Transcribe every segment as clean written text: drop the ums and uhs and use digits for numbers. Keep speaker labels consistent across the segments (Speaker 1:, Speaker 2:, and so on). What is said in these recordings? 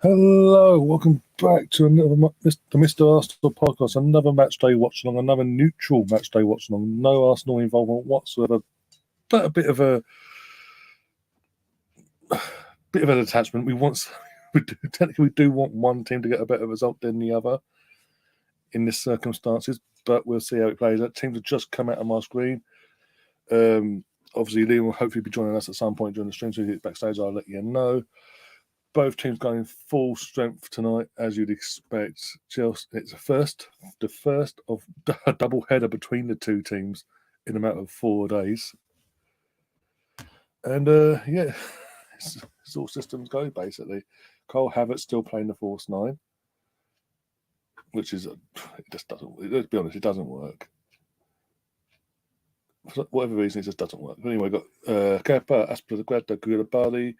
Speaker 1: Hello, welcome back to another the Mr. Arsenal podcast, another match day watch along, another neutral match day watch along, no Arsenal involvement whatsoever, but a bit of an attachment. We do want one team to get a better result than the other in this circumstances, but we'll see how it plays out. Teams have just come out of my screen. Obviously, Liam will hopefully be joining us at some point during the stream, so if you get backstage, I'll let you know. Both teams going full strength tonight, as you'd expect. Chelsea, it's the first of a double header between the two teams in a matter of 4 days. And it's all systems go basically. Cole Havertz still playing the false nine, which is it just doesn't. Let's be honest, it doesn't work. For whatever reason, it just doesn't work. But anyway, got Kepa, Azpilicueta, Koulibaly,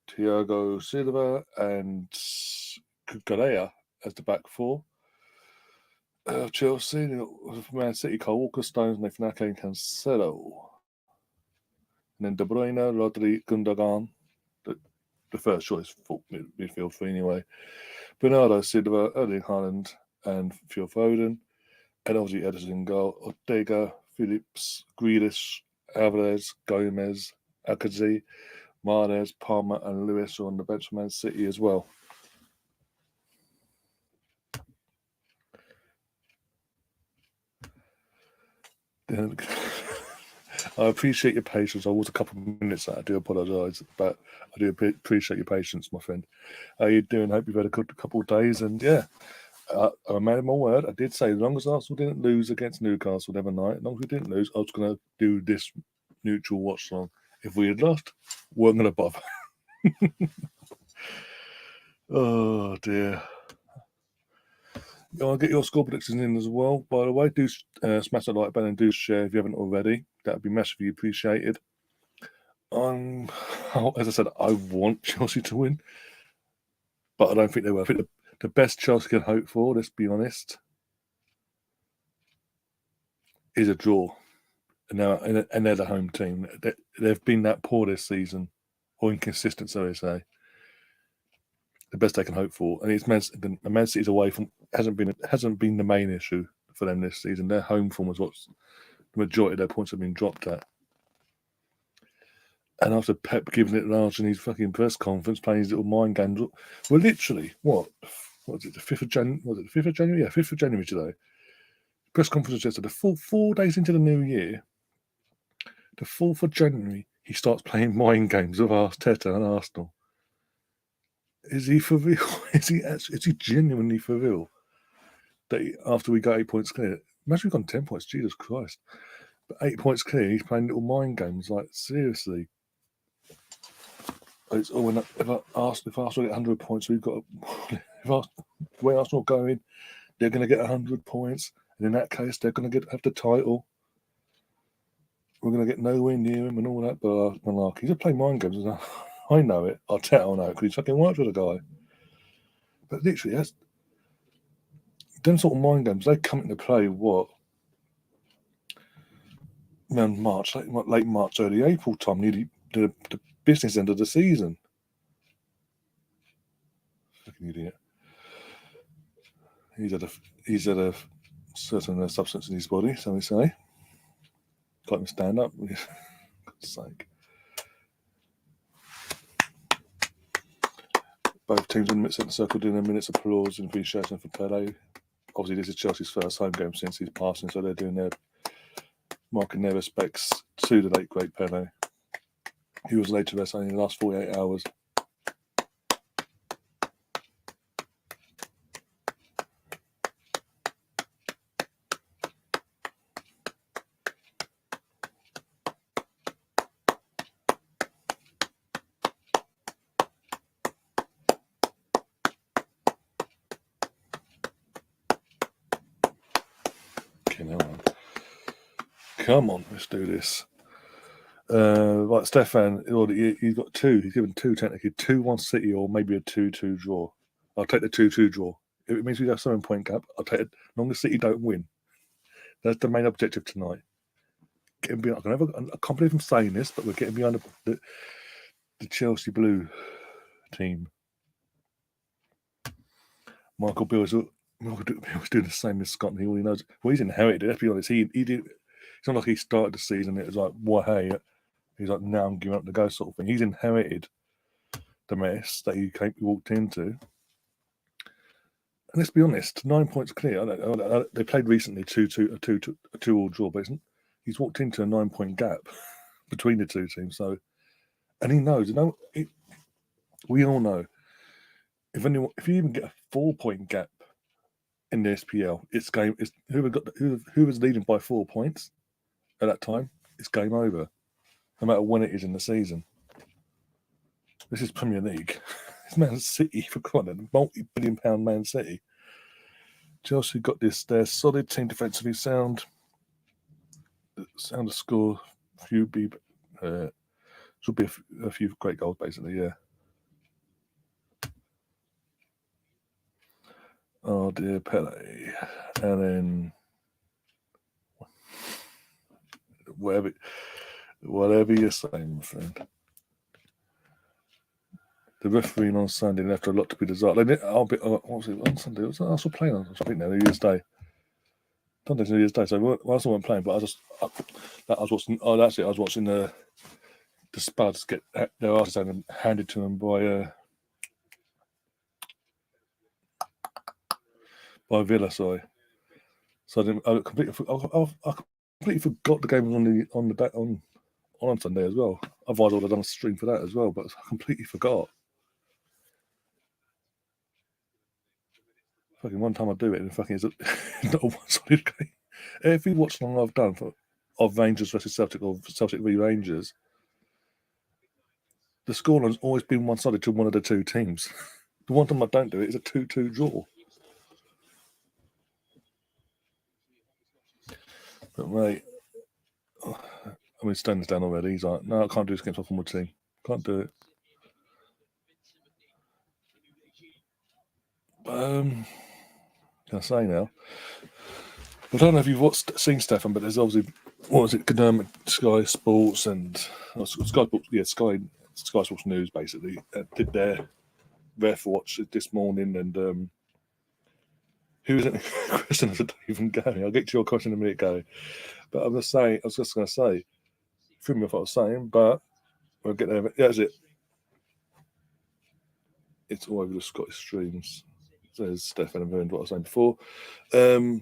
Speaker 1: Thiago Silva and Cucurella as the back four. Chelsea, Man City, Cole Walker, Stones, Nathan Ake and Cancelo. And then De Bruyne, Rodri, Gundogan. The first choice for midfield three anyway. Bernardo Silva, Erling Haaland and Phil Foden. And obviously Ederson in goal. Ortega, Phillips, Grealish, Alvarez, Gomez, Akazi, Mahrez, Palmer and Lewis are on the bench for Man City as well. I appreciate your patience. I was a couple of minutes late. I do apologise, but I do appreciate your patience, my friend. How you doing? Hope you've had a good couple of days. And yeah, I made my word. I did say as long as Arsenal didn't lose against Newcastle the other night, as long as we didn't lose, I was going to do this neutral watch song. If we had lost, weren't going to bother. Oh dear. I'll get your score predictions in as well. By the way, do smash that like button and do share if you haven't already. That would be massively appreciated. As I said, I want Chelsea to win, but I don't think they will. I think the best Chelsea can hope for, let's be honest, is a draw. And they're the home team. They've been that poor this season, or inconsistent, so they say. The best they can hope for, and it's Man City's away from hasn't been the main issue for them this season. Their home form was what's the majority of their points have been dropped at. And after Pep giving it large in his fucking press conference, playing his little mind games, we're literally what was it? The 5th of January? Was it the 5th of January? Yeah, 5th of January today. Press conference yesterday. The 4 days into the new year, the 4th of January, he starts playing mind games with Arteta and Arsenal. Is he for real? Is he genuinely for real? That after we got 8 points clear, imagine we've gone 10 points. Jesus Christ! But 8 points clear, he's playing little mind games. Like seriously, it's if Arsenal get 100 points, we've got. The way Arsenal are going, they're going to get 100 points, and in that case, they're going to have the title. We're going to get nowhere near him and all that malarkey. He's just playing mind games. I know it. I'll know it because he's fucking worked with a guy. But literally, that's them sort of mind games. They come into play what? Around March, late March, early April time, nearly the business end of the season. Fucking idiot. He's had a certain substance in his body, so we say. Got him stand up. For God's sake. Both teams in the mid-centre circle doing a minute's applause and appreciation for Pele. Obviously, this is Chelsea's first home game since he's passing, so they're doing marking their respects to the late great Pele. He was laid to rest only in the last 48 hours. Come on, let's do this. Right, Stefan, he's got two. He's given two technically. 2-1 City or maybe a 2-2 draw. I'll take the 2-2 draw. If it means we have 7-point gap, I'll take it. As long as City don't win. That's the main objective tonight. Getting behind. I can't believe I'm saying this, but we're getting behind the Chelsea Blue team. Michael Beale's doing the same as Scott Neal. He knows. Well, he's inherited it. Let's be honest. He did. It's not like he started the season. It was like, well, hey, he's like, now I'm giving up the ghost sort of thing. He's inherited the mess that he walked into. And let's be honest, 9 points clear. They played recently a 2-2 draw, but he's walked into a 9 point gap between the two teams. So, and he knows. We all know if you even get a 4 point gap in the SPL, it's game. It's who was leading by 4 points at that time. It's game over, no matter when it is in the season. This is Premier League. It's Man City, for crying out loud, multi-billion-pound Man City. Chelsea got this. They're solid team, defensively sound. Sound to score. Should be a few great goals, basically. Yeah. Oh dear, Pele, and then whatever you're saying, my friend. The refereeing on Sunday left a lot to be desired. What was it on Sunday? Was Arsenal playing on? I think New Year's Day. Sunday's New Year's Day, so Arsenal weren't playing. But I was watching. Oh, that's it. I was watching the Spuds get their asses handed to them by Villa. Sorry. So I completely forgot the game was on Sunday as well. Otherwise, I would have done a stream for that as well. But I completely forgot. Fucking one time I do it, and fucking it's not a one-sided game. Every watch along I've done of Rangers versus Celtic or Celtic v Rangers, the scoreline's always been one-sided to one of the two teams. The one time I don't do it is a 2-2 draw. But mate, I mean, Stanley's down already. He's like, no, I can't do this against my former team. Can't do it. Can I say now? I don't know if you've seen Stefan, but there's obviously Sky Sports and Sky Sports, Sky Sports News basically did their ref watch this morning, and who is it? Question is even going. I'll get to your question in a minute, Gary. But I was just going to say, threw me off what I was saying, but we'll get there. Yeah, that's it. It's all over the Scottish streams. There's Stefan and what I was saying before. Oh,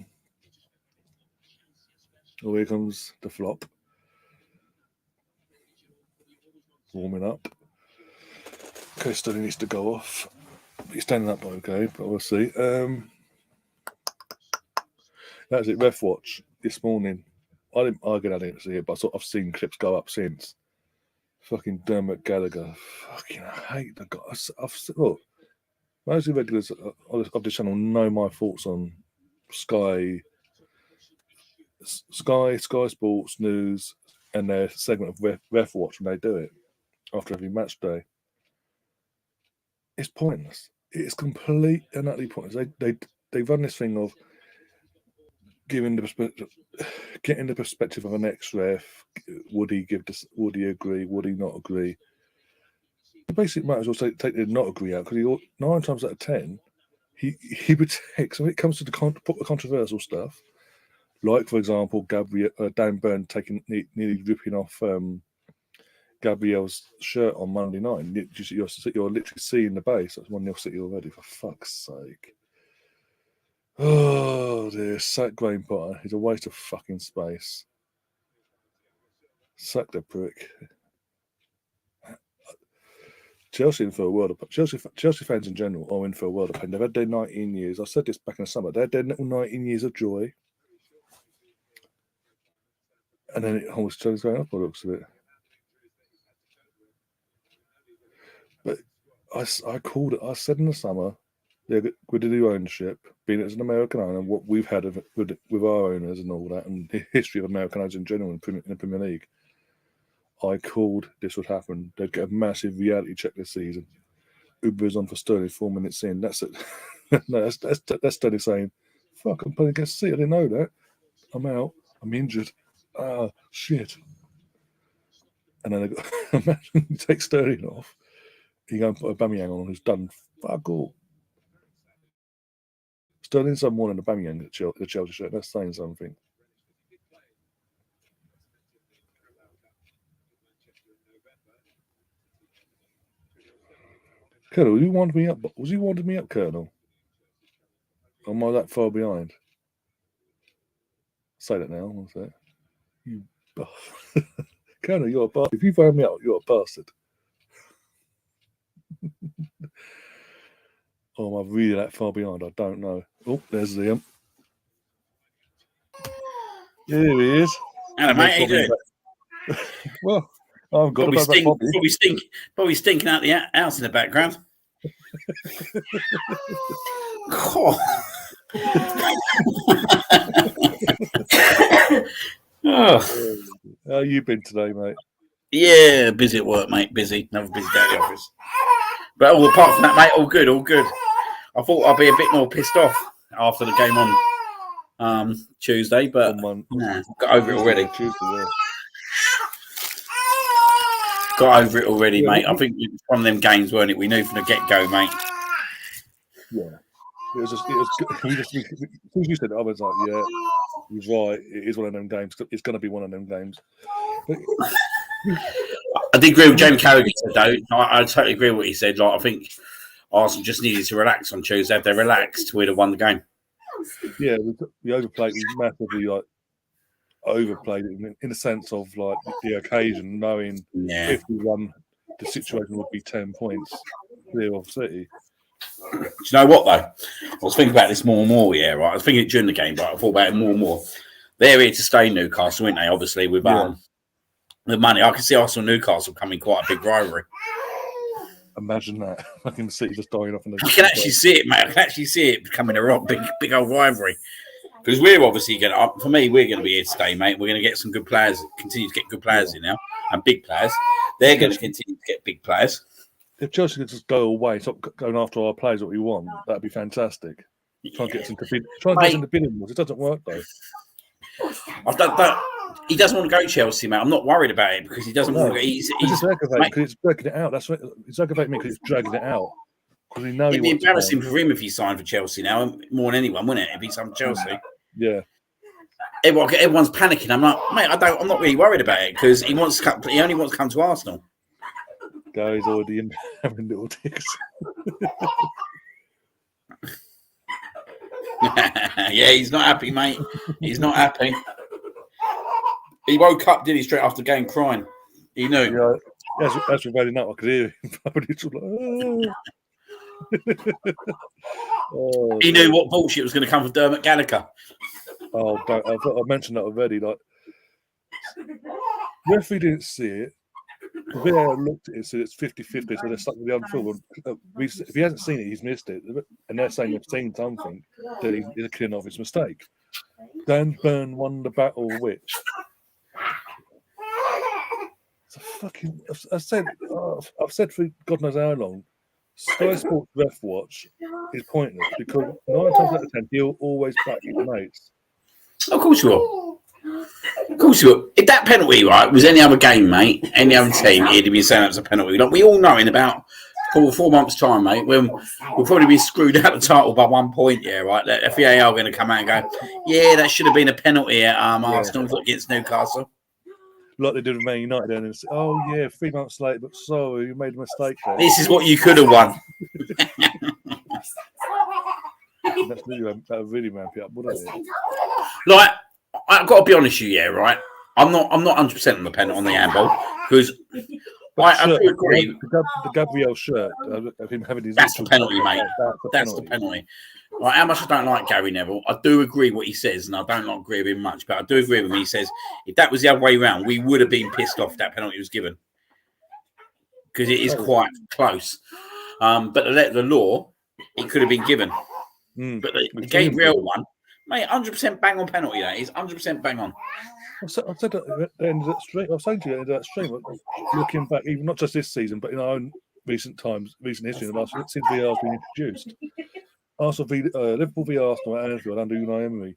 Speaker 1: here comes the flop. Warming up. Okay, Sterling needs to go off. He's standing up okay, but we'll see. That's it. Ref watch this morning. I didn't see it, but I've seen clips go up since. Fucking Dermot Gallagher. Fucking I hate the guy. Look, most of the regulars of the channel know my thoughts on Sky Sports News, and their segment of ref watch when they do it after every match day. It's pointless. It's complete and utterly pointless. They run this thing of getting the perspective of an ex-ref. Would he agree? Would he not agree? The basic might as well take the not agree out, because 9 times out of 10 he protects when it comes to the controversial stuff. Like, for example, Dan Burn nearly ripping off Gabriel's shirt on Monday night. You're literally seeing the base. That's 1-0 City already, for fuck's sake. Oh dear, sack Graham Potter. He's a waste of fucking space. Sack the prick. Chelsea in for a world of Chelsea fans in general are in for a world of pain. They've had their 19 years. I said this back in the summer. They had their little 19 years of joy, and then it almost turns going up by the looks of it. But I called it. I said in the summer, with the new ownership, being as an American owner, what we've had with our owners and all that, and the history of American owners in general in the Premier League, I called this would happen. They'd get a massive reality check this season. Uber is on for Sterling 4 minutes in. That's it. No, that's Sterling saying, "Fuck, I'm playing against City. I didn't know that. I'm out. I'm injured. Ah, shit." And then imagine you take Sterling off. You go and put Aubameyang on, who's done fuck all. Sterling's done more than Aubameyang at the Chelsea shirt. That's saying something. Colonel, you winded me up. Was he winding me up, Colonel? Or am I that far behind? Say that now. What's that? You, Colonel, you're a bastard. If you found me out, you're a bastard. Or am I really that far behind? I don't know. Oh, there's Liam. Here he is.
Speaker 2: Hello, mate. How you doing?
Speaker 1: Well, I've got
Speaker 2: probably stinking out the house in the background. Oh.
Speaker 1: Oh. How you been today, mate?
Speaker 2: Yeah, busy at work, mate. Busy. Another busy day at the office. But all apart from that, mate, all good, all good. I thought I'd be a bit more pissed off after the game on Tuesday, but got over it already. Got over it already, mate. I think it was one of them games, weren't it? We knew from the get-go, mate.
Speaker 1: Yeah. It was as you said, I was like, yeah, he's right. It is one of them games. It's going to be one of them games. But,
Speaker 2: I did agree with James Carragher, though. I totally agree with what he said. Like, I think Arsenal just needed to relax on Tuesday. If they relaxed, we'd have won the game.
Speaker 1: Yeah, we overplayed. We massively overplayed it in the sense of like the occasion, knowing if we won, the situation would be 10 points clear of City.
Speaker 2: Do you know what though? I was thinking about this more and more. Yeah, right. I was thinking during the game, but I thought about it more and more. They're here to stay in Newcastle, aren't they? Obviously, with the money, I can see Arsenal and Newcastle coming quite a big rivalry.
Speaker 1: Imagine that. I can see just dying off.
Speaker 2: I can actually see it, mate. I can actually see it becoming a big old rivalry. Because we're obviously going to, for me, we're going to be here to stay, mate. We're going to get some good players, continue to get good players in now, and big players. They're going to continue to get big players.
Speaker 1: If Chelsea could just go away, stop going after our players what we want, that'd be fantastic. Try and get some bidding wars. It doesn't work though.
Speaker 2: He doesn't want to go to Chelsea, mate. I'm not worried about it because he doesn't want to go. He's
Speaker 1: aggravating because it's dragging it out. It's aggravating me because it's dragging it out. Because we know
Speaker 2: it'd be embarrassing for him if he signed for Chelsea now, more than anyone, wouldn't it? If he signed for Chelsea,
Speaker 1: yeah.
Speaker 2: Everyone's panicking. I'm like, mate, I'm not really worried about it because he only wants to come to Arsenal.
Speaker 1: Gary's already in having little dicks.
Speaker 2: Yeah, he's not happy, mate. He's not happy. He woke up, did he, straight after the game crying. He knew.
Speaker 1: Yeah, as we've had enough, I could hear him.
Speaker 2: He knew what bullshit was going to come from Dermot Gallagher.
Speaker 1: Oh, I mentioned that already. Like, referee didn't see it. The VAR looked at it, so it's 50-50, so they're stuck with the other film. If he hasn't seen it, he's missed it. And they're saying they've seen something, that he's a clean of his mistake. Dan Burn won the battle with. It's a fucking. I've said for God knows how long, Sky Sports Ref Watch is pointless because 9 times out of 10 he'll always back his mates.
Speaker 2: Of course you will. Of course you will. If that penalty, right, was any other game, mate, any other team, he'd be saying that was a penalty. Like, we all know in about 4 months' time, mate, when we'll probably be screwed out of the title by 1 point, yeah, right? The FAA are going to come out and go, yeah, that should have been a penalty at Arsenal against Newcastle.
Speaker 1: Like they did with Man United, and say, oh yeah, 3 months late, but sorry, you made a mistake there.
Speaker 2: This is what you could have won.
Speaker 1: That really ramp it up, wouldn't it?
Speaker 2: Like, I've got to be honest with you, yeah, right? I'm not 100% on the pen on the handball because I do agree.
Speaker 1: The Gabriel shirt of him having his.
Speaker 2: That's the penalty, mate. That's the penalty. Like, how much I don't like Gary Neville, I do agree what he says, and I don't agree with him much, but I do agree with him. He says if that was the other way around, we would have been pissed off if that penalty was given because it is quite close. But the law, it could have been given. But the Gabriel one, mate, 100% bang on penalty. That is 100% bang on.
Speaker 1: I said at the end of that stream. I was saying to you at the end of that stream, looking back, even not just this season, but in our own recent history, the last since VAR has been introduced. Liverpool v Arsenal at Anfield under Unai Emery.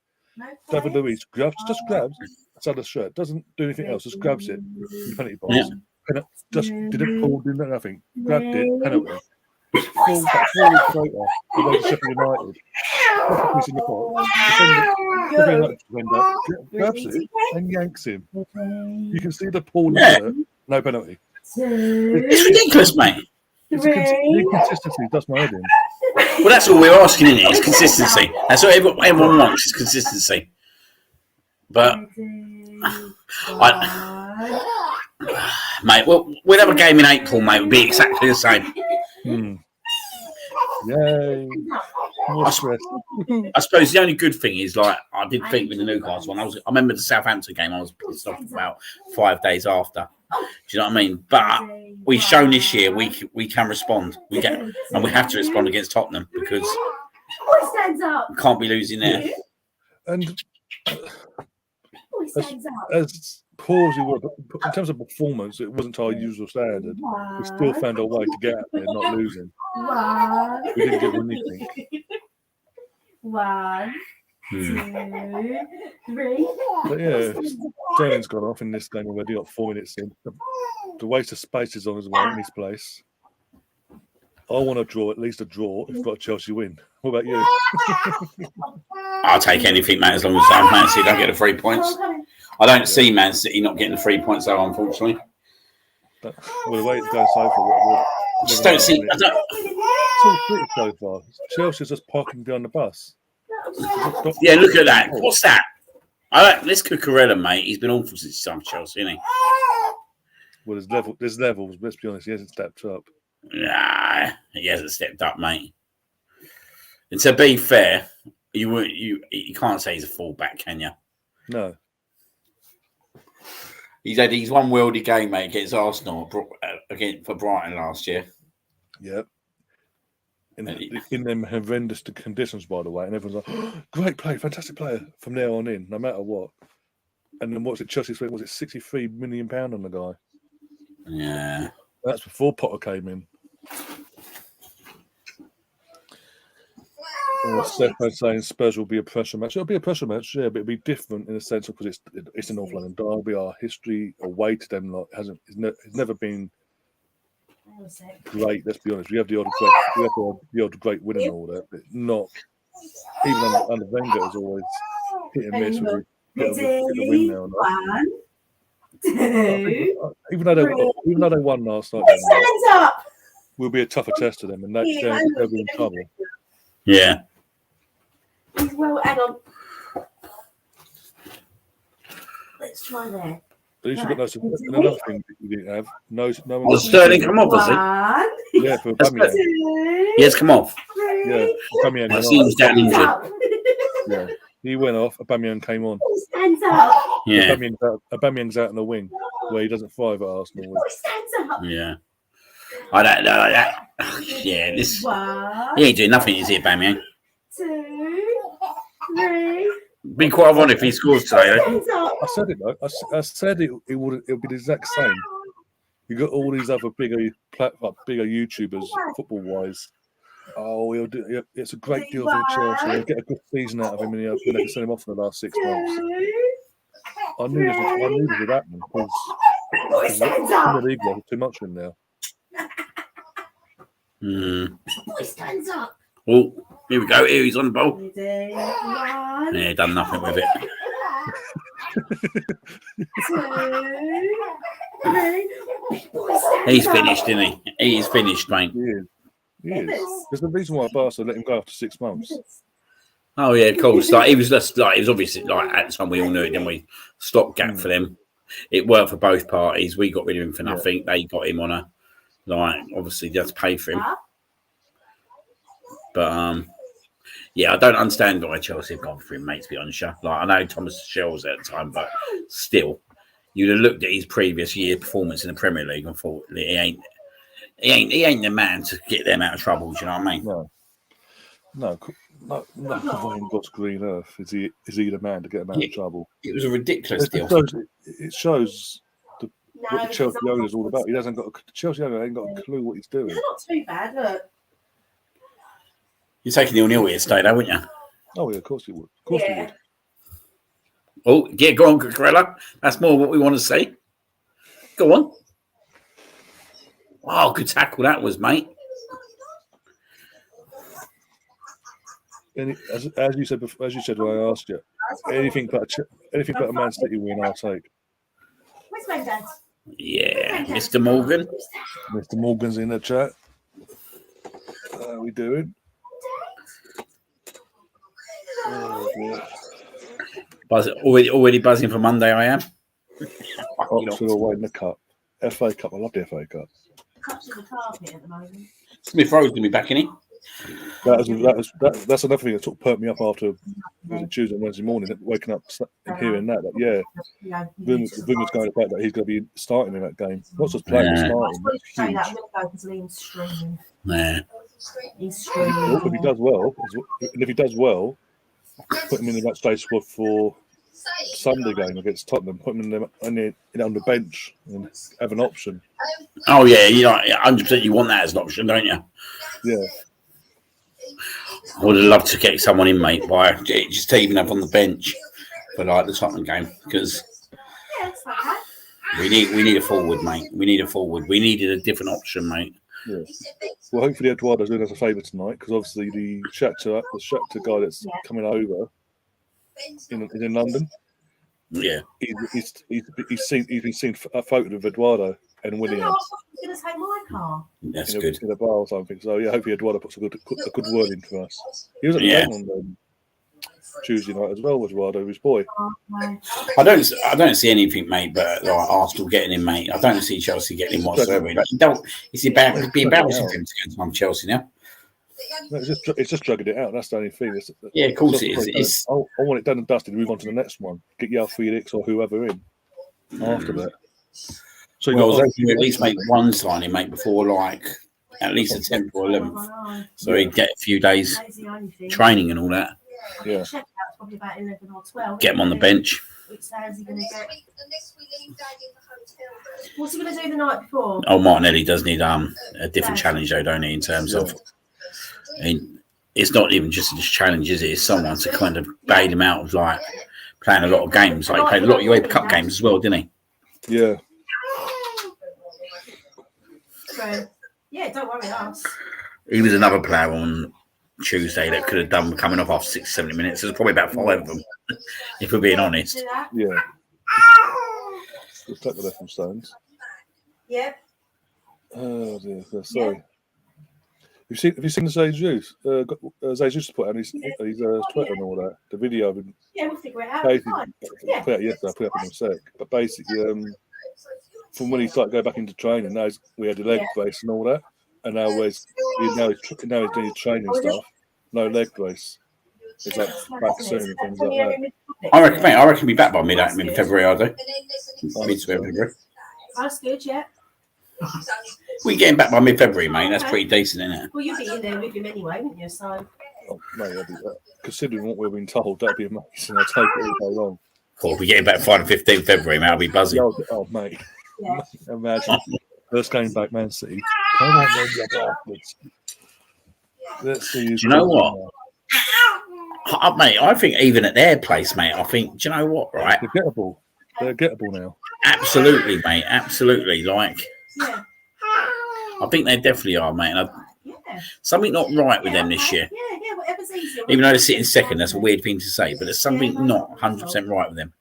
Speaker 1: David Luiz grabs outside the shirt, doesn't do anything else, just grabs it in the penalty box. Yeah. Just didn't pull, didn't nothing. Grabbed it, penalty. Full weeks later, he goes to Sheffield United. He's in the pot. Defender grabs it and yanks him. You can see the Paul shirt. No penalty.
Speaker 2: It's ridiculous, mate.
Speaker 1: The inconsistency does my head in.
Speaker 2: Well, that's all we're asking, isn't it? It's consistency. That's what everyone wants, is consistency. But, mate, we'll have a game in April, mate. It'll be exactly the same.
Speaker 1: Yay. More stress.
Speaker 2: I suppose the only good thing is, like, I did think with the Newcastle one, I remember the Southampton game, I was pissed off about 5 days after. Do you know what I mean? But we've shown this year we can respond. We have to respond against Tottenham because we can't be losing there.
Speaker 1: And as poor as we were, in terms of performance, it wasn't to our usual standard. We still found a way to get out there, not losing. We didn't give them anything.
Speaker 3: 1, 2, 3.
Speaker 1: But yeah, Sterling's gone off in this game already. Got 4 minutes in. The waste of space is on as well in his place. I want to draw, at least a draw, if we've got a Chelsea win. What about you?
Speaker 2: I'll take anything, mate, as long as Man City don't get the 3 points. I don't see Man City not getting the 3 points, though, unfortunately.
Speaker 1: Well, the way it's going so far,
Speaker 2: Just don't see.
Speaker 1: it's all pretty so far. Chelsea's just parking behind the bus.
Speaker 2: Yeah, look at that. What's that? Let's Cucurella, mate. He's been awful since he's signed for Chelsea, hasn't he?
Speaker 1: Well, there's levels, but let's be honest, he hasn't stepped up.
Speaker 2: Nah, he hasn't stepped up, mate. And to be fair, you can't say he's a fullback, can you?
Speaker 1: No.
Speaker 2: He's had his one worldy game, mate, against Arsenal for Brighton last year.
Speaker 1: Yep. In them horrendous conditions, by the way, and everyone's like, oh, great play, fantastic player from there on in, no matter what. And then what's it? Chelsea spent, was it £63 million on the guy?
Speaker 2: Yeah.
Speaker 1: That's before Potter came in. Stefan's saying Spurs will be a pressure match. It'll be a pressure match, yeah, but it'll be different in a sense because it's a North London derby. Our history away to them it's never been great. Let's be honest. We have the odd great win and all that, but not even under Wenger is always hit and miss. With the win now.
Speaker 3: 1, 2.
Speaker 1: Even though they won last night, we'll be a tougher test to them, and they'll be in trouble.
Speaker 2: Yeah.
Speaker 3: Well, hang on. Let's try there.
Speaker 1: But you should got another thing that you didn't have. No
Speaker 2: Well, Sterling come off, has
Speaker 3: 1,
Speaker 1: yeah, for Aubameyang.
Speaker 3: 2.
Speaker 2: Yes, come off.
Speaker 3: 3.
Speaker 1: Yeah, Aubameyang.
Speaker 2: I see he's down injured.
Speaker 1: Yeah, he went off. Aubameyang came on.
Speaker 3: Stands up.
Speaker 2: Yeah.
Speaker 1: Aubameyang's out in the wing where he doesn't thrive at Arsenal.
Speaker 3: Stands up.
Speaker 2: Yeah. I don't know that. Yeah, this. He ain't doing nothing, is he, Aubameyang?
Speaker 3: 2, 3.
Speaker 2: Be quite ironic if he scores today.
Speaker 3: Stands up.
Speaker 1: I said it though. I said it'll be the exact same. You got all these other bigger YouTubers, football wise. Oh, he'll do. It's a great deal for Chelsea. He'll get a good season out of him, and they can send him off for the last 6 months. I knew this would happen because the league was too much for him now.
Speaker 3: Stands up.
Speaker 2: Oh, here we go. Here he's on the ball.
Speaker 3: 1,
Speaker 2: Yeah, done nothing with it.
Speaker 3: 2, 3.
Speaker 2: He's finished, isn't he? He's finished, mate.
Speaker 1: He is. There's a reason why Barca let him go after 6 months.
Speaker 2: Oh yeah, of course. Like he was obviously like at the time we all knew it, didn't we? Stopgap for them. It worked for both parties. We got rid of him for nothing. They got him on a obviously they had to pay for him. But yeah, I don't understand why Chelsea have gone for him, mate, to be honest. Like I know Thomas Tuchel was at the time, but still, you'd have looked at his previous year's performance in the Premier League and thought he ain't the man to get them out of trouble. Do you know what I mean?
Speaker 1: No, on God's green earth is he the man to get them out of trouble?
Speaker 2: It was a ridiculous deal.
Speaker 1: It shows what the Chelsea owner is all about. The Chelsea owner ain't got a clue what he's doing.
Speaker 3: It's not too bad, look.
Speaker 2: You're taking the 0-0 here today, though, wouldn't you?
Speaker 1: Oh yeah, of course he would. Of course he would.
Speaker 2: Oh yeah, go on, Cucurella. That's more what we want to see. Go on. Oh, good tackle that was, mate.
Speaker 1: as you said before, as you said when I asked you, anything but a Man City win, I'll take.
Speaker 3: Where's my dad?
Speaker 2: Yeah, Mr. Morgan.
Speaker 1: Mr. Morgan's in the chat. How are we doing? Oh, dear.
Speaker 2: Already buzzing for Monday. I am.
Speaker 1: Oxford away in the cup. FA Cup. I love the FA Cup.
Speaker 3: Touching the carpet at the moment.
Speaker 2: Smith Rowe's gonna be back in it.
Speaker 1: That's another thing that sort of perked me up after Tuesday and Wednesday morning, waking up and hearing that. Rumours going about that he's going to be starting in that game. Not just playing, but starting.
Speaker 3: Say that because Liam's streaming.
Speaker 2: Yeah.
Speaker 3: He's streaming.
Speaker 1: If he does well, put him in the match day squad for Sunday game against Tottenham. Put him on the bench and have an option.
Speaker 2: Oh yeah, 100%. You want that as an option, don't you?
Speaker 1: Yeah.
Speaker 2: I would have loved to get someone in, mate, by just to even have on the bench for like the Tottenham game because we need a forward, mate. We need a forward. We needed a different option, mate.
Speaker 1: Yeah. Well, hopefully Eduardo's doing us a favour tonight because obviously the Shakhtar guy that's coming over in London.
Speaker 2: Yeah.
Speaker 1: He's been seen a photo of Eduardo and Williams.
Speaker 3: He's going to take my car.
Speaker 2: That's good.
Speaker 1: In a bar or something. So yeah, hopefully Eduardo puts a good word in for us. He was at the game on Tuesday night as well, Eduardo, his boy.
Speaker 2: I don't see anything, mate, but like Arsenal getting him, mate. I don't see Chelsea getting him whatsoever. It's embarrassing for him to go to Chelsea now.
Speaker 1: No, it's just drugging it out. That's the only thing.
Speaker 2: Of course it is.
Speaker 1: I want it done and dusted. Move on to the next one. Get Yao Felix or whoever in after that. So
Speaker 2: at least make one signing, mate, before like at least a 10th or 11th, so he'd get a few days training and all that.
Speaker 1: Yeah.
Speaker 3: Probably about 11 or 12.
Speaker 2: Get him on the bench.
Speaker 3: What's he going to get? What's he going to do the night before?
Speaker 2: Oh, Martinelli does need a different challenge, though, don't he? In terms of, it's not even just a challenge, is it? It's someone to kind of bail him out of like playing a lot of games. Like he played a lot of UEFA Cup games as well, didn't he?
Speaker 1: Yeah.
Speaker 3: So, yeah, don't worry, us.
Speaker 2: He was another player on Tuesday that could have done coming off after 60-70 minutes. There's probably about 5 of them, if we're being honest.
Speaker 1: Yeah. Let's take the left from Stones.
Speaker 3: Yep.
Speaker 1: Oh dear. Sorry. Yeah. Have you seen the Jesus? Jesus put out his Twitter and all that. The video.
Speaker 3: Yeah, we'll figure it out.
Speaker 1: Put out yesterday. I put it up in a sec. But basically, from when he started going back into training, now we had the leg brace and all that, and now he's doing his training stuff. No leg brace. It's like back soon and things like that.
Speaker 2: I reckon we'll be back by mid-February, I do. Mid-February.
Speaker 3: That's good, yeah.
Speaker 2: We're getting back by mid-February, mate. That's pretty decent, isn't it?
Speaker 3: Well, you'll be in there with him anyway, wouldn't you? So.
Speaker 1: Oh, mate, considering what we've been told, that'd be amazing. I'll take it all day long.
Speaker 2: We're getting back Friday 15th February, mate. I'll be buzzing.
Speaker 1: Oh mate.
Speaker 3: Yeah.
Speaker 1: Imagine. First game back, Man City. Come on, then, you bastards. Let's see.
Speaker 2: Do you know what? Mate, I think even at their place, mate, do you know what, right?
Speaker 1: They're gettable. They're gettable now.
Speaker 2: Absolutely, mate. Absolutely. Like,
Speaker 3: Yeah.
Speaker 2: I think they definitely are, mate. And something not right with them this year.
Speaker 3: Yeah, whatever's easier.
Speaker 2: Even though they're sitting second, that's a weird thing to say, but there's something not 100% right with them.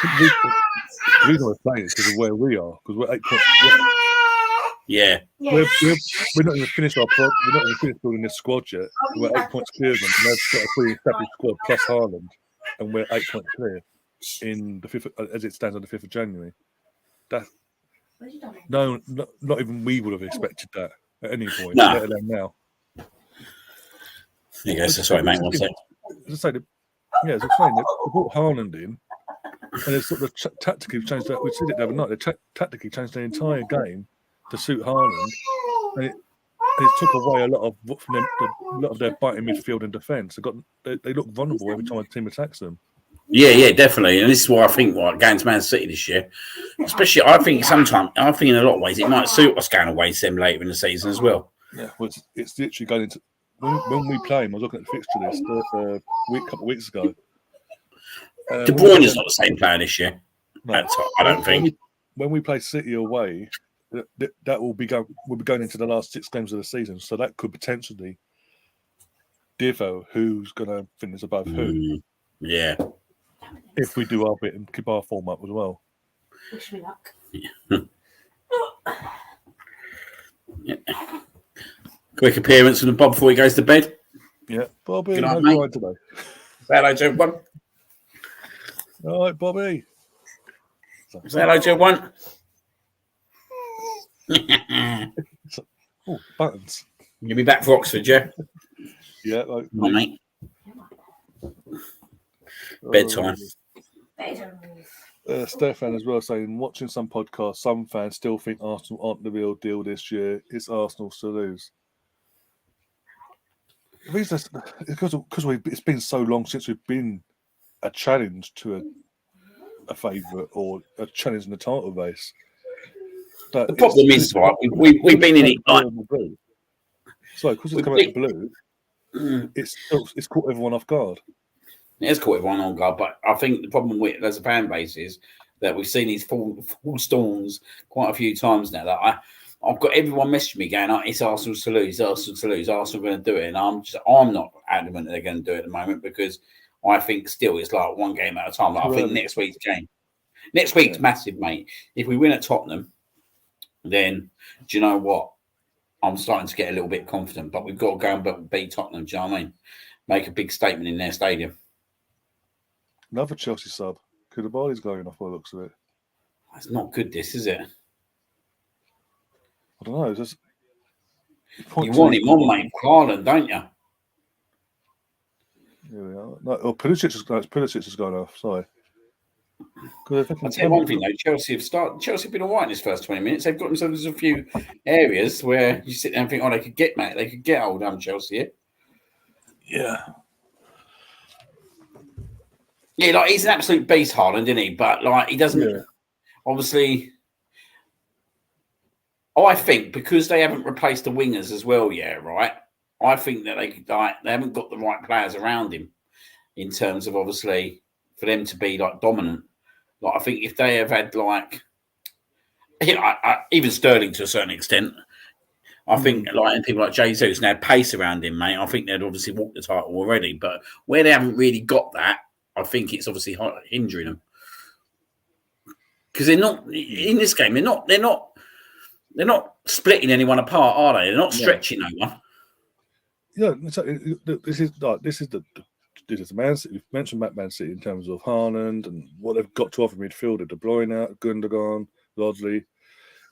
Speaker 1: The reason we're playing is because of where we are, because we're 8 points.
Speaker 2: Yeah.
Speaker 1: We're not even finished we're not even finished building this squad yet. We're 8 points clear of them, and they've got a fully established squad plus Haaland, and we're 8 points clear in the 5th, as it stands on the 5th of January. Not even we would have expected that at any point, let alone now.
Speaker 2: There you go. So sorry, mate. One sec.
Speaker 1: As I say, they brought Haaland in, and it's sort of tactically changed that. We said it the other night. They tactically changed the entire game to suit Haaland, and it took away a lot of their bite in midfield and defence. They look vulnerable every time a team attacks them.
Speaker 2: Yeah, definitely. And this is why I think going to Man City this year, especially, I think in a lot of ways it might suit us going away to them later in the season as well.
Speaker 1: Yeah, well, it's literally going into when we play him. I was looking at the fixture list a couple of weeks ago.
Speaker 2: De Bruyne is not the same player this year. No, I don't think.
Speaker 1: When we play City away, that will be going into the last 6 games of the season, so that could potentially Divo, who's going to finish above who,
Speaker 2: Yeah.
Speaker 1: if we do our bit and keep our form up as well.
Speaker 3: Wish me luck.
Speaker 2: Quick appearance from the Bob before he goes to bed.
Speaker 1: Yeah, Bobby,
Speaker 2: Good night,
Speaker 1: no
Speaker 2: mate.
Speaker 1: crying today.
Speaker 2: Say hello to everyone.
Speaker 1: All right, Bobby.
Speaker 2: Say hello to everyone.
Speaker 1: Oh, buttons.
Speaker 2: You'll be back for Oxford, yeah?
Speaker 1: Yeah, like,
Speaker 2: Come on, mate. Bedtime.
Speaker 1: Stefan as well saying, watching some podcasts, some fans still think Arsenal aren't the real deal this year. It's Arsenal's to lose. The reason because it's been so long since we've been a challenge to a favourite or a challenge in the title race.
Speaker 2: The problem is, right, we've been in it like...
Speaker 1: So, because it's come out of the blue, it's caught everyone off guard.
Speaker 2: It has caught everyone on guard, but I think the problem with as a fan base is that we've seen these full storms quite a few times now. That I've got everyone messaging me going, "It's Arsenal to lose, Arsenal to lose, Arsenal going to do it," and I'm not adamant that they're going to do it at the moment because I think still it's like one game at a time. Like, I think next week's massive, mate. If we win at Tottenham, then do you know what? I'm starting to get a little bit confident, but we've got to go and beat Tottenham. Do you know what I mean? Make a big statement in their stadium.
Speaker 1: Another Chelsea sub. Koulibaly's going off by the looks of it.
Speaker 2: It's not good, this, is it?
Speaker 1: I don't know. Just
Speaker 2: you want him on, mate, Haaland, don't you?
Speaker 1: Here we are. No, Pulisic has gone off. Sorry.
Speaker 2: I'll tell you one thing though. Chelsea have been all right in this first 20 minutes. They've got themselves a few areas where you sit there and think, "Oh, they could get hold of Chelsea."
Speaker 1: Yeah.
Speaker 2: Yeah, like he's an absolute beast, Haaland, isn't he? But like he doesn't obviously. I think because they haven't replaced the wingers as well yet, right? I think that they haven't got the right players around him in terms of obviously for them to be like dominant. Like I think if they have had like, even Sterling to a certain extent, I think like people like Jesus now pace around him, mate. I think they'd obviously walked the title already, but where they haven't really got that. I think it's obviously hindering them because they're not in this game. They're not splitting anyone apart, are they? They're not stretching no one.
Speaker 1: Yeah, this is the Man City. We've mentioned Man City in terms of Haaland and what they've got to offer midfielder: De Bruyne, Gundogan, Rodri,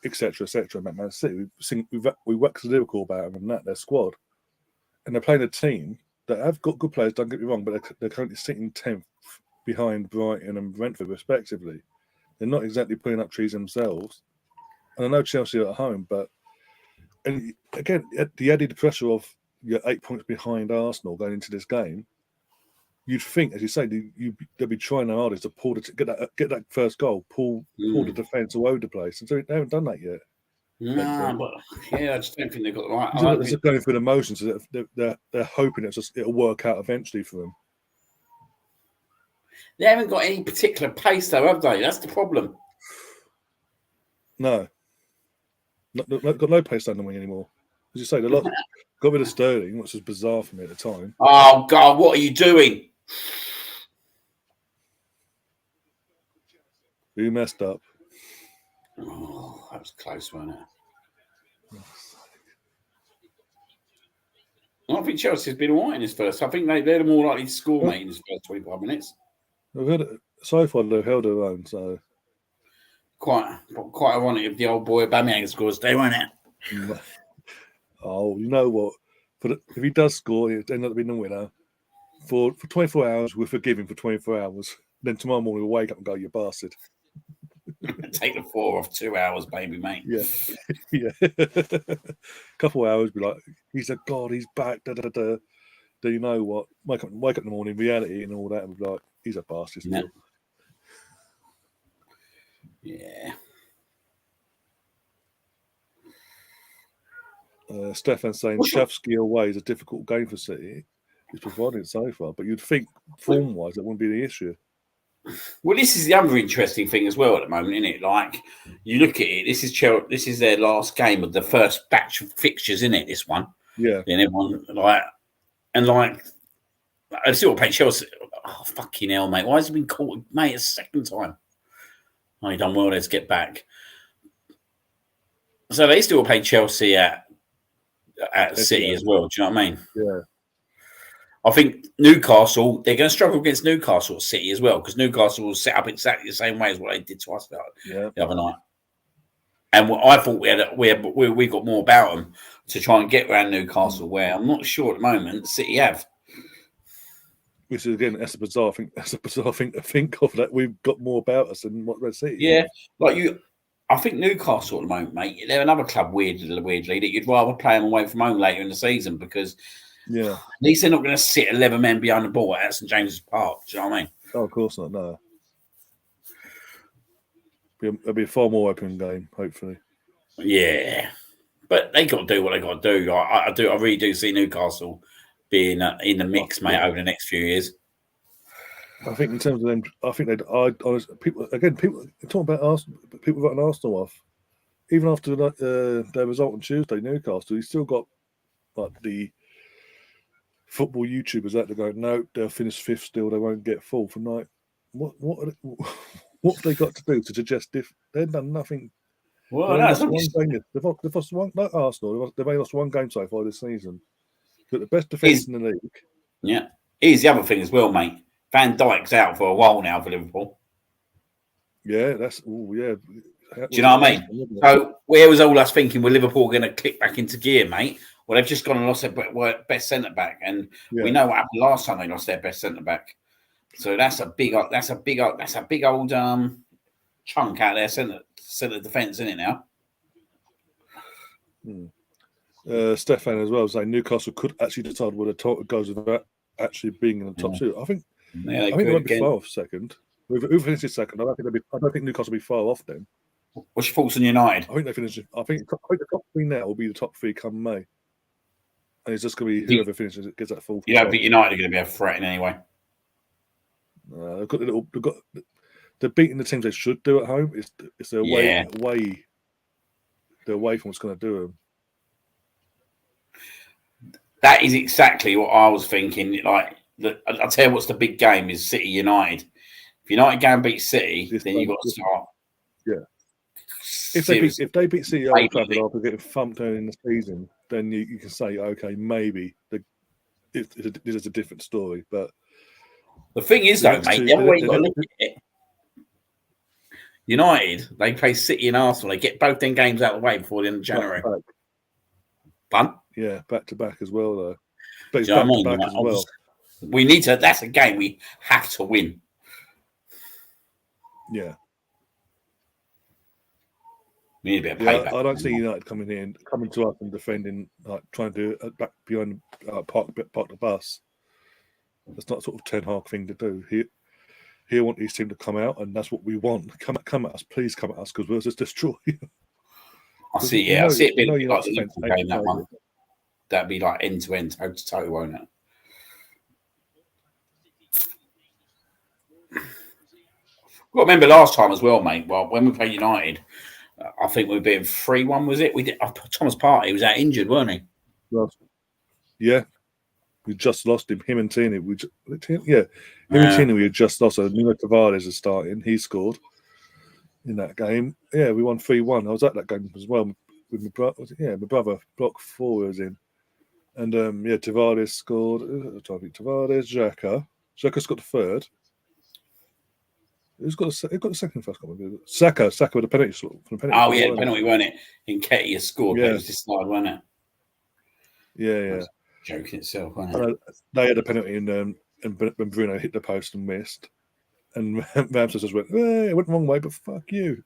Speaker 1: etc., etc. Man City. We wax lyrical about them and their squad, and they're playing a team that have got good players. Don't get me wrong, but they're currently sitting 10th behind Brighton and Brentford, respectively. They're not exactly putting up trees themselves. And I know Chelsea are at home, but and again, the added pressure of you're 8 points behind Arsenal going into this game, you'd think, as you say, they'll be trying their hardest to get that first goal, pull the defence all over the place. And so they haven't done that yet.
Speaker 2: No, but I just don't think they've got the right.
Speaker 1: They're just going through the motions. So they're hoping it'll work out eventually for them.
Speaker 2: They haven't got any particular pace, though, have they? That's the problem.
Speaker 1: No. Got no pace down the wing anymore. As you say, they got rid of Sterling, which was bizarre for me at the time.
Speaker 2: Oh, God, what are you doing?
Speaker 1: Who messed up?
Speaker 2: Oh, that was close, wasn't it? I think Chelsea's been all right in this first. I think they're more likely to score, mate, in this first 25 minutes.
Speaker 1: So far, they've held their own, so...
Speaker 2: Quite ironic if the old boy Aubameyang scores today, won't it?
Speaker 1: Oh, you know what? If he does score, he'll end up being the winner. For 24 hours, we'll forgive him for 24 hours. Then tomorrow morning, we'll wake up and go, "You bastard."
Speaker 2: Take the 4 off 2 hours, baby, mate.
Speaker 1: Yeah. Yeah. Couple of hours, be like, "He's a god, he's back, da da da." Do you know what? Wake up in the morning, reality and all that, and be like, "He's a bastard still."
Speaker 2: Yeah.
Speaker 1: Stefan saying Shavsky away is a difficult game for City. He's provided it so far, but you'd think form-wise that wouldn't be the issue.
Speaker 2: Well, this is the other interesting thing as well at the moment, isn't it? Like, you look at it, this is their last game of the first batch of fixtures, isn't it? This one.
Speaker 1: Yeah.
Speaker 2: And everyone, like, And like, I still pay Chelsea. Oh, fucking hell, mate. Why has he been caught? Mate, it's the second time. Oh, he done well there to get back. So they still pay Chelsea at City as well. Do you know what I mean?
Speaker 1: Yeah.
Speaker 2: I think Newcastle, they're going to struggle against Newcastle at City as well, because Newcastle will set up exactly the same way as what they did to us the other night. And I thought we got more about them to try and get around Newcastle, where I'm not sure at the moment City have.
Speaker 1: Which is again, that's a bizarre thing. That's a bizarre thing to think of, that we've got more about us than what Red City.
Speaker 2: Yeah, like you. I think Newcastle at the moment, mate, they're another club weirdly that you'd rather play them away from home later in the season, because at least they're not going to sit 11 men behind the ball at St James's Park. Do you know what I mean?
Speaker 1: Oh, of course not. No. It'll be a far more open game, hopefully.
Speaker 2: Yeah, but they got to do what they got to do. I really do see Newcastle being in the mix, mate, over the next few years.
Speaker 1: I think in terms of them, I think people talking about Arsenal. People writing Arsenal off, even after their result on Tuesday, Newcastle. You still got like the football YouTubers out there going, no, they'll finish fifth still. They won't get fourth. And like, what have they got to do to suggest they've done nothing?
Speaker 2: Well,
Speaker 1: they've lost one. Like Arsenal, they've only lost one game so far this season. Got the best defence in the league.
Speaker 2: Yeah, here's the other thing as well, mate. Van Dijk's out for a while now for Liverpool.
Speaker 1: Yeah, Do
Speaker 2: you know what I mean? So where was all us thinking, well, Liverpool going to click back into gear, mate? Well, they've just gone and lost their best centre back, and we know what happened last time they lost their best centre back. So that's a big old chunk out there centre defence, isn't it now?
Speaker 1: Stefan as well saying Newcastle could actually decide where the total goes without actually being in the top two. I think they might be far off second. Who finishes second? I don't think Newcastle will be far off then.
Speaker 2: What's your thoughts on United?
Speaker 1: I think they finish. I think the top three now will be the top three come May, and it's just going to be whoever finishes gets that full.
Speaker 2: You don't think United are going to be a threat in any way?
Speaker 1: They're beating the teams they should do at home. It's their way. They're away from what's going to do them.
Speaker 2: That is exactly what I was thinking. Like, I'll tell you what's the big game is City United. If United go and beat City, then you've got to start.
Speaker 1: Yeah. If they beat City Old Trafford after getting thumped down in the season, then you can say, okay, maybe this is a different story. But
Speaker 2: the thing is, though, mate, the other way you got to look at it. United, they play City and Arsenal. They get both them games out of the way before the end of January. Fun?
Speaker 1: Yeah, back to back as well, though. But it's
Speaker 2: back
Speaker 1: to back as well.
Speaker 2: We need to. That's a game we have to win.
Speaker 1: Yeah.
Speaker 2: We need a bit of payback.
Speaker 1: I don't see United coming to us and defending, like trying to back behind park the bus. That's not sort of Ten Hag thing to do. He want his team to come out, and that's what we want. Come at us, please come at us, because we'll just destroy you.
Speaker 2: I see it being like the Liverpool game, that one. That'd be like end to end, toe to toe, won't it? Well, remember last time as well, mate. Well, when we played United, I think we beat 3-1. Was it? We did. Thomas Partey was out injured, weren't he?
Speaker 1: Yeah, we just lost him. Him and Tierney. And Tierney. We had just lost. So Nuno Tavares is starting. He scored in that game. Yeah, we won 3-1. I was at that game as well with my brother. Yeah, my brother. Block 4 was in, and Tavares scored. I think Tavares, Xhaka got the third. Who's got the second first goal? Saka with a penalty slot.
Speaker 2: The penalty, wasn't it? Nketiah scored, but it was disallowed, wasn't it?
Speaker 1: Yeah.
Speaker 2: Joking itself, wasn't it?
Speaker 1: They had a penalty and Bruno hit the post and missed. And Ramsey just went, it went the wrong way, but fuck you.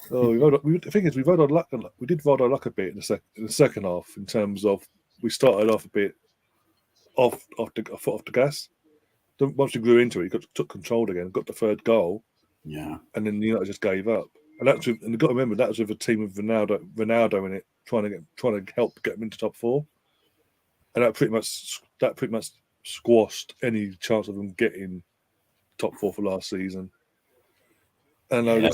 Speaker 1: The thing is, we rode our luck. We did ride our luck a bit in the second half in terms of we started off a bit off the gas. Once we grew into it, he took control again, got the third goal.
Speaker 2: Yeah. And
Speaker 1: then United just gave up. And you've got to remember that was with a team of Ronaldo in it, trying to help get them into top 4. And that pretty much squashed any chance of them getting top 4 for last season. And I know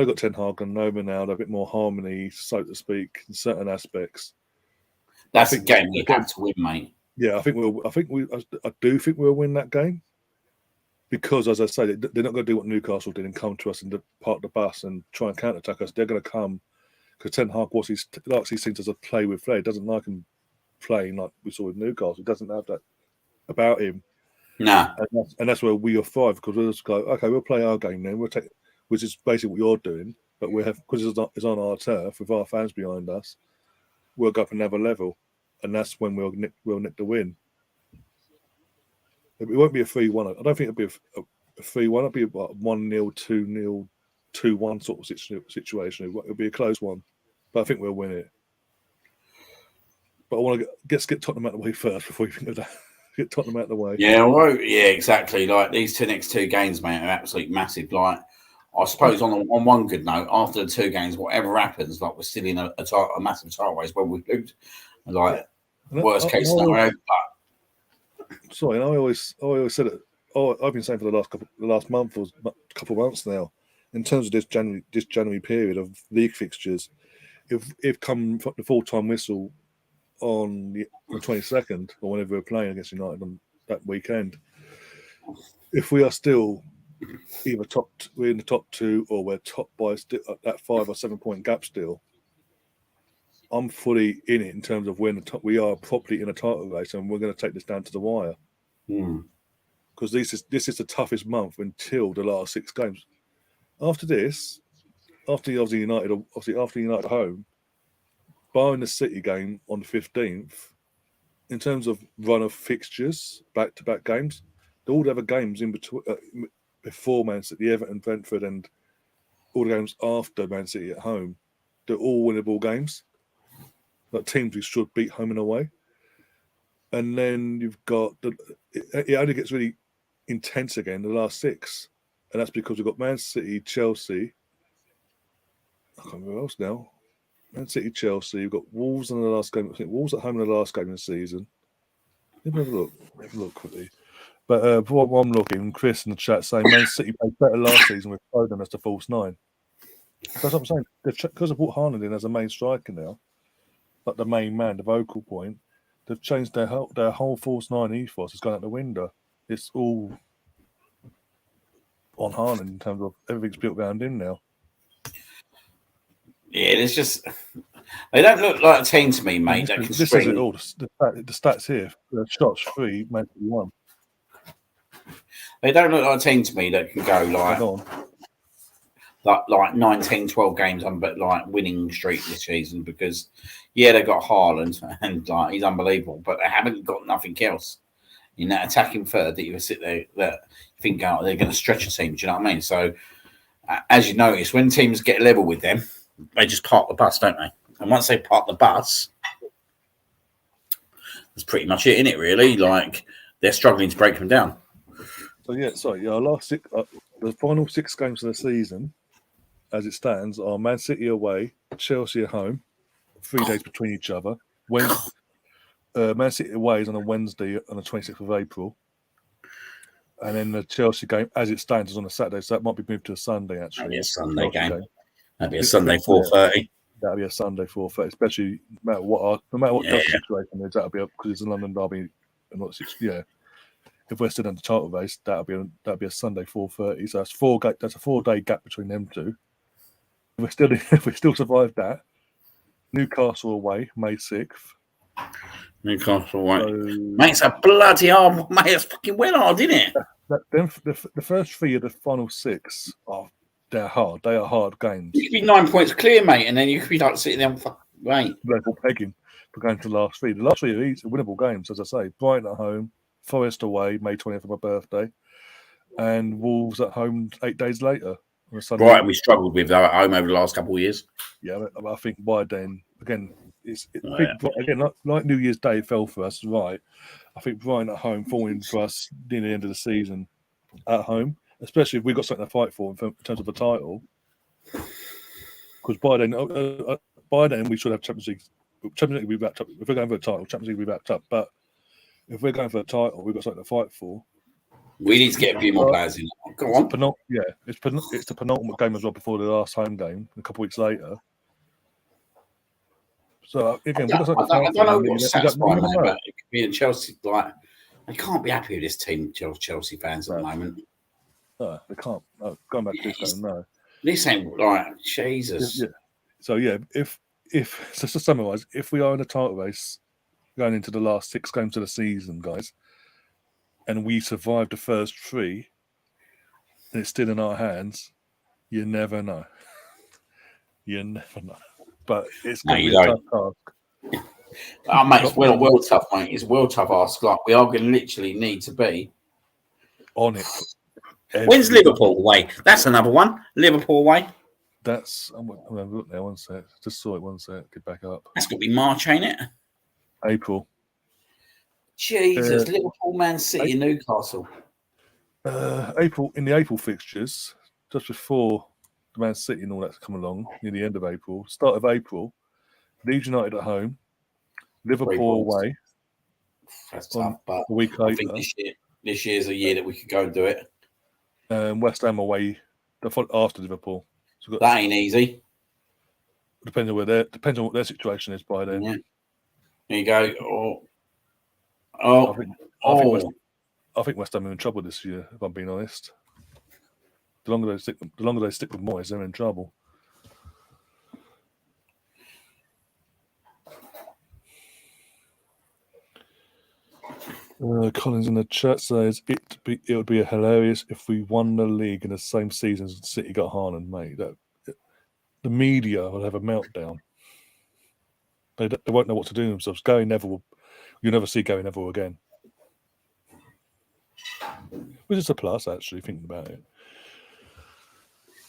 Speaker 1: got Ten Hag and no Ronaldo, a bit more harmony, so to speak, in certain aspects.
Speaker 2: That's a game we have to win, mate.
Speaker 1: Yeah, I do think we'll win that game because, as I say, they're not going to do what Newcastle did and come to us and park the bus and try and counter-attack us. They're going to come because Ten Hag likes these things as a play with flair. He doesn't like him playing like we saw with Newcastle. He doesn't have that about him.
Speaker 2: Nah.
Speaker 1: And that's where we are thrive because we'll just go, okay, we'll play our game then. We'll take, which is basically what you're doing, but we have because it's on our turf with our fans behind us. We'll go up another level, and that's when we'll nick the win. It won't be a 3-1. I don't think it'll be a 3-1. It'll be about 1-0, 2-0, 2-1 sort of situation. It'll be a close one, but I think we'll win it. But I want to get Tottenham out of the way first before you think of that. Get Tottenham out of the way.
Speaker 2: Yeah, well, yeah, exactly. Like these next two games, mate, are absolutely massive. Like, I suppose on one good note, after the two games, whatever happens, like we're still in a massive title race where we lose. Like worst case scenario.
Speaker 1: Sorry, and I always said it. Oh, I've been saying for the last month or couple of months now, in terms of this January period of league fixtures, if come the full-time whistle on the 22nd or whenever we're playing against United on that weekend, if we are still either we're in the top two or we're top by that 5 or 7 point gap still, I'm fully in it in terms of when we are properly in a title race and we're going to take this down to the wire. Because this is the toughest month until the last 6 games. After this, after United at home, barring the City game on the 15th, in terms of run of fixtures, back-to-back games, all the other games in between before Man City, Everton, Brentford, and all the games after Man City at home, they're all winnable games. Like teams we should beat home and away. And then you've got it only gets really intense again the last 6, and that's because we've got Man City, Chelsea. I can't remember who else now. Man City, Chelsea. You've got Wolves in the last game. I think Wolves at home in the last game of the season. Let me have a look quickly. But what I'm looking, Chris in the chat saying Man City played better last season with Foden as the false 9. That's what I'm saying. Because I've brought Haaland in as a main striker now, like the main man, the vocal point, they've changed their whole false 9 ethos. It's gone out the window. It's all on Haaland in terms of everything's built around him now.
Speaker 2: Yeah, it's just they don't look like a team to me, mate.
Speaker 1: This is it all. The stats here: shots 3, Man City 1.
Speaker 2: They don't look like a team to me that can go like 19, 12 games on, but like winning streak this season because they got Haaland and like he's unbelievable, but they haven't got nothing else in that attacking third that you sit there that you think they're going to stretch a team. Do you know what I mean? So as you notice, when teams get level with them, they just park the bus, don't they? And once they park the bus, that's pretty much it, isn't it? Really, like they're struggling to break them down.
Speaker 1: So our last 6, the final 6 games of the season, as it stands, are Man City away, Chelsea at home, 3 days between each other. Man City away is on a Wednesday on the 26th of April. And then the Chelsea game, as it stands, is on a Saturday, so that might be moved to a Sunday, actually.
Speaker 2: That'd be a Sunday game. That'd be a Sunday 4:30.
Speaker 1: That'd be a Sunday 4:30, especially no matter what situation is, that'll be up because it's a London derby. And if we're still in the title race, that'll be a Sunday 4:30. So that's a 4-day gap between them two. If we still survive that, Newcastle away, May 6th.
Speaker 2: Newcastle away. Mate, it's a bloody hard. Mate, it's fucking well hard, isn't it?
Speaker 1: The first 3 of the final 6 are they're hard. They are hard games.
Speaker 2: You could be 9 points clear, mate, and then you could be like sitting there, right?
Speaker 1: Level pegging for going to the last 3. The last 3 are easy, winnable games, as I say. Brighton at home, Forest away, May 20th for my birthday, and Wolves at home 8 days later.
Speaker 2: Brighton we struggled with at home over the last couple of years.
Speaker 1: Yeah, I think by then, again, like New Year's Day fell for us, right? I think Brighton at home falling for us near the end of the season at home, especially if we've got something to fight for in terms of a title. Because by then we should have Champions League. Champions League will be wrapped up. If we're going for a title, Champions League will be wrapped up. But if we're going for a title, we've got something to fight for.
Speaker 2: We need to get a few more players in. Go on.
Speaker 1: It's the penultimate game as well before the last home game, a couple of weeks later. So again,
Speaker 2: I
Speaker 1: what does that
Speaker 2: don't know
Speaker 1: mean?
Speaker 2: what's satisfying me about it. Being Chelsea, like, they can't be happy with this team, Chelsea fans at the moment.
Speaker 1: No, they can't. No, going back to this game, no.
Speaker 2: This ain't like Jesus.
Speaker 1: Yeah. So yeah, if just to summarise, if we are in a title race going into the last 6 games of the season, guys, and we survive the first 3, and it's still in our hands, you never know. You never know. But it's going to be a tough task.
Speaker 2: Oh, mate, it's well tough, mate. It's well tough ask. Like, we are going to literally need to be
Speaker 1: on it.
Speaker 2: When's Liverpool away? That's another one. Liverpool away.
Speaker 1: That's I'm going to look there. One sec. Just saw it. One sec. Get back up.
Speaker 2: That's got to be March, ain't it?
Speaker 1: April.
Speaker 2: Jesus, Liverpool, Man City, Newcastle.
Speaker 1: April in the April fixtures, just before the Man City and all that's come along, near the end of April, start of April, Leeds United at home, Liverpool away.
Speaker 2: That's tough, but
Speaker 1: a week
Speaker 2: I
Speaker 1: later.
Speaker 2: think this year's a year that we could go and do it.
Speaker 1: West Ham away after Liverpool. So
Speaker 2: that ain't easy.
Speaker 1: Depends on what their situation is by then.
Speaker 2: Yeah. There you go.
Speaker 1: I think West Ham are in trouble this year, if I'm being honest. The longer they stick with Moyes, they're in trouble. Collins in the chat says it would be hilarious if we won the league in the same season as City got Haaland, mate. The media will have a meltdown. They won't know what to do themselves. Gary Neville, you'll never see Gary Neville again. Which is a plus, actually, thinking about it.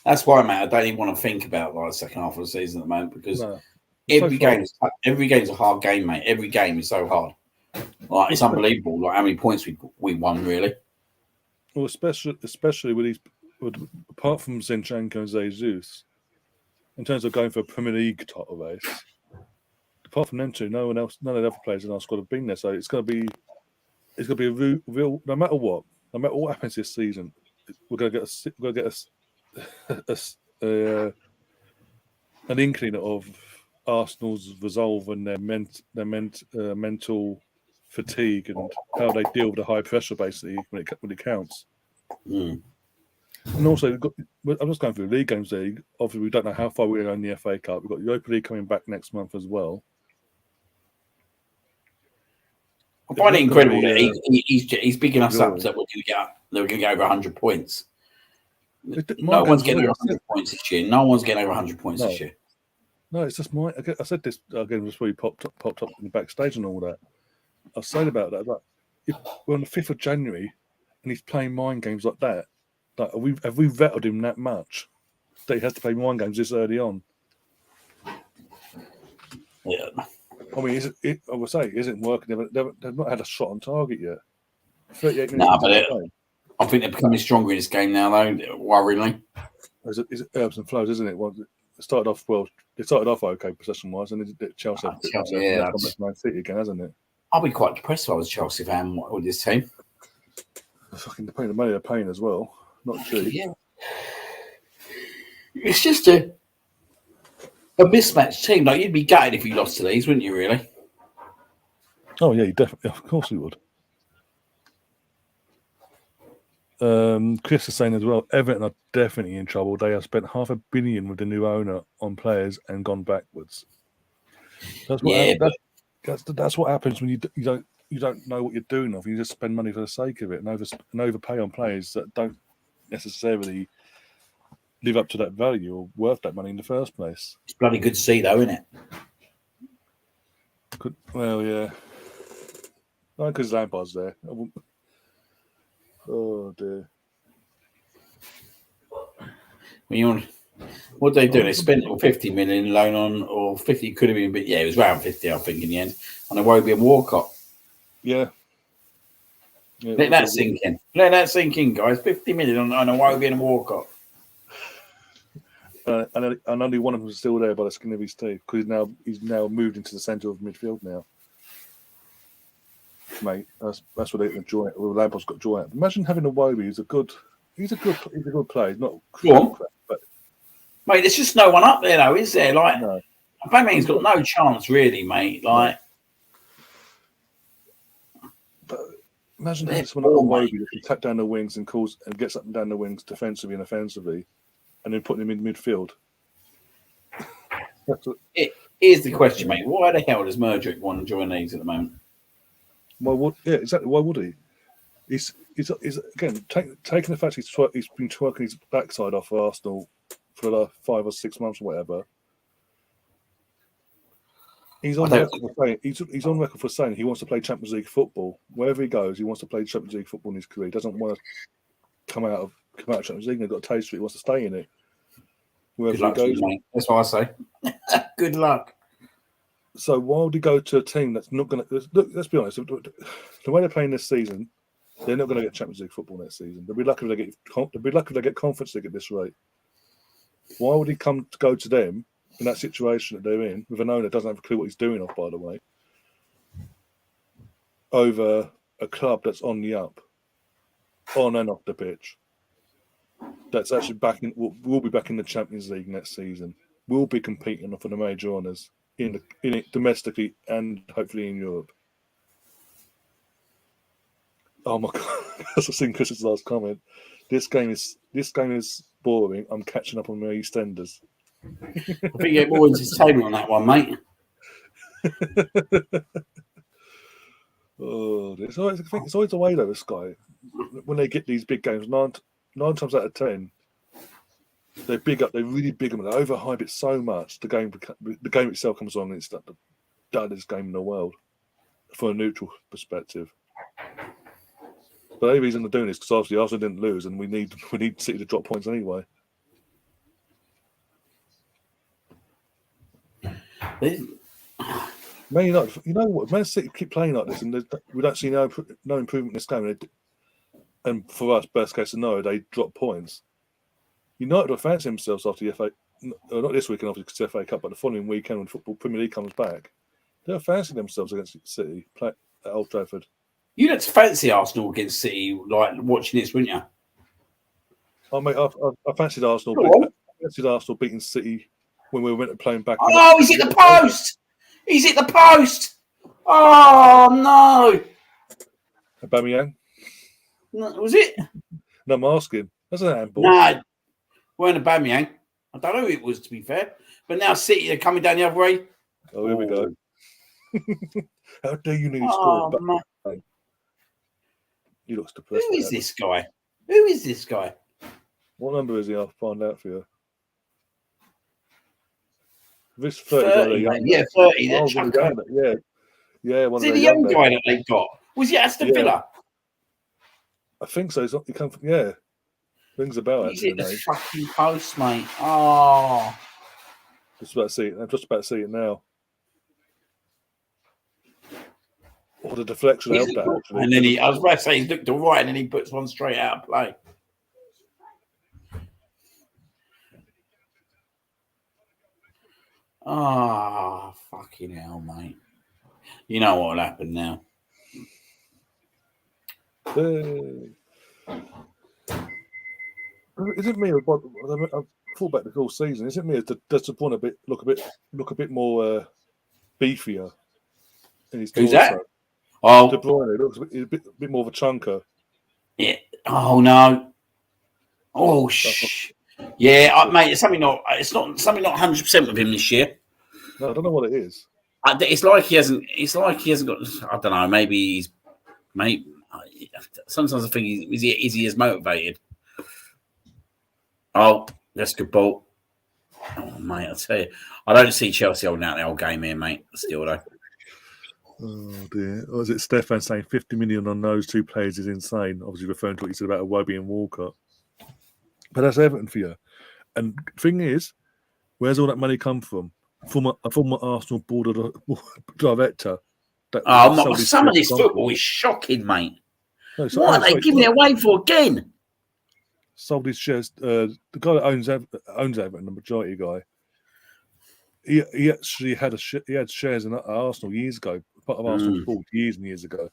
Speaker 2: That's why, mate, I don't even want to think about the second half of the season at the moment because every game's a hard game, mate. Every game is so hard. Like, it's unbelievable. Like how many points we won, really.
Speaker 1: Well, especially with apart from Zinchenko and Jesus, in terms of going for a Premier League title race, apart from them two, none of the other players in our squad have been there. So it's going to be a real. No matter what happens this season, we're going to get an inkling of Arsenal's resolve and their mental fatigue and how they deal with the high pressure, basically, when it counts.
Speaker 2: Mm.
Speaker 1: And also, I'm just going through the League Games League. Obviously, we don't know how far we're going in the FA Cup. We've got the Europa League coming back next month as well.
Speaker 2: I find it incredible that he's picking us up that we're going to get over 100 points. No one's getting over 100 points this year. No one's getting over 100 points this year.
Speaker 1: No, it's just I said this again before you popped up in the backstage and all that. I was saying about that. Like, if we're on the 5th of January and he's playing mind games like that, like have we vetted him that much that he has to play mind games this early on?
Speaker 2: Yeah.
Speaker 1: I mean, I would say it isn't working. They've not had a shot on target yet. 38 minutes.
Speaker 2: No, but I think they're becoming stronger in this game now, though. Worryingly.
Speaker 1: Is it ebbs and flows, isn't it? Well, it started off well. It started off okay possession-wise, and then Chelsea have Man City again, hasn't it?
Speaker 2: I'll be quite depressed if I was a Chelsea fan with this team.
Speaker 1: Fucking the pain, the money they're paying as well. Not cheap.
Speaker 2: Yeah. It's just a mismatched team. Like, you'd be gutted if you lost to these, wouldn't you? Really?
Speaker 1: Oh yeah, you definitely. Of course, you would. Chris is saying as well, Everton are definitely in trouble. They have spent $500 million with the new owner on players and gone backwards. That's what happens when you don't know what you're doing. You just spend money for the sake of it and overpay on players that don't necessarily live up to that value or worth that money in the first place.
Speaker 2: It's bloody good to see, though, isn't it?
Speaker 1: Well, yeah. No, because Lampard's there. Oh dear.
Speaker 2: What they do? They spent 50 million loan on, or 50 could have been, but yeah, it was around 50, I think, in the end. On a Wobie and Walcott.
Speaker 1: Yeah.
Speaker 2: Let that sink in. Let that sink in, guys. 50 million on a Wobie and Walcott.
Speaker 1: And only one of them is still there by the skin of his teeth because he's now moved into the centre of midfield now. Mate, that's what they enjoy. Well, Lampard's got joy. Imagine having a Wobie. He's a good player. He's not crap, but
Speaker 2: mate, there's just no one up there though, is there? Like,
Speaker 1: no.
Speaker 2: Aubameyang's got no chance, really, mate. Like,
Speaker 1: But imagine
Speaker 2: They're
Speaker 1: having someone like
Speaker 2: poor,
Speaker 1: Iwobi that can tap down the wings and gets up and down the wings defensively and offensively, and then putting him in midfield.
Speaker 2: Here's the question, mate. Why the hell does Mudryk want to join these at the moment?
Speaker 1: Exactly. Why would he? He's again taking the fact he's been twerking his backside off for Arsenal for the last 5 or 6 months or whatever. He's on record for saying he wants to play Champions League football. Wherever he goes, he wants to play Champions League football in his career. He doesn't want to come out of Champions League and got a taste for it. He wants to stay in it. Wherever
Speaker 2: Good luck
Speaker 1: he goes,
Speaker 2: to you, mate. That's what I say. Good luck.
Speaker 1: So why would he go to a team that's not going to look? Let's be honest. The way they're playing this season, they're not going to get Champions League football next season. They'll be lucky if they get Conference League at this rate. Why would he go to them in that situation that they're in with an owner that doesn't have a clue what he's doing off, by the way, over a club that's on the up, on and off the pitch, that's actually will be back in the Champions League next season, will be competing for the major honours in it domestically and hopefully in Europe. Oh my God! I've seen Chris's last comment. This game is boring. I'm catching up on my EastEnders.
Speaker 2: I think you get more entertainment on that one, mate.
Speaker 1: I think it's always the way though with Sky. When they get these big games, nine times out of 10, they really big them, they overhype it so much. The game itself comes on, and it's the dullest game in the world from a neutral perspective. But the only reason they're doing this because obviously Arsenal didn't lose, and we need City to drop points anyway. Man United, you know what? Man City keep playing like this, and we don't see no improvement in this game. And for us, best case scenario, they drop points. United will fancy themselves after the FA, not this weekend, obviously, because the FA Cup, but the following weekend when Football Premier League comes back, they'll fancy themselves against City at Old Trafford.
Speaker 2: You'd have to fancy Arsenal against City, like watching this, wouldn't you?
Speaker 1: I fancied Arsenal. Beating City when we went to playing back.
Speaker 2: Oh, he's hit the post! He's hit the post! Oh no!
Speaker 1: Aubameyang?
Speaker 2: No, was it?
Speaker 1: No, I'm asking. That's an handball.
Speaker 2: No, weren't Aubameyang. I don't know who it was, to be fair. But now City are coming down the other way.
Speaker 1: Oh, here we go. How dare you need to
Speaker 2: Oh,
Speaker 1: score? He looks depressed.
Speaker 2: Who is this guy? Who is this guy?
Speaker 1: What number is he? I'll find out for you. This 30.
Speaker 2: Yeah, 30.
Speaker 1: Oh, yeah.
Speaker 2: Is he the young guy that they got? Was he Aston Villa?
Speaker 1: I think so. He come from rings a bell.
Speaker 2: He's hit the fucking post, mate. Oh,
Speaker 1: just about to see it. I'm just about to see it now. Or the deflection helped that actually.
Speaker 2: And then I was about to say, he looked all right, and then he puts one straight out of play. Ah, fucking hell, mate. You know what will happen now.
Speaker 1: Isn't me? I've thought back the whole season. Isn't me? Does the one look a bit more beefier in his
Speaker 2: Who's
Speaker 1: torso?
Speaker 2: that? Oh,
Speaker 1: De Bruyne looks a bit more of a chunker.
Speaker 2: Yeah. Oh no. Oh yeah, mate. It's not something not 100% with him this year.
Speaker 1: No, I don't know what it is.
Speaker 2: It's like he hasn't got. I don't know. Maybe sometimes I think is he as motivated? Oh, that's good ball. Oh mate, I tell you, I don't see Chelsea holding out the whole game here, mate. Still though.
Speaker 1: Oh dear. Or is it Stefan saying 50 million on those two players is insane? Obviously referring to what you said about Iwobi and Walcott. But that's Everton for you. And the thing is, where's all that money come from? From a former Arsenal board director.
Speaker 2: Some of this football is shocking, mate.
Speaker 1: No,
Speaker 2: what are they giving it away for again?
Speaker 1: Sold his shares. The guy that owns Everton, the majority guy, he actually had shares in Arsenal years ago, part of Arsenal's board years and years ago,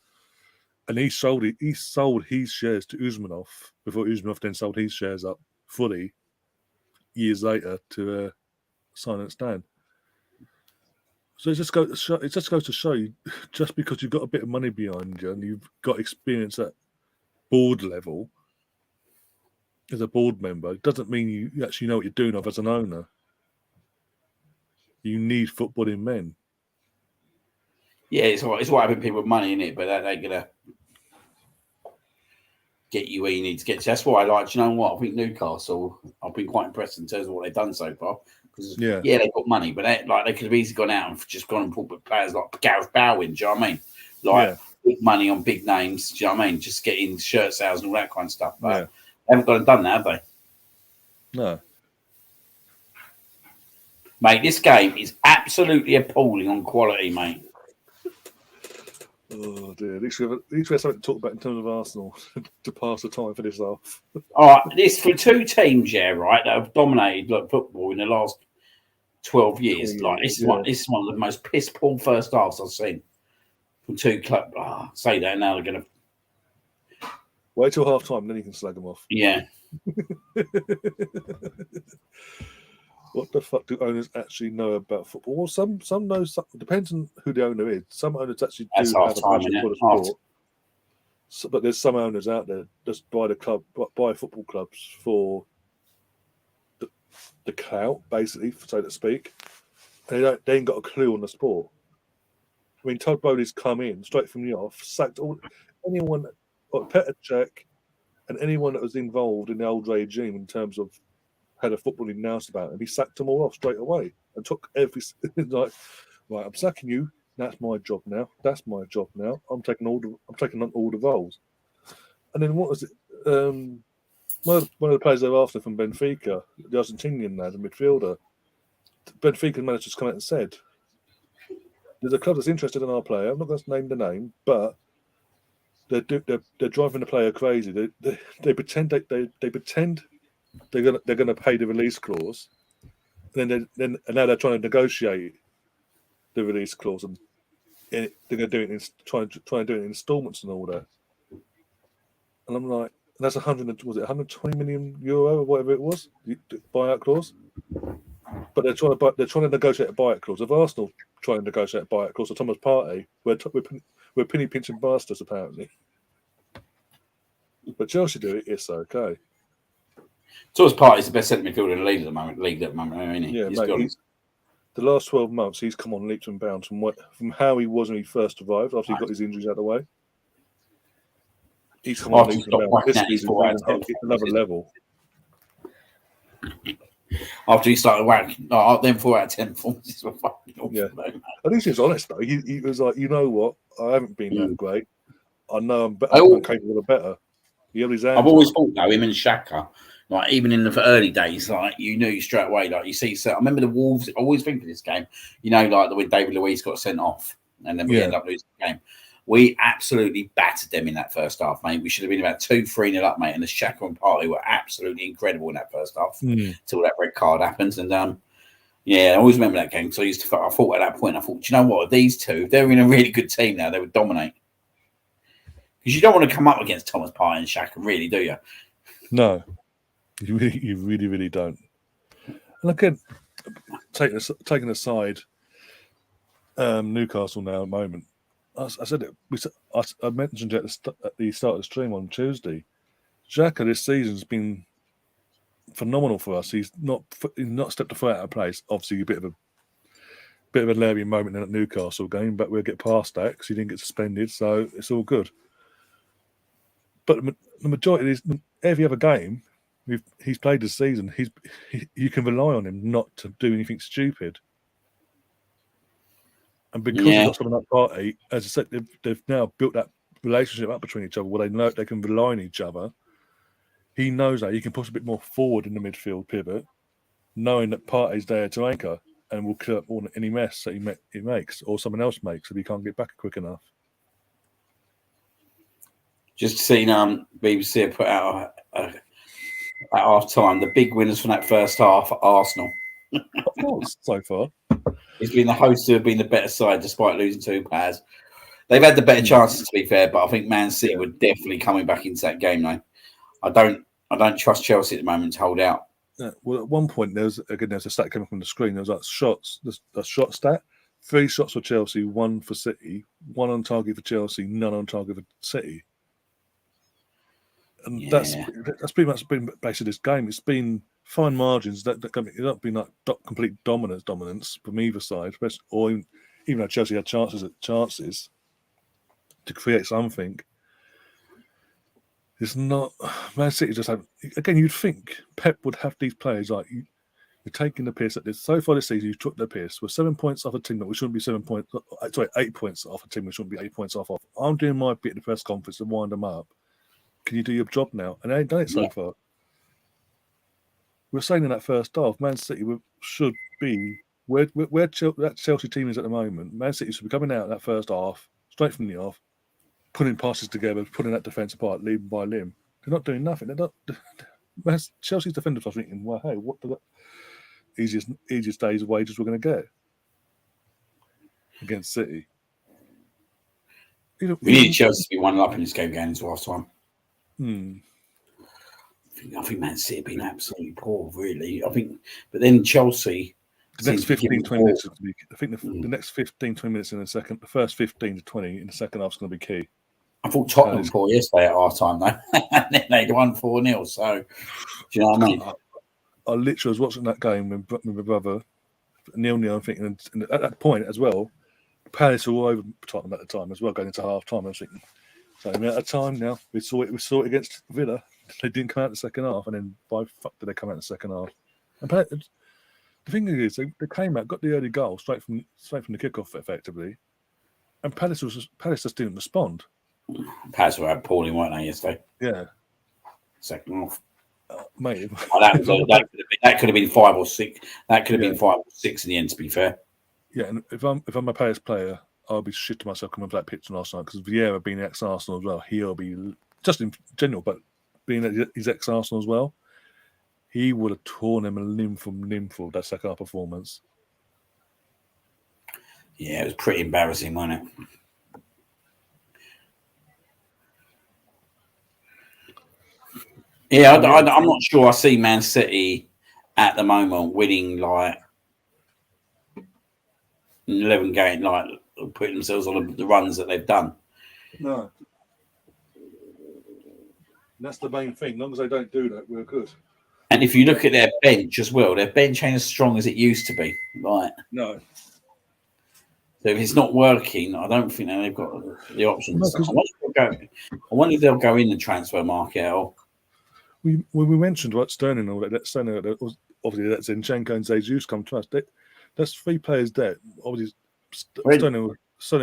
Speaker 1: and he sold his shares to Usmanov before Usmanov then sold his shares up fully years later to Silent Stan. So it just goes to show you, just because you've got a bit of money behind you and you've got experience at board level as a board member, it doesn't mean you actually know what you're doing of as an owner. You need footballing men.
Speaker 2: Yeah, it's what having people with money in it, but that ain't gonna get you where you need to get to. That's why I like. You know what? I think Newcastle. I've been quite impressed in terms of what they've done so far. Because they've got money, but they could have easily gone out and just gone and pulled players like Gareth Bowen. Do you know what I mean? Like big money on big names. Do you know what I mean? Just getting shirt sales and all that kind of stuff. But they haven't gone and done that, have they?
Speaker 1: No.
Speaker 2: Mate, this game is absolutely appalling on quality, mate.
Speaker 1: Oh dear! At least we have something to talk about in terms of Arsenal to pass the time for this off.
Speaker 2: All right, this for two teams, right, that have dominated football in the last 12 years. This is one of the most piss poor first halves I've seen from two clubs. Say that now, they're going to
Speaker 1: wait till half time, then you can slag them off.
Speaker 2: Yeah.
Speaker 1: What the fuck do owners actually know about football? Well, some know. Some depends on who the owner is. Some owners actually do have a passion for the sport. So, but there's some owners out there just buy football clubs for the clout, basically, so to speak. And they ain't got a clue on the sport. I mean, Todd Bowley's come in straight from the off, sacked anyone, like Petr Cech, and anyone that was involved in the old regime in terms of had a footballing nous about him. He sacked them all off straight away and took every right. I'm sacking you. That's my job now. That's my job now. I'm taking on all the roles. And then what was it? One of the players they're after from Benfica, the Argentinian lad, the midfielder. Benfica manager's come out and said, "There's a club that's interested in our player. I'm not going to name the name, but they're driving the player crazy. They pretend they pretend they're gonna pay the release clause, and now they're trying to negotiate the release clause, and they're going to do it trying to do it in installments and all that." And I'm like, that's 120 million euro or whatever it was, the buyout clause. But they're trying to negotiate a buyout clause. If Arsenal try and negotiate a buyout clause, or Thomas Partey, we're penny pinching bastards apparently. But Chelsea do it, it's okay.
Speaker 2: Thomas Partey's the best centre midfielder in the league at the moment, isn't he?
Speaker 1: Yeah, the last 12 months, he's come on leaps and bounds from how he was when he first arrived, after he got his injuries out of the way. He's come on leaps and bounds. This season, another level.
Speaker 2: After he started whacking, then 4 out of 10 performances were fucking awful.
Speaker 1: Yeah. At least he was honest, though. He was like, you know what? I haven't been that great. I know I'm capable of better.
Speaker 2: I've always thought, though, him and Xhaka, like even in the early days, like you knew straight away, like you see. So I remember the Wolves. I always think of this game, like when David Luiz got sent off, and then we end up losing the game. We absolutely battered them in that first half, mate. We should have been about 2-3-0 up, mate. And the Xhaka and Partey were absolutely incredible in that first half until that red card happens. And I always remember that game. So I thought at that point, do you know what? These two, they're in a really good team now. They would dominate. Because you don't want to come up against Thomas Partey and Xhaka, really, do you?
Speaker 1: No, you really, really don't. And again, taking aside Newcastle now at the moment, I said it. I mentioned it at the start of the stream on Tuesday. Xhaka this season's been phenomenal for us. He's not stepped a foot out of place. Obviously, a bit of a Larry moment in that Newcastle game, but we'll get past that because he didn't get suspended, so it's all good. But the majority of every other game he's played this season, you can rely on him not to do anything stupid. And because he's got someone like Partey, as I said, they've now built that relationship up between each other where they know they can rely on each other. He knows that he can push a bit more forward in the midfield pivot, knowing that Partey's there to anchor and will clear up any mess that he makes or someone else makes if he can't get back quick enough. Just
Speaker 2: seen BBC put out at half time the big winners from that first half are Arsenal.
Speaker 1: Of course, so far.
Speaker 2: It's been the hosts who have been the better side despite losing 2 players. They've had the better chances, to be fair, but I think Man City were definitely coming back into that game now. I don't trust Chelsea at the moment to hold out.
Speaker 1: Yeah, well, at one point there's a stat coming from the screen. There was like shots, a shot stat. 3 shots for Chelsea, 1 for City, 1 on target for Chelsea, none on target for City. And that's pretty much been basically this game. It's been fine margins. It's not been like complete dominance from either side, or even though Chelsea had chances to create something. It's not. Man City just have. Again, you'd think Pep would have these players like you're taking the piss at this. So far this season, you took the piss. We're 7 points off a team that we shouldn't be 7 points. Sorry, 8 points off a team we shouldn't be 8 points off. I'm doing my bit in the press conference to wind them up. Can you do your job now? And they ain't done it so far. We're saying in that first half, Man City should be where that Chelsea team is at the moment. Man City should be coming out that first half, straight from the off, putting passes together, putting that defence apart, limb by limb. They're not doing nothing. They're not. Chelsea's defenders are thinking, well, hey, what the easiest days of wages we're going to get against City?
Speaker 2: We need Chelsea to be 1-up in this game going into half time. I think Man City have been absolutely poor, really. But then Chelsea.
Speaker 1: The next 15, 20 minutes. I think the next 15, 20 minutes in the second, the first 15 to 20 in the second half is going to be key.
Speaker 2: I thought Tottenham were poor yesterday at half time, though. And then they'd won 4-0. So, do you know what I mean?
Speaker 1: I literally was watching that game with my brother, 0-0, I'm thinking, and at that point as well, Palace were all over Tottenham at the time as well, going into half time. I was thinking, so at a time now, we saw it against Villa. They didn't come out in the second half, and then by fuck did they come out in the second half? And the thing is, they came out, got the early goal straight from the kickoff, effectively, and Palace just didn't respond.
Speaker 2: Palace were appalling, weren't they, yesterday?
Speaker 1: Yeah.
Speaker 2: Second half.
Speaker 1: Mate.
Speaker 2: That could have been 5 or 6. That could have been 5 or 6 in the end, to be fair.
Speaker 1: Yeah, and if I'm a Palace player, I'll be shit to myself coming up that pitch last night, because Vieira being ex-Arsenal as well, he'll be, just in general, but being his ex-Arsenal as well, he would have torn him a limb from limb for that second half performance.
Speaker 2: Yeah, it was pretty embarrassing, wasn't it? Yeah, I'm not sure I see Man City at the moment winning like 11 games, like putting themselves on the runs that they've done.
Speaker 1: No. That's the main thing. As long as they don't do that, we're good.
Speaker 2: And if you look at their bench as well, their bench ain't as strong as it used to be. Right?
Speaker 1: No.
Speaker 2: So if it's not working, I don't think they've got the options. I wonder if they'll go in the transfer market. Or
Speaker 1: we mentioned what Sterling and all that. Sterling, obviously, that Zinchenko and Jesus come to us. That's 3 players there. Obviously, Sterling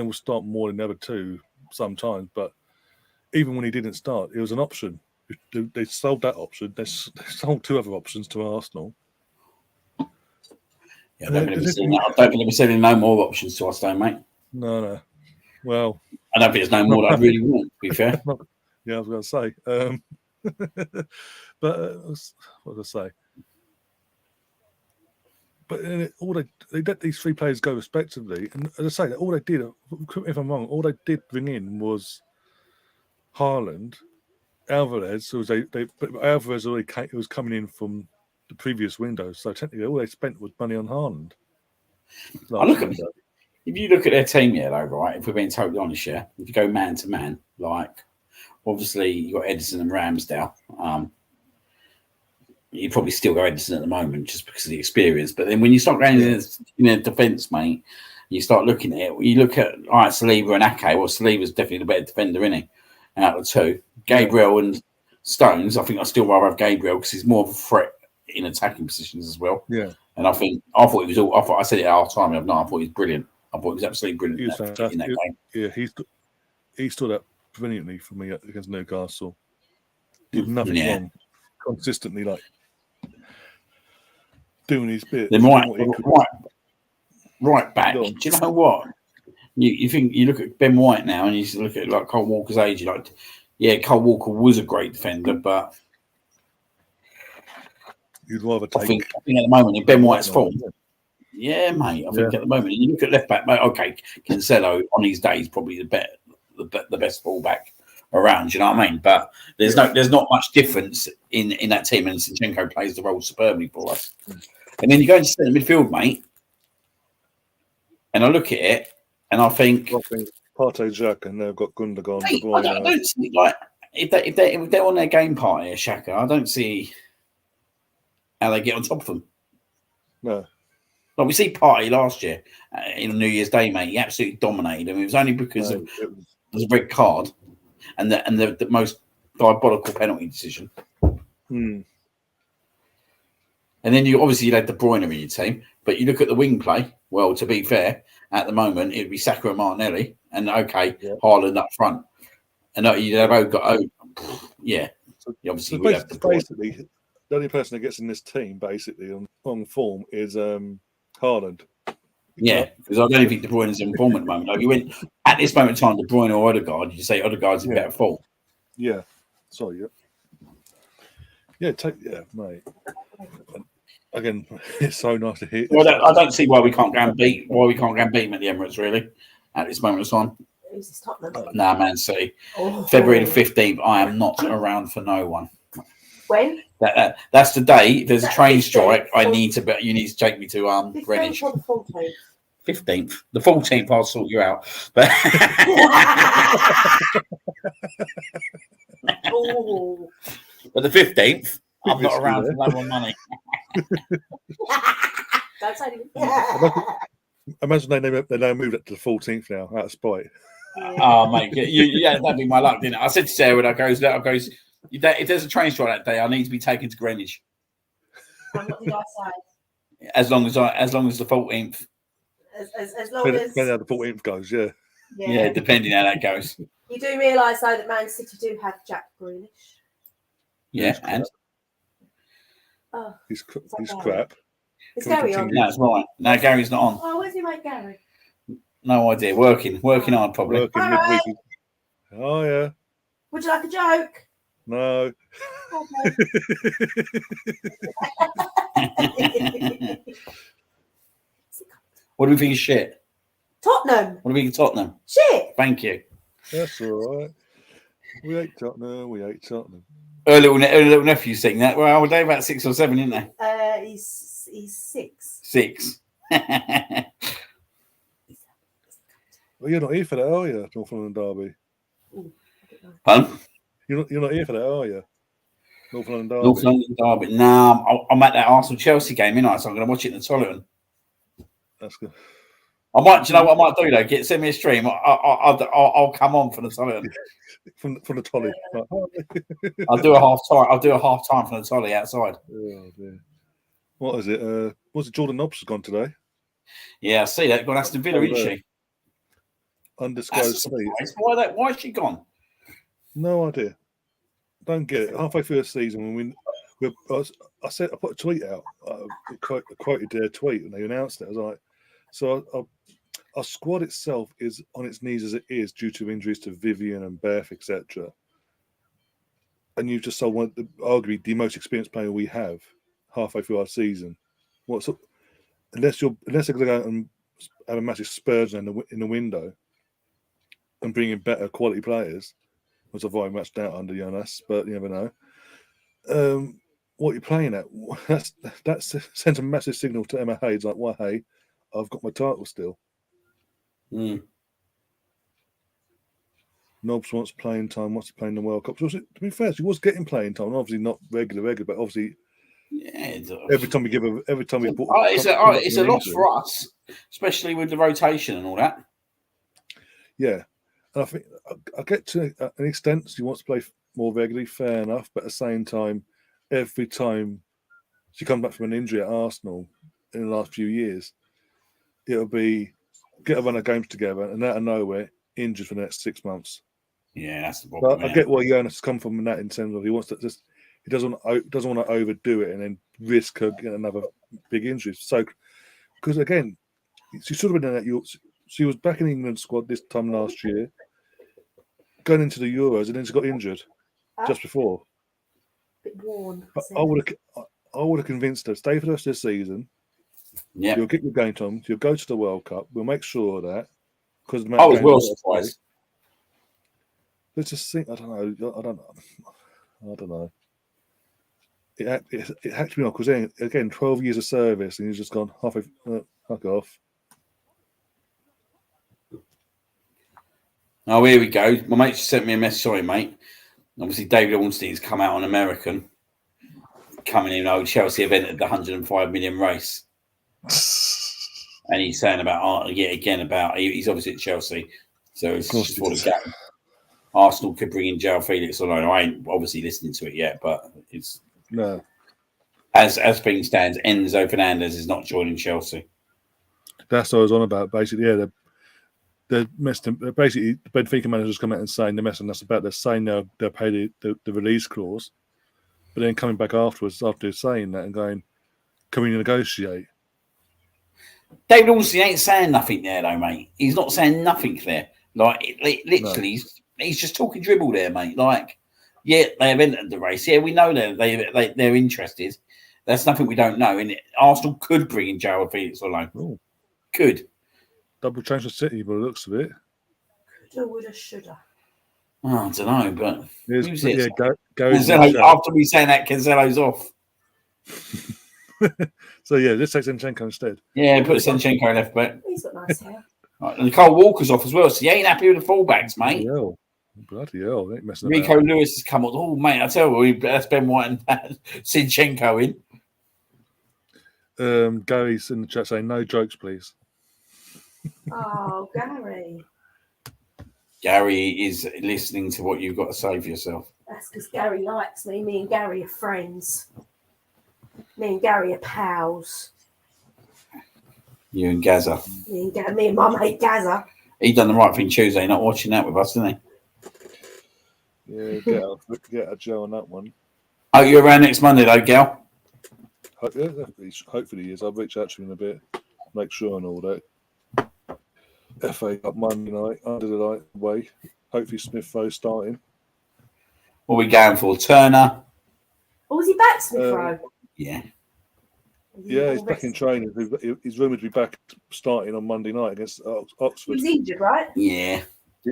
Speaker 1: will start more than the other 2 sometimes, but even when he didn't start, it was an option. They sold that option. They sold 2 other options to Arsenal.
Speaker 2: Yeah, I don't think we're selling no more options to us, though, mate.
Speaker 1: No. Well,
Speaker 2: I don't think there's no more that I really want, to be fair.
Speaker 1: Yeah, I was going to say. But what was I say? But all they let these 3 players go respectively, and as I say, all they did, if I'm wrong, all they did bring in was Haaland, Alvarez. So Alvarez already was coming in from the previous window, so technically all they spent was money on Haaland.
Speaker 2: If you look at their team, though, right? If we're being totally honest, if you go man to man, like obviously you got Edison and Ramsdale. You probably still go Edison at the moment just because of the experience. But then when you start going in defence, mate, you start looking at it. You look at Saliba and Ake. Well, Saliba's definitely the better defender, isn't he? Out of the 2, Gabriel and Stones. I think I still rather have Gabriel because he's more of a threat in attacking positions as well.
Speaker 1: Yeah.
Speaker 2: And I thought it was all. I said it at half time. I thought he was brilliant. I thought he was absolutely brilliant
Speaker 1: in that game. Yeah, he stood up brilliantly for me against Newcastle. Did nothing wrong. Consistently, like doing his bit.
Speaker 2: Then right back. Do you know what? You think you look at Ben White now, and you look at like Cole Walker's age. You're like, yeah, Cole Walker was a great defender, but
Speaker 1: you'd rather take.
Speaker 2: I think at the moment in Ben White's form. Yeah, mate. I think at the moment, you look at left back, mate. Okay, Cancelo on his day is probably the best fullback around. You know what I mean? But there's not much difference in that team, and Zinchenko plays the role superbly for us. And then you go into centre midfield, mate. And I look at it and I think,
Speaker 1: I think Partey, Jack, and they've got Gundogan, De
Speaker 2: hey,
Speaker 1: Bruyne.
Speaker 2: I don't see, like, if they're on their game party at Shaka, I don't see how they get on top of them.
Speaker 1: No.
Speaker 2: Like we see Party last year in New Year's Day, mate. He absolutely dominated him. It was only because of the red card and the most diabolical penalty decision.
Speaker 1: Mm.
Speaker 2: And then you had De Bruyne in your team, but you look at the wing play. Well, to be fair, at the moment it'd be Saka and Martinelli, and Haaland up front, and you'd have yeah. Obviously,
Speaker 1: So basically, the only person that gets in this team basically on form is Haaland.
Speaker 2: Yeah, because I don't think De Bruyne is in form at the moment. Like you went at this moment in time, De Bruyne or Odegaard, you say Odegaard's in better form.
Speaker 1: Yeah. Sorry. Yeah. Yeah, mate. Again, it's so nice to hear.
Speaker 2: Well, I don't see why we can't go and beat him at the Emirates, really, at this moment of time.
Speaker 3: Who's this Tottenham?
Speaker 2: Nah, Man City.
Speaker 3: Oh.
Speaker 2: February the 15th, I am not around for no one.
Speaker 3: When?
Speaker 2: That's the day. If there's a train strike, you need to take me to Greenwich. 15th. The 14th, I'll sort you out. But the 15th, I'm not around for no more money.
Speaker 1: Imagine they now moved it to the 14th now, out of spite.
Speaker 2: Oh, mate, that'd be my luck, didn't it? I said to Sarah when I goes, if there's a train strike that day, I need to be taken to Greenwich.
Speaker 3: And what did I say?
Speaker 2: As long as the 14th.
Speaker 3: As long as
Speaker 1: depending how the 14th goes,
Speaker 2: yeah, depending how that goes.
Speaker 3: You do realise though that Man City do have Jack Grealish.
Speaker 2: Yeah, and
Speaker 1: he's crap.
Speaker 3: Is Gary on?
Speaker 2: No, that's right. No, Gary's not on.
Speaker 3: Oh, where's your mate Gary?
Speaker 2: No idea. Working hard, probably.
Speaker 1: Working midweek. Oh yeah.
Speaker 3: Would you like a joke?
Speaker 1: No.
Speaker 3: Okay.
Speaker 2: What do we think of shit?
Speaker 3: Tottenham.
Speaker 2: What do we think of Tottenham?
Speaker 3: Shit.
Speaker 2: Thank you.
Speaker 1: That's all right. We hate Tottenham.
Speaker 2: Her little nephew saying that. Well, they're about 6 or 7, isn't they?
Speaker 3: He's 6.
Speaker 2: 6.
Speaker 1: Well, you're not here for that, are you? Northland Derby.
Speaker 2: Pardon?
Speaker 1: You're not here for that, are you? Northland Derby.
Speaker 2: Northland Derby. No, I'm at that Arsenal Chelsea game, innit? So I'm going to watch it in the Solihull.
Speaker 1: That's good.
Speaker 2: I might. Do you know what I might do though? Send me a stream. I'll come on for the Solihull.
Speaker 1: from the Tolly.
Speaker 2: I'll do a half time. I'll do a half time from the Tolly outside.
Speaker 1: Oh dear. What is it? Was it Jordan Nobbs has gone today?
Speaker 2: Yeah, I see that. Got Aston Villa, isn't she?
Speaker 1: Undisclosed fleet.
Speaker 2: Why is she gone?
Speaker 1: No idea. Don't get it. Halfway through the season, when I put a tweet out. I quoted their tweet and they announced it. I was like, so our squad itself is on its knees as it is due to injuries to Vivian and Beth, etc. And you've just sold arguably the most experienced player we have halfway through our season. Unless they're going to go out and have a massive spurge in the window and bring in better quality players, which I've very much doubt under Jonas, but you never know. What you're playing at, that sends a massive signal to Emma Hayes, like, well, hey, I've got my title still. Nobbs wants playing time, wants to play in the World Cup. So, to be fair, she was getting playing time, obviously not regular, but obviously every time we bought
Speaker 2: it's a loss for us, especially with the rotation and all that.
Speaker 1: Yeah, and I think I get to an extent she wants to play more regularly, fair enough, but at the same time, every time she comes back from an injury at Arsenal in the last few years, it'll be get a run of games together and out of nowhere injured for the next 6 months.
Speaker 2: Yeah, that's the problem.
Speaker 1: But I get where Jonas has come from in that, in terms of he doesn't want to overdo it and then risk her getting another big injury. So, because again, she should have been in that. She was back in the England squad this time last year, going into the Euros, and then she got injured just before.
Speaker 3: Bit worn.
Speaker 1: I would have convinced her stay for the rest of the season.
Speaker 2: Yeah,
Speaker 1: you'll get your game time. You'll go to the World Cup. We'll make sure of that. Because
Speaker 2: I was well surprised.
Speaker 1: Let's just think. I don't know. It had to be on because again, 12 years of service, and he's just gone halfway. Fuck off.
Speaker 2: Oh, here we go. My mate just sent me a message. Sorry, mate. Obviously, David Ornstein's come out on American. Coming in, Chelsea have entered the 105 million race. And he's saying about, he's obviously at Chelsea. So it's just for the gap. Arsenal could bring in João Felix. Although I ain't obviously listening to it yet, but it's.
Speaker 1: No.
Speaker 2: As things stands, Enzo Fernandez is not joining Chelsea.
Speaker 1: That's what I was on about. Basically, yeah, they're messing. Basically, the Benfica managers come out and saying they're messing us about. They're saying they'll pay the release clause, but then coming back afterwards after saying that and going, "Can we negotiate?"
Speaker 2: David Ornstein ain't saying nothing there, though, mate. He's not saying nothing there. Like literally, he's just talking dribble there, mate. Like, yeah, they have entered the race. Yeah, we know they're interested. That's nothing we don't know. And Arsenal could bring in João Felix on loan.
Speaker 1: Ooh.
Speaker 2: Could.
Speaker 1: Double change for City, by the looks of it.
Speaker 3: Coulda, woulda, shoulda.
Speaker 2: Oh, I don't know, but
Speaker 1: after
Speaker 2: we saying that, Cancelo's off.
Speaker 1: So yeah, let's take Zinchenko instead.
Speaker 2: Yeah, put Zinchenko left back.
Speaker 3: He's got nice hair.
Speaker 2: Right, and Cole Walker's off as well, so you ain't happy with the fullbacks, mate.
Speaker 1: Bloody hell, they ain't messing
Speaker 2: Rico
Speaker 1: about.
Speaker 2: Lewis has come on. Oh, mate, I tell you, that's Ben White and Zinchenko in.
Speaker 1: Gary's in the chat saying no jokes, please.
Speaker 3: Oh, Gary.
Speaker 2: Gary is listening to what you've got to say for yourself.
Speaker 3: That's because Gary likes me. Me and Gary are friends. Me and Gary are pals.
Speaker 2: You and Gaza.
Speaker 3: Me and my mate Gaza.
Speaker 2: He done the right thing Tuesday, not watching that with us, didn't he?
Speaker 1: Yeah, get a Joe on that one.
Speaker 2: Oh, you're around next Monday, though, Gal?
Speaker 1: Hopefully he is. I'll reach out to him in a bit, make sure and all that. FA Cup Monday night, under the light way. Hopefully Smith Rowe starting.
Speaker 2: What are we going for? Turner?
Speaker 3: Oh, was he back, Smith Rowe?
Speaker 2: Yeah.
Speaker 1: Yeah, he's back in training. He's rumoured to be back starting on Monday night against Oxford.
Speaker 3: He's injured, right?
Speaker 2: Yeah.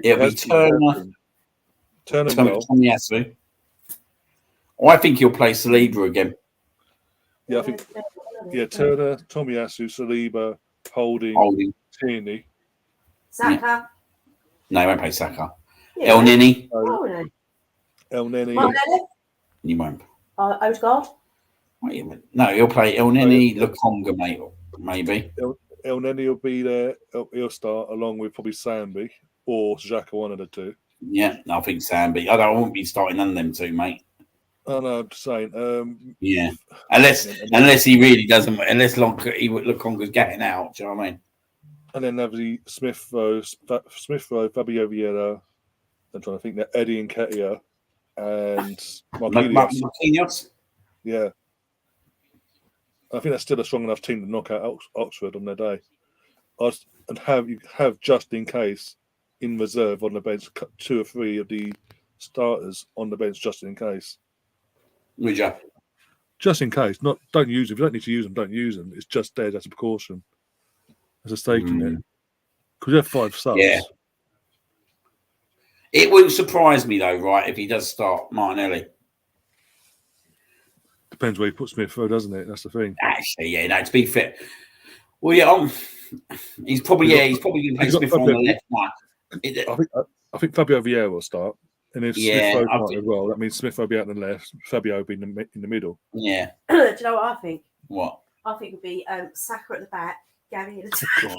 Speaker 2: It'll be Turner. Tomiyasu. I think he'll play Saliba again.
Speaker 1: Yeah, I think. Yeah, Turner, Tomiyasu, Saliba, Holding. Tierney.
Speaker 3: Saka.
Speaker 2: No, he won't play Saka.
Speaker 3: Yeah.
Speaker 2: El Nini.
Speaker 1: El Nini.
Speaker 2: He won't.
Speaker 3: Odegaard.
Speaker 2: No, he'll play El Nini, Lukonga, mate, maybe.
Speaker 1: El Nini will be there. He'll start along with probably Sambi or Xhaka, one of the two.
Speaker 2: Yeah, I think Sambi. I won't be starting none of them two, mate.
Speaker 1: Oh no, I'm just saying.
Speaker 2: Yeah, unless he really doesn't, unless Lukonga's getting out. Do you know what I mean?
Speaker 1: And then have the Smith Rowe, Fabio Vieira. I'm trying to think that Eddie Nketiah and
Speaker 2: Marquinhos.
Speaker 1: Yeah. I think that's still a strong enough team to knock out Oxford on their day. And have just in case in reserve on the bench 2 or 3 of the starters on the bench just in case.
Speaker 2: Would you?
Speaker 1: Just in case. Don't use them. If you don't need to use them, don't use them. It's just there as a precaution. There's a stake in there. Because you have 5 subs.
Speaker 2: Yeah. It wouldn't surprise me though, right, if he does start Martinelli.
Speaker 1: Depends where you put Smith Rowe, doesn't it? That's the thing.
Speaker 2: Actually, yeah, no, to be fair. Well, yeah, he's probably going to play Smith on the left.
Speaker 1: I think Fabio Vieira will start. And if
Speaker 2: Yeah,
Speaker 1: Smith Rowe starts as well, that means Smith will be out on the left, Fabio will be in the middle.
Speaker 2: Yeah.
Speaker 3: Do you know what I think?
Speaker 2: What?
Speaker 3: I think it would be Saka at the back, Gary at the
Speaker 1: God.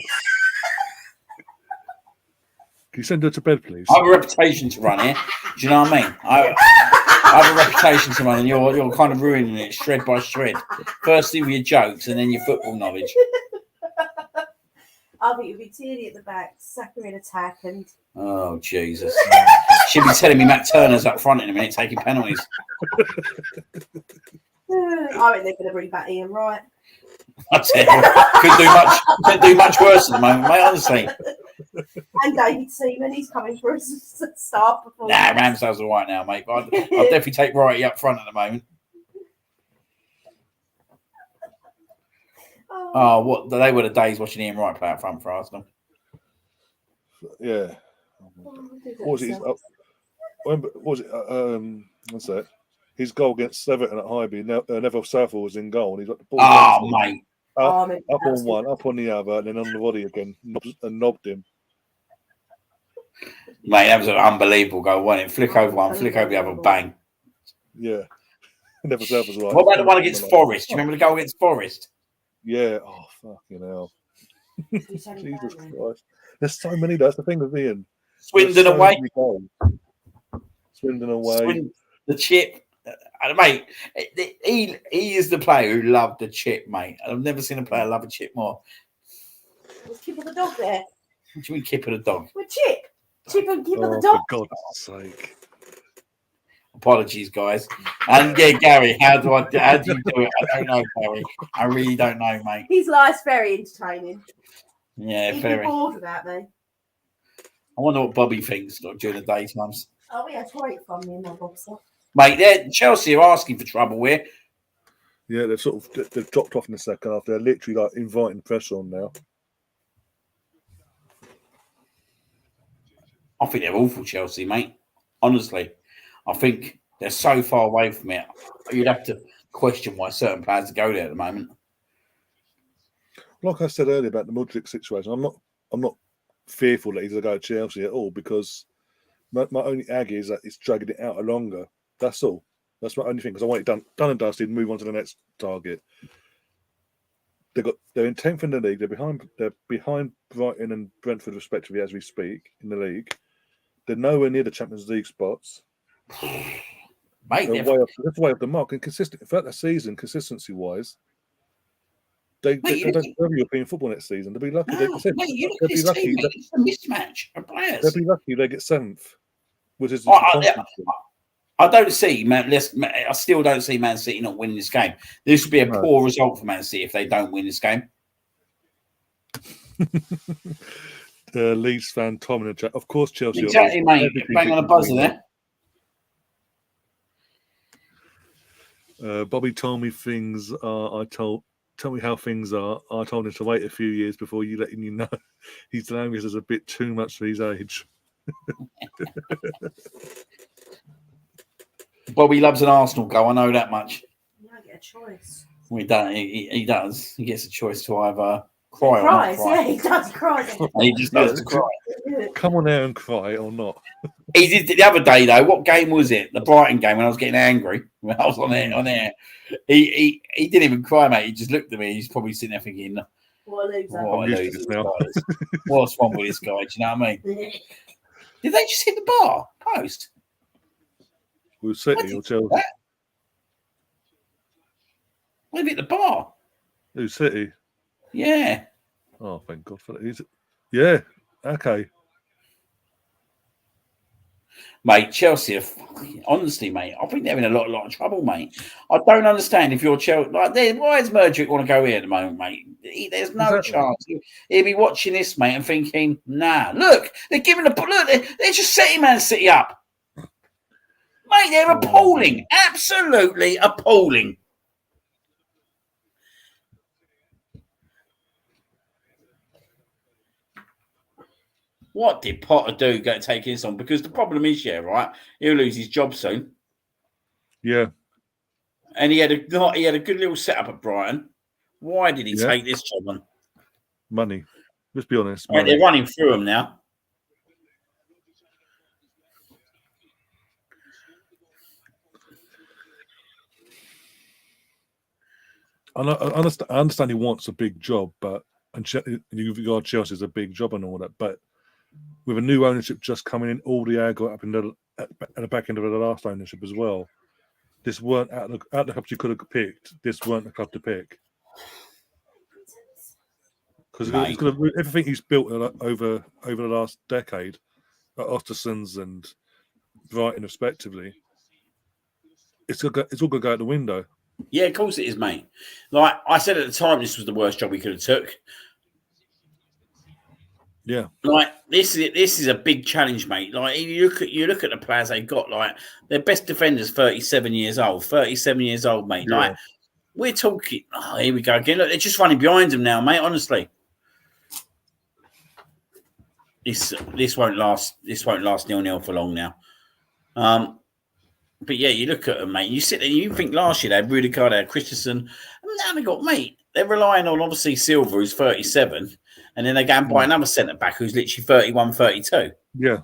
Speaker 1: Can you send her to bed, please?
Speaker 2: I have a reputation to run here. Do you know what I mean? I have a reputation to run, and you're kind of ruining it shred by shred. Firstly with your jokes, and then your football knowledge.
Speaker 3: I think it would be Tierney at the back, Saka in attack, and...
Speaker 2: Oh, Jesus. She'll be telling me Matt Turner's up front in a minute, taking penalties.
Speaker 3: I think they're going to bring back Ian Wright.
Speaker 2: I tell you, couldn't do much worse at the moment, mate, honestly.
Speaker 3: And David Seaman, he's coming for a star performance.
Speaker 2: Nah, Ramsdale's all right now, mate. But I'll definitely take Wrighty up front at the moment. Oh, what they were the days watching Ian Wright play up front for Arsenal.
Speaker 1: Yeah. What was it? What's that? His goal against Everton at Highbury. Neville Southall was in goal, and he's got the ball.
Speaker 2: Oh, mate!
Speaker 1: Up on one, up on the other, and then on the body again, and knobbed him.
Speaker 2: Mate, that was an unbelievable goal, wasn't it? Flick over one, flick over the other, bang.
Speaker 1: Yeah. Never served us right.
Speaker 2: What about the one against Forest? Do you remember the goal against Forest?
Speaker 1: Yeah. Oh, fucking hell. Jesus Christ. There's so many. That's the thing with Ian.
Speaker 2: Swindon away.
Speaker 1: Swindon away.
Speaker 2: The chip. Mate, he is the player who loved the chip, mate. I've never seen a player love a chip more.
Speaker 3: Was Kipper the dog there?
Speaker 2: What do you mean, Kipper the dog?
Speaker 3: With Chip. Chip and Kipper the
Speaker 1: For
Speaker 3: dog.
Speaker 1: God's sake.
Speaker 2: Apologies, guys. And yeah, Gary, how do you do it? I don't know, Gary. I really don't know, mate.
Speaker 3: His life's very entertaining.
Speaker 2: Yeah,
Speaker 3: He'd
Speaker 2: very.
Speaker 3: be bored without me.
Speaker 2: I wonder what Bobby thinks during the daytimes.
Speaker 3: Oh, yeah, it's great fun, me and my boxer.
Speaker 2: Mate, Chelsea are asking for trouble here.
Speaker 1: Yeah, they've dropped off in the second half. They're literally like inviting pressure on now.
Speaker 2: I think they're awful, Chelsea, mate. Honestly, I think they're so far away from it. You'd have to question why certain players go there at the moment.
Speaker 1: Like I said earlier about the Mudryk situation, I'm not fearful that he's going to go to Chelsea at all, because my only aggie is that it's dragging it out longer. That's all. That's my only thing, because I want it done and dusted, move on to the next target. They're in 10th in the league. They're behind Brighton and Brentford respectively as we speak in the league. They're nowhere near the Champions League spots.
Speaker 2: Mate,
Speaker 1: they're way off the mark. And consistent throughout the season, consistency wise, they don't have European football next season. They'll be lucky.
Speaker 2: No, mate, you look at this team, mate. It's a mismatch of players.
Speaker 1: They'll be lucky they get 7th, which is.
Speaker 2: I don't see, man. I still don't see Man City not winning this game. This would be a poor result for Man City if they don't win this game.
Speaker 1: Leeds fan Tom in the chat. Of course, Chelsea.
Speaker 2: Exactly, mate. Bang on a buzzer
Speaker 1: there. Bobby told me things. Tell me how things are. I told him to wait a few years before letting you know. His language is a bit too much for his age.
Speaker 2: Bobby loves an Arsenal goal. I know that much.
Speaker 3: You don't get a choice.
Speaker 2: Well, he does. He does. He gets a choice to either cry
Speaker 3: or not cry. Yeah, he does cry.
Speaker 2: He just does to cry.
Speaker 1: Come on there and cry or not.
Speaker 2: He did the other day though. What game was it? The Brighton game when I was getting angry. When I was on there. He didn't even cry, mate. He just looked at me. He's probably sitting there thinking,
Speaker 3: "What a loser!
Speaker 2: What a loser now. What's wrong with this guy? Do you know what I mean?" Did they just hit the bar post?
Speaker 1: We'll City or Chelsea.
Speaker 2: They've hit the bar.
Speaker 1: Who, City?
Speaker 2: Yeah.
Speaker 1: Oh, thank God for that. Yeah. Okay.
Speaker 2: Mate, Chelsea are honestly, mate. I think they're in a lot of trouble, mate. I don't understand if you're Chelsea. Like, why does Mudryk want to go here at the moment, mate? There's no chance. He'll be watching this, mate, and thinking, "Nah, look, they're giving they're just setting Man City up." Mate, they're appalling. Absolutely appalling. What did Potter do taking this on? Because the problem is, right, he'll lose his job soon.
Speaker 1: Yeah.
Speaker 2: And he had a good little setup at Brighton. Why did he take this job on?
Speaker 1: Money. Let's be honest.
Speaker 2: Right, they're running through him now.
Speaker 1: I understand he wants a big job, and you regard Chelsea as a big job and all that, but with a new ownership just coming in, all the air got up at the back end of the last ownership as well. This weren't out the clubs you could have picked. This weren't the club to pick. Because everything he's built over the last decade, at Ostersons and Brighton respectively, it's all going to go out the window.
Speaker 2: Yeah, of course it is, mate. Like I said at the time, this was the worst job we could have took.
Speaker 1: Yeah,
Speaker 2: like this is a big challenge, mate. Like you look at the players they've got. Like their best defender's 37 years old. 37 years old, mate. Yeah. Like we're talking. Oh, here we go again. Look, they're just running behind him now, mate. Honestly, this won't last. This won't last 0-0 for long now. But yeah, you look at them, mate. You sit there, and you think last year they had Rudiger, they had Christensen. Now they got mate. They're relying on obviously Silva, who's 37, and then they go and buy another centre back who's literally 31, 32.
Speaker 1: Yeah.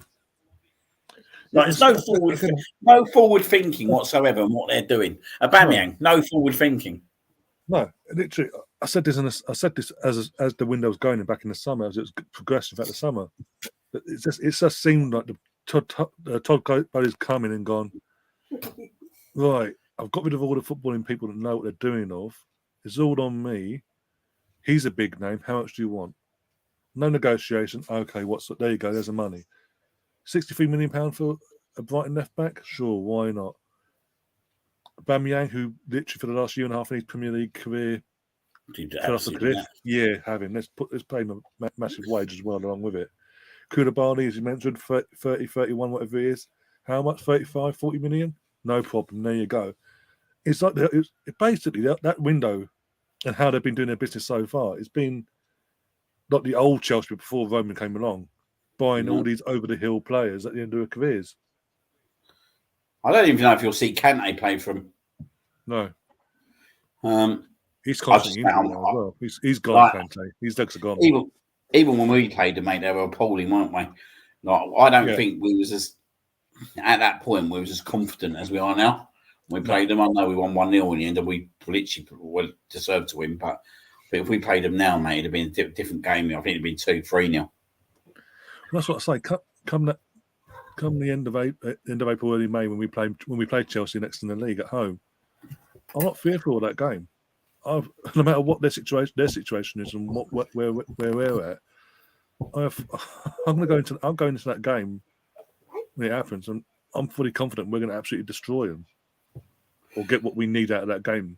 Speaker 2: Like, there's no forward thinking whatsoever on what they're doing. Aubameyang, no forward thinking.
Speaker 1: No, literally, I said this as the window was going back in the summer, as it was progressing throughout the summer. But it just seemed like the Todd Bowley's coming and gone. Right, I've got rid of all the footballing people that know what they're doing. It's all on me. He's a big name. How much do you want? No negotiation. Okay, there you go. There's the money. £63 million for a Brighton left back. Sure, why not? Aubameyang, who literally for the last year and a half in his Premier League career fell off the cliff. Yeah, have him. Let's pay him a massive wage as well along with it. Koulibaly, as you mentioned, 30, 31, whatever it is. How much? 35, 40 million? No problem. There you go. It's like basically that window and how they've been doing their business so far. It's been like the old Chelsea before Roman came along, buying all these over-the-hill players at the end of their careers.
Speaker 2: I don't even know if you'll see Kante play for him.
Speaker 1: No. He's constantly injured now as well. He's gone, Kante. His legs are gone.
Speaker 2: Even when we played them, mate, they were appalling, weren't we? Like, I don't think we was at that point, we was as confident as we are now. We played them. I know we won 1-0 in the end, and we literally deserved to win. But if we played them now, mate, it'd have been a different game. I think it'd been 2-3-0.
Speaker 1: That's what I say. Come the end of April, early May, when we played Chelsea next in the league at home, I'm not fearful of that game. No matter what their situation is and where we're at, I'm going into that game when it happens, and I'm fully confident we're going to absolutely destroy them or get what we need out of that game,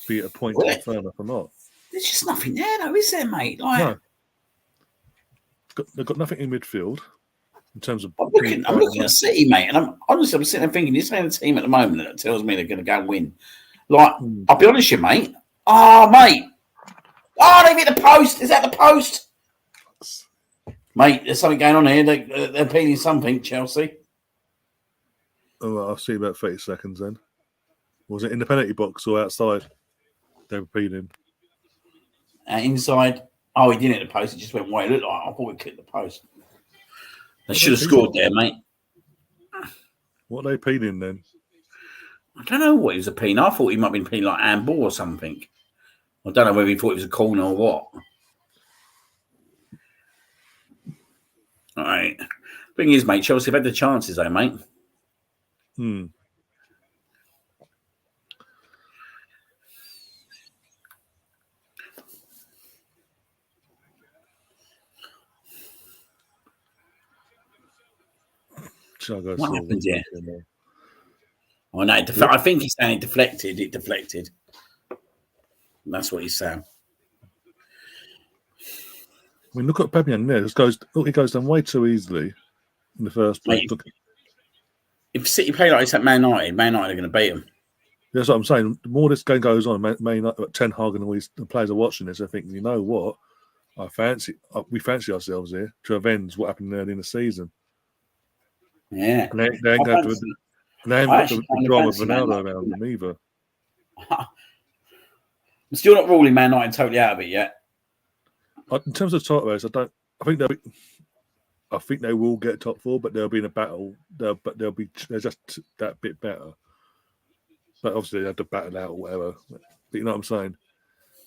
Speaker 1: be it a point or further or not.
Speaker 2: There's just nothing there, though, is there, mate?
Speaker 1: No. They've got nothing in midfield in terms of.
Speaker 2: I'm looking at City, mate, and I'm sitting there thinking, this ain't a team at the moment that tells me they're going to go and win. Like, I'll be honest with you, mate. Oh, mate. Oh, they've hit the post. Is that the post? Mate, there's something going on here. They're appealing something, Chelsea.
Speaker 1: Oh, well, I'll see about 30 seconds then. Was it in the penalty box or outside? They were appealing.
Speaker 2: Inside. Oh, he didn't hit the post. It just went wide. It looked like I thought we kicked the post. They should have scored there, mate.
Speaker 1: What are they appealing then?
Speaker 2: I don't know what he was appealing. I thought he might have been appealing like handball or something. I don't know whether he thought it was a corner or what. All right. Thing is, mate, Chelsea have had the chances, though, mate. What happened here? Oh, no, I think he's saying it deflected. It deflected. That's what he's saying.
Speaker 1: I mean, look at Aubameyang there. He goes down way too easily in the first place.
Speaker 2: If City play like this at Man United are going to beat them.
Speaker 1: That's what I'm saying. The more this game goes on, Ten Hag and all the players are watching this. I think, you know what? We fancy ourselves here to avenge what happened early in the season.
Speaker 2: Yeah,
Speaker 1: and they ain't got the drama of Ronaldo around them either.
Speaker 2: I'm still not ruling Man United totally out of it yet.
Speaker 1: In terms of title race, I think they will get top four, but they'll be in a battle. They're just that bit better. But obviously they have to battle out or whatever. But you know what I'm saying?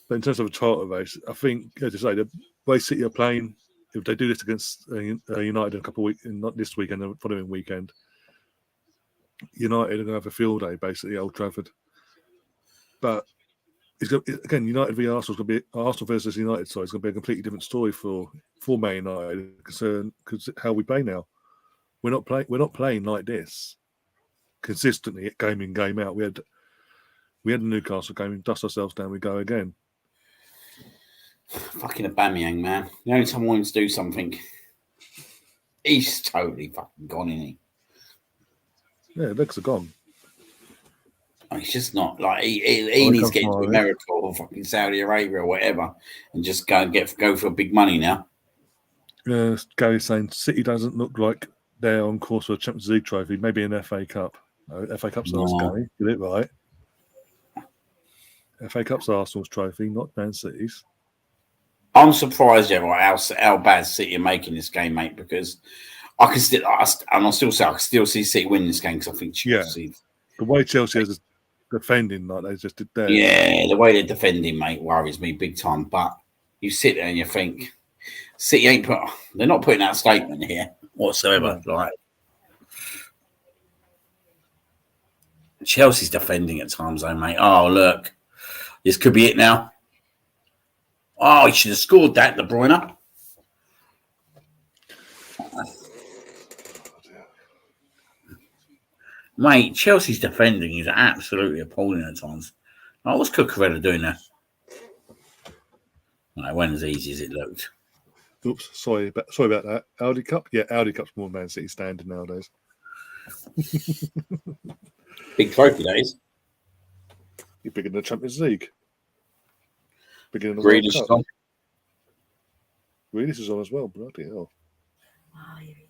Speaker 1: But in terms of a title race, I think, as you say, the way City are playing, if they do this against United in a couple of weeks, not this weekend, the following weekend, United are going to have a field day, basically, at Old Trafford. But again, United v Arsenal is going to be Arsenal versus United. So it's going to be a completely different story for Man United because how we play now. We're not playing like this consistently, game in, game out. We had the Newcastle game, we dust ourselves down, we go again.
Speaker 2: Fucking Aubameyang, man. The only time I want him to do something, he's totally fucking gone, isn't he?
Speaker 1: Yeah, legs are gone.
Speaker 2: He's just not like he needs to get into America or fucking Saudi Arabia or whatever, and just go for big money now.
Speaker 1: Yeah, Gary's saying City doesn't look like they're on course for a Champions League trophy, maybe an FA Cup. No, FA Cup's not Gary. Get it right. FA Cup's Arsenal's trophy, not Man City's.
Speaker 2: I'm surprised, how bad City are making this game, mate, because I can still, and I'll still say I can still see City winning this game because I think Chelsea.
Speaker 1: The way Chelsea is defending, like they just did there.
Speaker 2: Yeah, the way they're defending, mate, worries me big time. But you sit there and you think City they're not putting out a statement here whatsoever.
Speaker 1: No.
Speaker 2: Like Chelsea's defending at times, though, mate. Oh, look, this could be it now. Oh, he should have scored that, De Bruyne. Mate, Chelsea's defending is absolutely appalling at times. Oh, what's Cucurella doing there? No, it wasn't as easy as it looked.
Speaker 1: Oops, sorry about that. Audi Cup? Yeah, Audi Cup's more Man City standard nowadays.
Speaker 2: Big trophy, that is.
Speaker 1: You're bigger than the Champions League. Bigger than the
Speaker 2: Grealish
Speaker 1: World Cup. Grealish is on as well, bloody hell.
Speaker 3: Oh, here he is.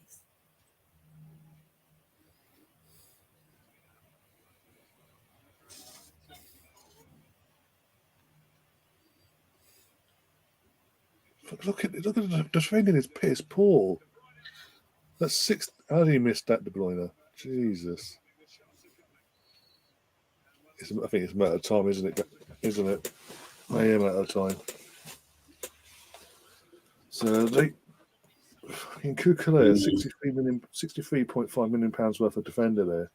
Speaker 1: Look at the defending is piss poor. That's 6. How did he miss that, De Bruyne? Jesus. I think it's a matter of time, isn't it? Isn't it? I am out of time. So they fucking Cucurella, 63.5 million pounds worth of defender there.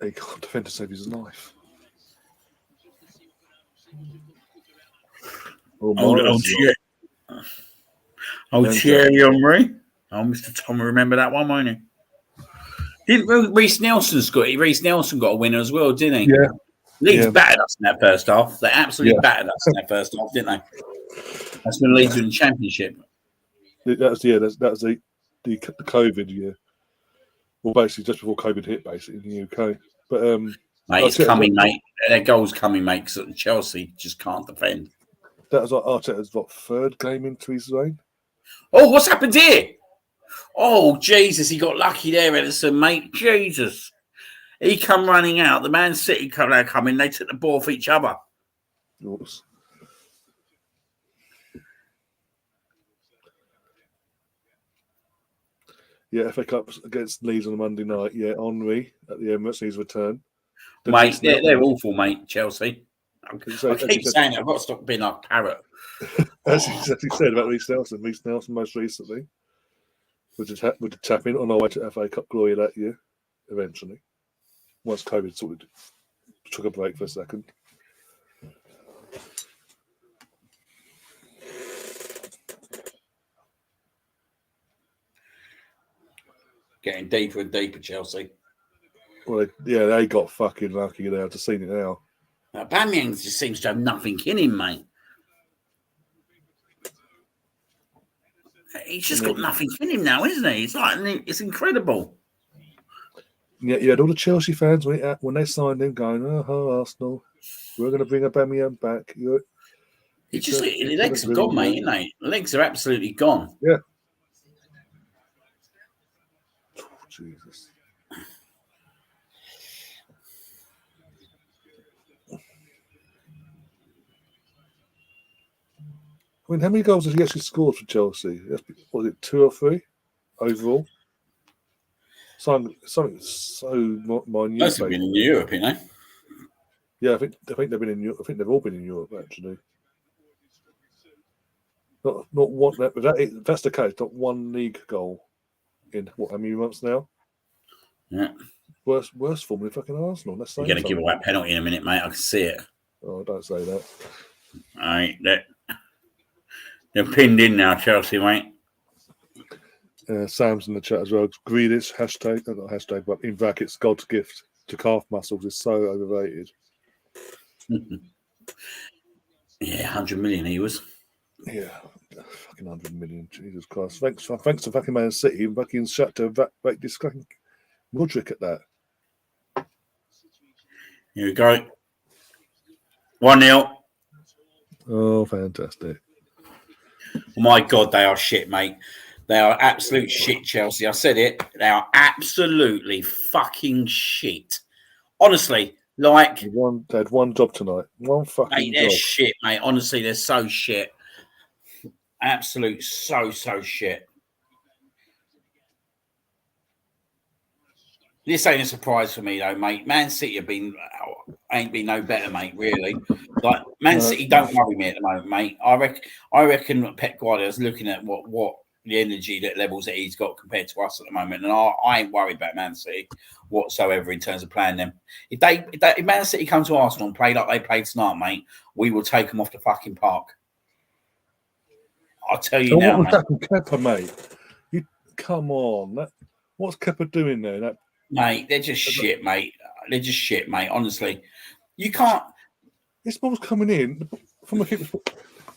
Speaker 1: He can't defend to save his life.
Speaker 2: Thierry Henry. Oh, Mr. Tom, remember that one, won't he? Didn't Reece Nelson got a winner as well, didn't he?
Speaker 1: Yeah.
Speaker 2: Leeds battered us in that first half. They absolutely battered us in that first half, didn't they? That's when Leeds were in the Championship.
Speaker 1: That was the COVID year. Well, basically just before COVID hit, basically in the UK. But
Speaker 2: mate, it's coming, mate. Their goal's coming, mate. Because Chelsea just can't defend.
Speaker 1: That was like Arteta's third game into his reign.
Speaker 2: Oh, what's happened here? Oh, Jesus, he got lucky there, Edison, mate. Jesus. He come running out. The Man City come in. They took the ball off each other.
Speaker 1: Oops. Yeah, FA Cup against Leeds on a Monday night. Yeah, Henry at the Emirates, his return.
Speaker 2: Mate, they're awful, mate, Chelsea. I keep saying it. I've got to stop being like a parrot.
Speaker 1: As he said about Reece Nelson most recently with the tap in on our way to FA Cup glory that year, eventually. Once COVID sort of took a break for a second.
Speaker 2: Getting deeper and deeper, Chelsea.
Speaker 1: Well, they got fucking lucky there. I've just seen it now.
Speaker 2: Aubameyang just seems to have nothing in him, mate. He's just got nothing in him now, isn't he? It's incredible.
Speaker 1: Yeah, you had all the Chelsea fans when they signed him going, "Oh, Arsenal, we're going to bring Aubameyang back."
Speaker 2: The legs are gone, mate, isn't they? The legs are absolutely gone.
Speaker 1: Yeah. Oh, Jesus. I mean, how many goals has he actually scored for Chelsea? Was it 2 or 3 overall? Something so minute.
Speaker 2: Most have been in Europe, you know.
Speaker 1: Yeah, I think they've been in Europe. I think they've all been in Europe actually. Not one. That's the case. Not one league goal in how many months now?
Speaker 2: Yeah.
Speaker 1: Worst form in fucking Arsenal. That's
Speaker 2: You're going to give away a penalty in a minute, mate. I can see it.
Speaker 1: Oh, don't say that.
Speaker 2: All right, they're pinned in now, Chelsea, mate.
Speaker 1: Sam's in the chat as well. Grealish, not hashtag, but in brackets, God's gift to calf muscles is so overrated.
Speaker 2: Yeah, 100 million he was.
Speaker 1: Yeah, fucking 100 million. Jesus Christ. Thanks to fucking Man City and fucking Shakhtar back this fucking Mudryk at that.
Speaker 2: Here we go. 1-0.
Speaker 1: Oh, fantastic.
Speaker 2: Oh my God, they are shit, mate. They are absolute shit, Chelsea. I said it. They are absolutely fucking shit. Honestly, like...
Speaker 1: They had one job tonight. One fucking
Speaker 2: they're
Speaker 1: job.
Speaker 2: shit, mate. Honestly, they're so shit. Absolute so shit. This ain't a surprise for me though, mate. Man City ain't been no better, mate. Really, like Man City don't worry me at the moment, mate. I reckon Pep Guardiola's looking at what the energy that levels that he's got compared to us at the moment, and I ain't worried about Man City whatsoever in terms of playing them. If Man City come to Arsenal and play like they played tonight, mate, we will take them off the fucking park. I'll tell you
Speaker 1: So
Speaker 2: now,
Speaker 1: what was
Speaker 2: mate.
Speaker 1: that from Kepa, mate? You come on. What's Kepa doing there?
Speaker 2: Mate, they're just shit, mate. They're just shit, mate. Honestly, you can't.
Speaker 1: This ball's coming in from a keeper's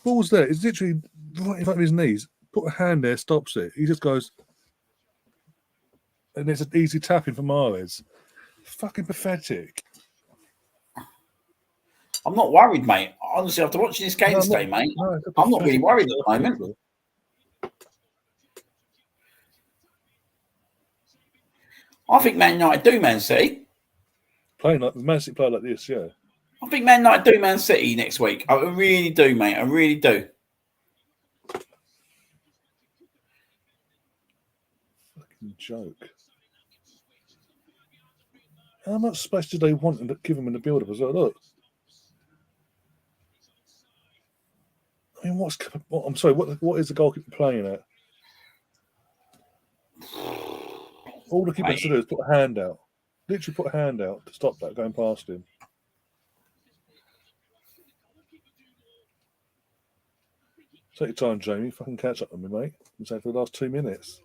Speaker 1: ball's there. It's literally right in front of his knees. Put a hand there, stops it. He just goes, and it's an easy tapping for Mahrez. Fucking pathetic.
Speaker 2: I'm not worried, mate. Honestly, after watching this game today, mate, I'm not really worried at the moment. I think Man United do Man City.
Speaker 1: Playing like Man City play like this, yeah.
Speaker 2: I think Man United do Man City next week. I really do, mate. I really do.
Speaker 1: Fucking joke. How much space do they want to give him in the build-up as well? Look. I mean, I'm sorry, what is the goalkeeper playing at? All the keeper has to do is put a hand out. Literally put a hand out to stop that going past him. Take your time, Jamie. Fucking catch up with me, mate. I'm saying for the last 2 minutes.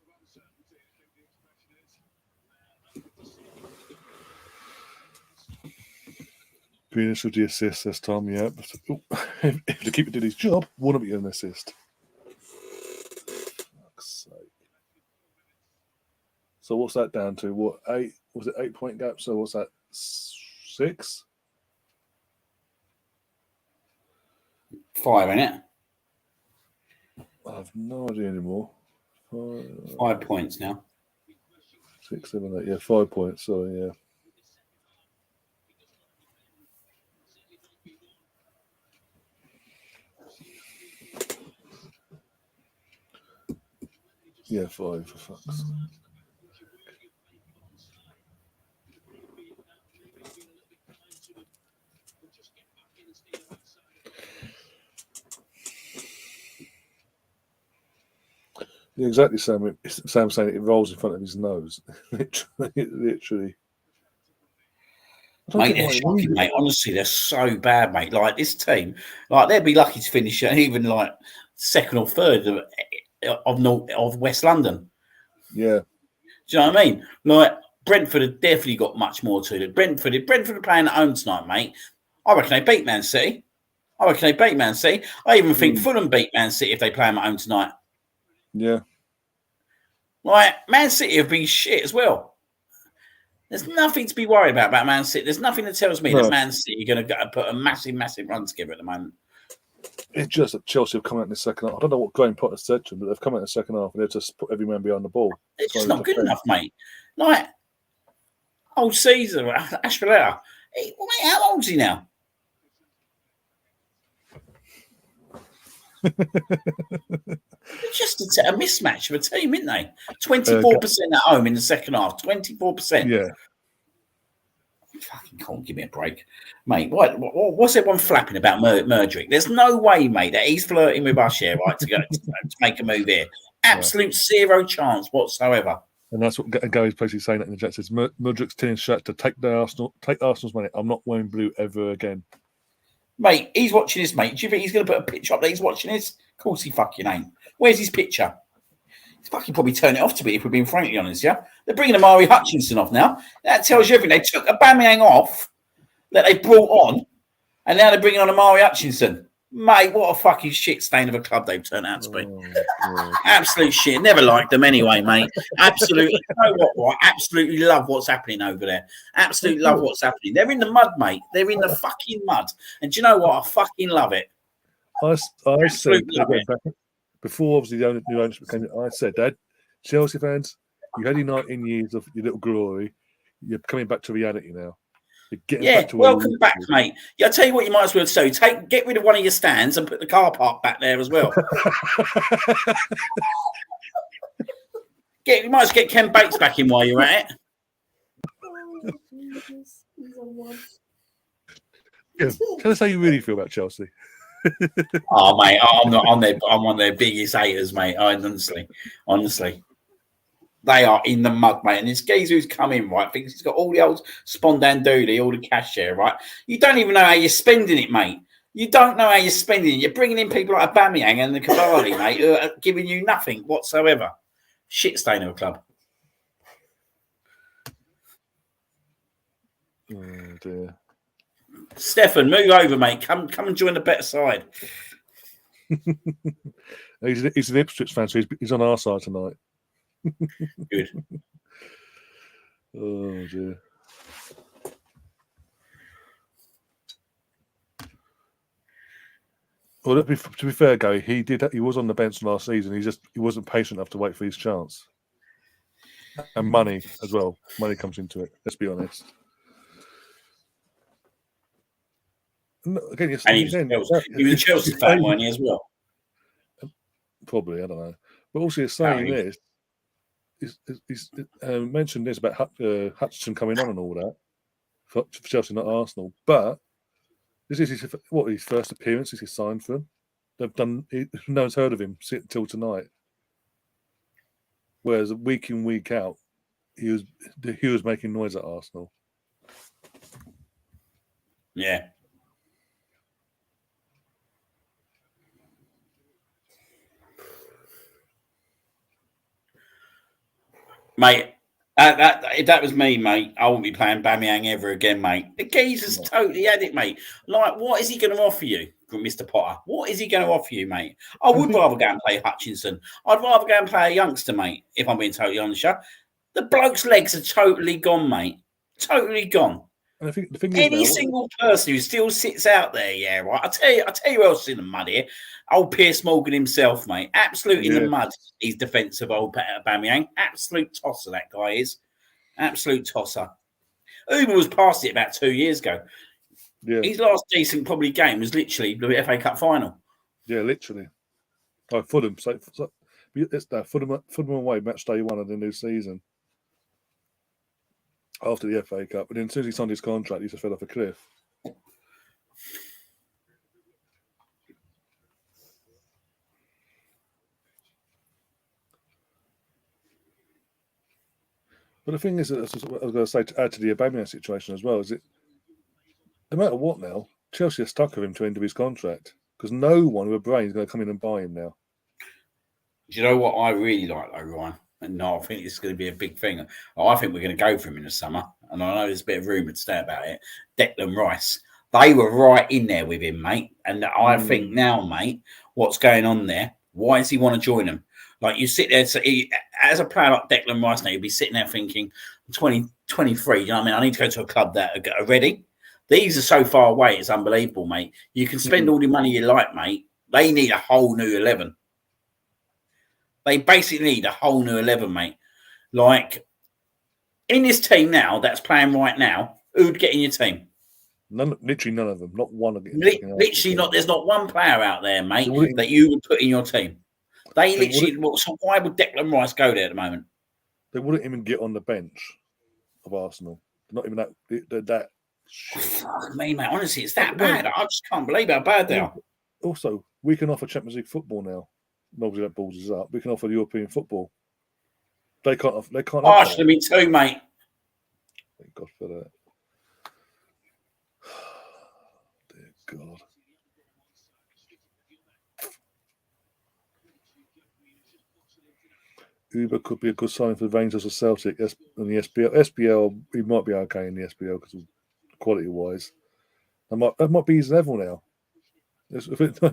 Speaker 1: Venus with the assist this time, yeah. But, if the keeper did his job, wouldn't be an assist. Fuck's sake. So what's that down to? What, 8? Was it 8-point gap? So what's that? 6?
Speaker 2: 5, innit?
Speaker 1: I have no idea anymore.
Speaker 2: 5 points now.
Speaker 1: 6, 7, 8. Yeah, 5 points. Sorry, yeah. Yeah, 5 for fuck's sake. Yeah, exactly. Sam saying it rolls in front of his nose. Literally.
Speaker 2: Mate, they're shocking, mate. Honestly, they're so bad, mate. Like this team, like they'd be lucky to finish even like second or third of West London.
Speaker 1: Yeah.
Speaker 2: Do you know what I mean? Like Brentford have definitely got much more to it. Brentford are playing at home tonight, mate. I reckon they beat Man City. I even think Fulham beat Man City if they play them at home tonight.
Speaker 1: Yeah.
Speaker 2: Like Man City have been shit as well. There's nothing to be worried about Man City. There's nothing that tells me that Man City are going to put a massive run together at the moment.
Speaker 1: It's just that Chelsea have come out in the second half. I don't know what Graham Potter said to them, but they've come out in the second half and they've just put every man behind the ball.
Speaker 2: It's just not good enough, mate. Like, old Caesar, Ashvaleta. Mate, how old is he now? It's just a mismatch of a team, isn't they? 24% at home in the second half. 24%.
Speaker 1: Yeah.
Speaker 2: Fucking can't give me a break, mate. What's everyone flapping about Murdrick? There's no way, mate, that he's flirting with us here, right? To make a move here. Absolute zero chance whatsoever.
Speaker 1: And that's what Gary's basically saying in the chat. Says Mudrick's telling Shat to take Arsenal's money. I'm not wearing blue ever again.
Speaker 2: Mate, he's watching this, mate. Do you think he's going to put a picture up that he's watching this? Of course he fucking ain't. Where's his picture? He's fucking probably turn it off to be, if we're being frankly honest, yeah? They're bringing Amari Hutchinson off now. That tells you everything. They took Aubameyang off that they brought on, and now they're bringing on Amari Hutchinson. Mate, what a fucking shit stain of a club they've turned out to be. Absolute shit. Never liked them anyway, mate. Absolutely. You know what? I absolutely love what's happening over there. Absolutely love what's happening. They're in the mud, mate. They're in the fucking mud. And do you know what? I fucking love it.
Speaker 1: I said, before obviously the new ownership came in, I said, Dad, Chelsea fans, you had your 19 years of your little glory. You're coming back to reality now.
Speaker 2: Yeah, welcome back, mate. Yeah, I'll tell you what you might as well do. Get rid of one of your stands and put the car park back there as well. You might as well get Ken Bates back in while you're at it.
Speaker 3: He's on one.
Speaker 1: Yeah. Tell us how you really feel about Chelsea.
Speaker 2: Oh, mate, I'm not on there. I'm one of their biggest haters, mate. Honestly. They are in the mud, mate. And this geezer who's come in, right, thinks he's got all the old spondandooly, all the cash there, right? You don't even know how you're spending it, mate. You don't know how you're spending it. You're bringing in people like Aubameyang and the Cavalli, mate, who are giving you nothing whatsoever. Shit stain of a club.
Speaker 1: Oh, dear.
Speaker 2: Stefan, move over, mate. Come and join the better side.
Speaker 1: He's an Ipswich fan, so he's on our side tonight.
Speaker 2: Good.
Speaker 1: Oh, dear. Well, to be fair, Gary, he was on the bench last season. He wasn't patient enough to wait for his chance. And money as well. Money comes into it. Let's be honest. No, again,
Speaker 2: And he was a Chelsea fan, wasn't he, as well?
Speaker 1: Probably, I don't know. But also, he's saying this. He's mentioned this about Hutchinson coming on and all that for Chelsea, not Arsenal. But this is his first appearance. He's signed for him. No one's heard of him till tonight. Whereas week in, week out, he was making noise at Arsenal.
Speaker 2: Yeah. Mate, if that was me, mate, I wouldn't be playing Aubameyang ever again, mate. The geezer's totally had it, mate. Like, what is he going to offer you, Mr. Potter? What is he going to offer you, mate? I would rather go and play Hutchinson. I'd rather go and play a youngster, mate, if I'm being totally honest. The bloke's legs are totally gone, mate. Totally gone.
Speaker 1: And I think the thing is,
Speaker 2: any single person who still sits out there, yeah, right. I tell you who else is in the mud here. Old Piers Morgan himself, mate. Absolute in the mud. He's defensive old Aubameyang. Absolute tosser, that guy is. Absolute tosser. Uber was past it about 2 years ago.
Speaker 1: Yeah.
Speaker 2: His last decent probably game was literally the FA Cup final.
Speaker 1: Yeah, literally. Oh, Fulham. So it's that Fulham away match day 1 of the new season. After the FA Cup, but then as soon as he signed his contract, he just fell off a cliff. But the thing is, I was going to say, to add to the Aubameyang situation as well, is it no matter what now, Chelsea are stuck with him to end of his contract because no one with a brain is going to come in and buy him now.
Speaker 2: Do you know what I really like, though, Ryan? And no, I think it's going to be a big thing. I think we're going to go for him in the summer. And I know there's a bit of rumour today about it. Declan Rice. They were right in there with him, mate. And I think now, mate, what's going on there? Why does he want to join them? Like, you sit there, as a player like Declan Rice now, you'd be sitting there thinking, 23, you know what I mean? I need to go to a club that are ready. These are so far away, it's unbelievable, mate. You can spend all the money you like, mate. They need a whole new 11. They basically need a whole new 11, mate. Like, in this team now that's playing right now, who'd get in your team?
Speaker 1: Literally none of them. Not one of them.
Speaker 2: Literally not. There's not one player out there, mate, that you would put in your team. They literally. So why would Declan Rice go there at the moment?
Speaker 1: They wouldn't even get on the bench of Arsenal. Not even that.
Speaker 2: Fuck me, mate. Honestly, it's that bad. I just can't believe how bad they are.
Speaker 1: Also, we can offer Champions League football now. Obviously, that balls us up. We can offer European football. They can't.
Speaker 2: Oh, should have been too, mate.
Speaker 1: Thank God for that. Dear God. Uber could be a good sign for the Rangers or Celtic in the SPL. SPL, he might be okay in the SPL because quality-wise, that might be his level now.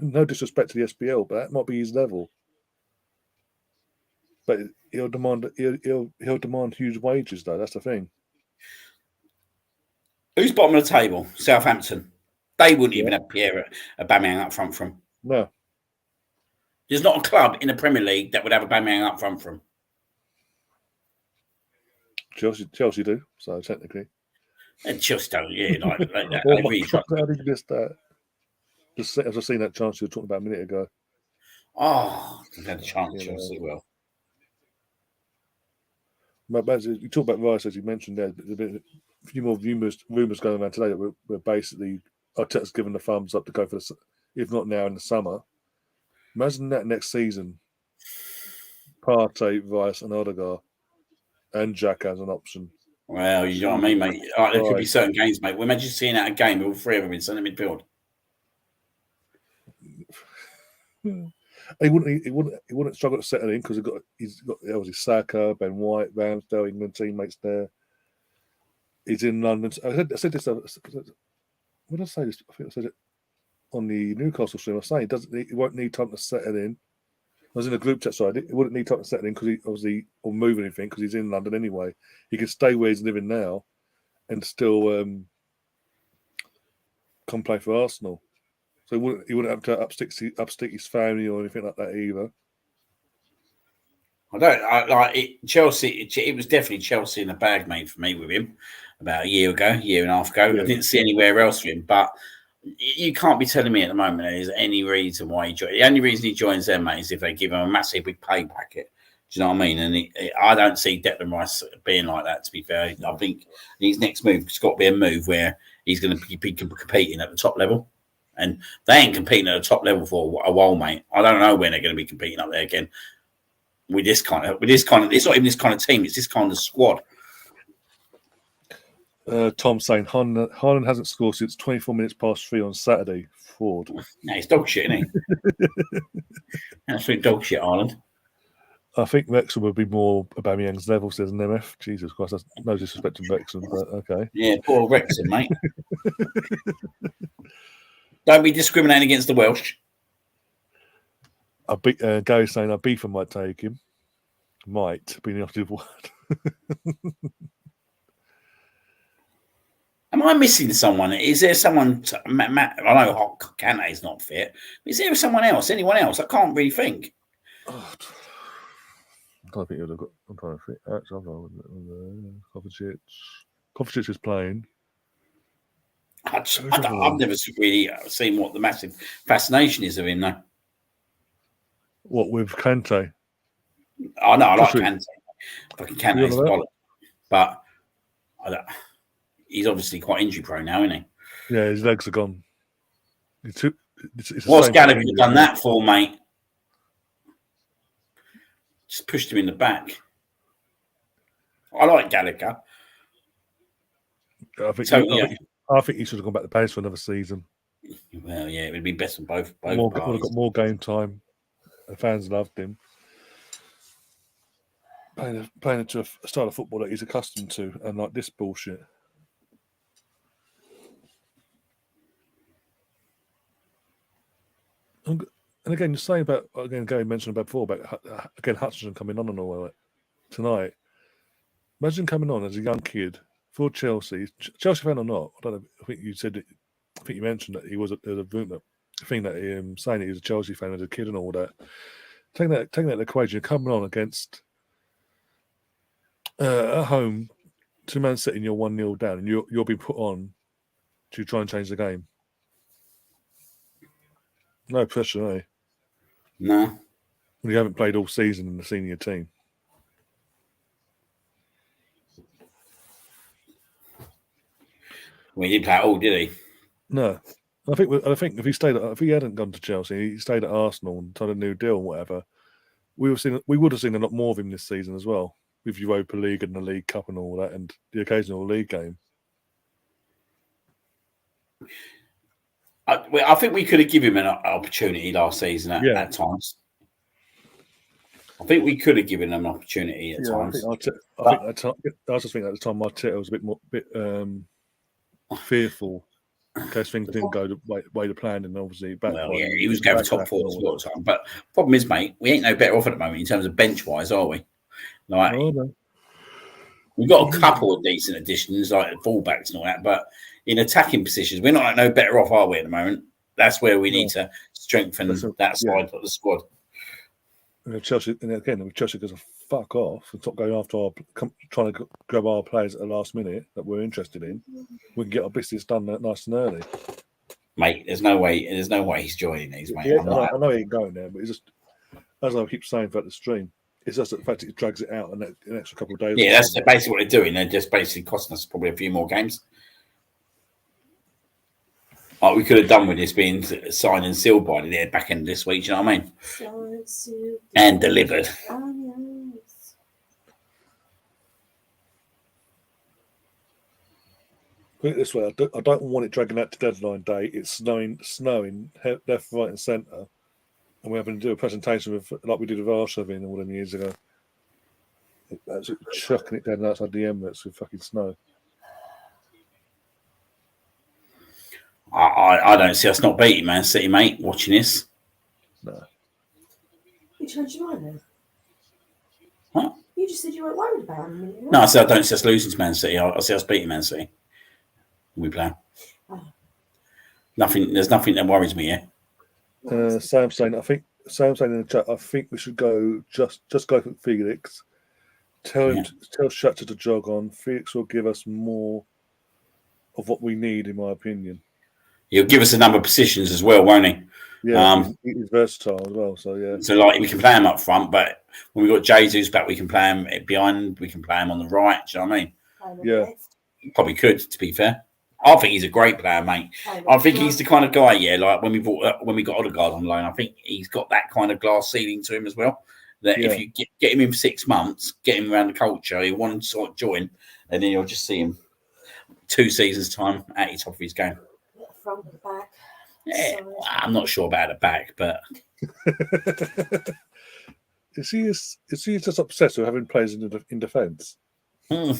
Speaker 1: No disrespect to the SPL, but that might be his level. But he'll demand huge wages, though. That's the thing.
Speaker 2: Who's bottom of the table? Southampton. They wouldn't even have Pierre Aubameyang up front from.
Speaker 1: No.
Speaker 2: There's not a club in the Premier League that would have Aubameyang up front from.
Speaker 1: Chelsea do, so technically.
Speaker 2: And Chelsea don't, like that.
Speaker 1: Oh, really how did you miss that? Just as I seen that chance you were talking about a minute ago.
Speaker 2: Oh, they've had a chance, Chelsea as well.
Speaker 1: As you talk about Rice, as you mentioned there, there's a few more rumours going around today that we're basically Arteta's given the thumbs up to go for the, if not now in the summer. Imagine that next season. Partey, Rice, and Odegaard, and Jack as an option.
Speaker 2: Well, you know what I mean, mate. There could be certain games, mate. Well, imagine seeing out a game with all three of them in centre midfield.
Speaker 1: He wouldn't struggle to settle in because he's got obviously Saka, Ben White, Ramsdale, England teammates there. He's in London. I said this. What did I say? This? I think I said it on the Newcastle stream. I was saying he won't need time to settle in. I was in a group chat, so he wouldn't need time to settle in because he obviously or move anything because he's in London anyway. He can stay where he's living now and still come play for Arsenal. So he wouldn't have to upstick his family or anything like that either.
Speaker 2: I like it. Chelsea. It was definitely Chelsea in the bag, mate, for me with him about a year and a half ago. Yeah. I didn't see anywhere else for him, but you can't be telling me at the moment there's any reason why he joins. The only reason he joins them, mate, is if they give him a massive big pay packet. Do you know what I mean? And I don't see Declan Rice being like that, to be fair. I think his next move has got to be a move where he's going to be competing at the top level. And they ain't competing at the top level for a while, mate. I don't know when they're going to be competing up there again. With this kind of, it's not even this kind of team, it's this kind of squad.
Speaker 1: Tom saying Haaland hasn't scored since 24 minutes past 3 on Saturday. Fraud.
Speaker 2: No, he's dog shit, isn't he? Absolute dog shit, Haaland.
Speaker 1: I think Wrexham would be more Aubameyang's level, says an MF. Jesus Christ, that's no disrespect to Wrexham, but okay.
Speaker 2: Yeah, poor Wrexham, mate. Don't be discriminating against the Welsh.
Speaker 1: Gary's saying Ibiza might take him. Might be the operative word.
Speaker 2: Am I missing someone? Is there someone? I know Kante is not fit. Is there someone else? Anyone else? I can't really think.
Speaker 1: Oh, I don't think you'd have got. I'm trying to think. Kovacic is playing.
Speaker 2: I've never really seen what the massive fascination is of him, though.
Speaker 1: What with Kante?
Speaker 2: Oh no, I like Kante. Fucking Kante's bollock, but he's obviously quite injury prone now, isn't he?
Speaker 1: Yeah, his legs are gone.
Speaker 2: What's Gallagher done that for, mate? Just pushed him in the back. I like Gallagher.
Speaker 1: I think he should have gone back to Paris for another season.
Speaker 2: Well, yeah, it would be best for both
Speaker 1: would have got more game time. The fans loved him. Playing into a style of football that he's accustomed to, and like this bullshit. And again, you're saying about Gary mentioned about before about Hutchinson coming on and all that tonight. Imagine coming on as a young kid for Chelsea fan or not. I don't know. I think you said it. I think you mentioned that he was a rumor thing that saying that he was a Chelsea fan as a kid and all that. Taking that equation, you're coming on against at home to Man City and you're 1-0 down and you're being put on to try and change the game. No pressure, eh?
Speaker 2: No.
Speaker 1: When you haven't played all season in the senior team.
Speaker 2: Well, he didn't play at all, did he?
Speaker 1: No. I think if he hadn't gone to Chelsea, he stayed at Arsenal and signed a new deal or whatever, we would have seen a lot more of him this season as well, with Europa League and the League Cup and all that, and the occasional league game.
Speaker 2: I think we could have given him an opportunity last season at times. I think we could have given him an opportunity at times.
Speaker 1: I just think at the time Arteta was a bit fearful in case things didn't go the way the plan, and obviously
Speaker 2: he was going for top 4 all the time. But problem is, mate, we ain't no better off at the moment in terms of bench wise, are we? Like we've got a couple of decent additions, like fullbacks and all that, but in attacking positions, we're not no better off, are we, at the moment? That's where we need to strengthen that side of the squad.
Speaker 1: Chelsea goes fuck off and stop going after trying to grab our players at the last minute that we're interested in. We can get our business done nice and early.
Speaker 2: Mate, there's no way he's joining these, mate.
Speaker 1: Yeah, I know he ain't going there, but it's just, as I keep saying throughout the stream, It's just the fact that it drags it out an extra couple of days.
Speaker 2: Yeah, that's basically what they're doing. They're just basically costing us probably a few more games. Like we could have done with this being signed and sealed by the back end of this week. Do you know what I mean? And delivered.
Speaker 1: Put it this way, I don't want it dragging out to deadline day. It's snowing left, right, and centre, and we're having to do a presentation with like we did with Arshavin all them years ago. Absolutely chucking it down outside the Emirates with fucking snow.
Speaker 2: I don't see us not beating Man City, mate. Watching this.
Speaker 1: No.
Speaker 3: You changed your mind then?
Speaker 2: What?
Speaker 3: You just said you weren't worried about him.
Speaker 2: No, I said I don't see us losing to Man City. I see us beating Man City. We play.
Speaker 3: Oh.
Speaker 2: There's nothing that worries me here.
Speaker 1: Sam saying in the chat, I think we should go just go for Felix. Tell Shatter to jog on. Felix will give us more of what we need, in my opinion.
Speaker 2: He'll give us a number of positions as well, won't he?
Speaker 1: Yeah, he's versatile as well. So yeah.
Speaker 2: So like we can play him up front, but when we've got Jesus back, we can play him behind. We can play him on the right. Do you know what I mean?
Speaker 1: Yeah.
Speaker 2: Probably could, to be fair. I think he's a great player, mate. I think he's the kind of guy, like when we got Odegaard on loan, I think he's got that kind of glass ceiling to him as well. That if you get him in for 6 months, get him around the culture, he'll want to sort of join, and then you'll just see him 2 seasons time at the top of his game.
Speaker 3: Front and back.
Speaker 2: Yeah, I'm not sure about the back, but
Speaker 1: is he just obsessed with having players in defence?
Speaker 2: Well,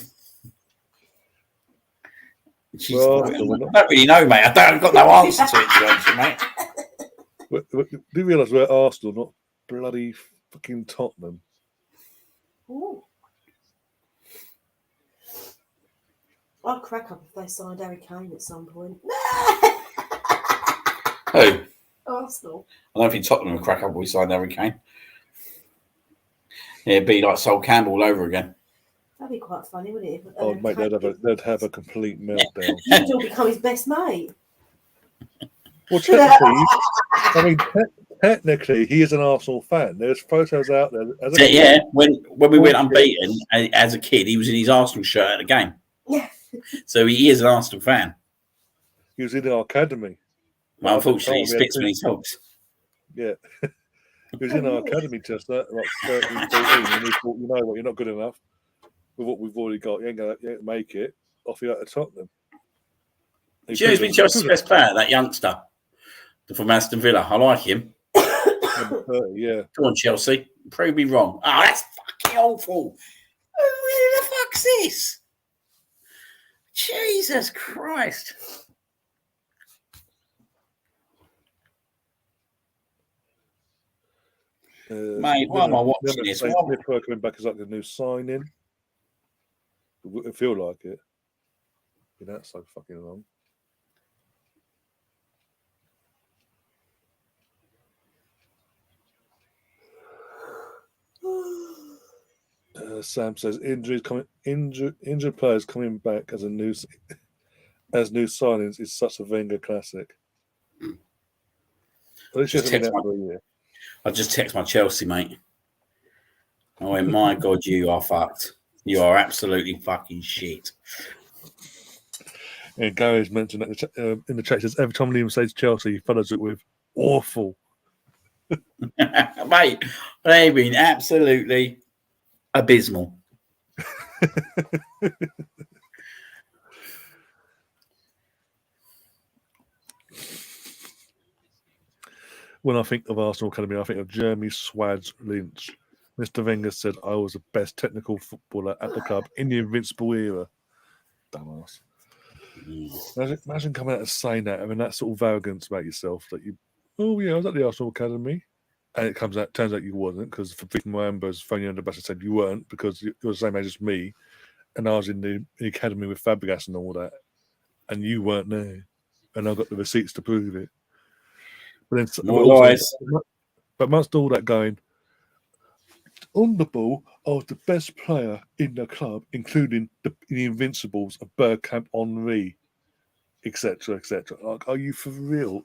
Speaker 2: I don't really know, mate. I've got no answer to it, mate.
Speaker 1: Do you realise we're Arsenal, not bloody fucking Tottenham?
Speaker 3: Ooh. I'll crack up if they signed Harry Kane at some point.
Speaker 2: Who?
Speaker 3: Arsenal.
Speaker 2: I don't think Tottenham would crack up if we signed Harry Kane. Yeah, it'd be like Sol Campbell all over again.
Speaker 3: That'd be quite funny, wouldn't it?
Speaker 1: Oh, mate, they'd have a complete meltdown.
Speaker 3: You'd all become his best mate.
Speaker 1: Well, technically, he is an Arsenal fan. There's photos out there.
Speaker 2: When we went unbeaten as a kid, he was in his Arsenal shirt at the game.
Speaker 3: Yeah.
Speaker 2: So he is an Arsenal fan.
Speaker 1: He was in our academy.
Speaker 2: Well, unfortunately, he spits when he talks.
Speaker 1: Yeah. He was in our academy just like 13, 14, and he thought, you know what, you're not good enough with what we've already got. You ain't going to make it. Off you out to Tottenham.
Speaker 2: Do you know who's been Chelsea's best player? That youngster from Aston Villa. I like him.
Speaker 1: 30, yeah.
Speaker 2: Come on, Chelsea. Prove me wrong. Oh, that's fucking awful. Who the fuck's this? Jesus Christ. Mate, why am I watching this?
Speaker 1: Smith coming back as like a new signing. It feel like it. That's so fucking long. Sam says injured players coming back as new signings is such a Wenger classic. At least hasn't been out for a year.
Speaker 2: I just text my Chelsea mate. I went, my God, you are fucked. You are absolutely fucking shit.
Speaker 1: And Gary's mentioned that in the chat, says every time Liam says Chelsea, he follows it with awful.
Speaker 2: Mate, they've been absolutely abysmal.
Speaker 1: When I think of Arsenal Academy, I think of Jeremy Swads Lynch. Mr. Wenger said I was the best technical footballer at the club in the Invincible era. Dumbass. Imagine coming out and saying that, having that sort of arrogance about yourself that you, oh yeah, I was at the Arsenal Academy, and it turns out you wasn't, because Fabrizio Moamba's phoned you under the bus and said you weren't because you're the same age as me, and I was in the academy with Fabregas and all that, and you weren't there, and I got the receipts to prove it. But then, but amongst all that going, on the ball, I was the best player in the club, including the Invincibles of Bergkamp, Henry, etc., etc. Like, are you for real?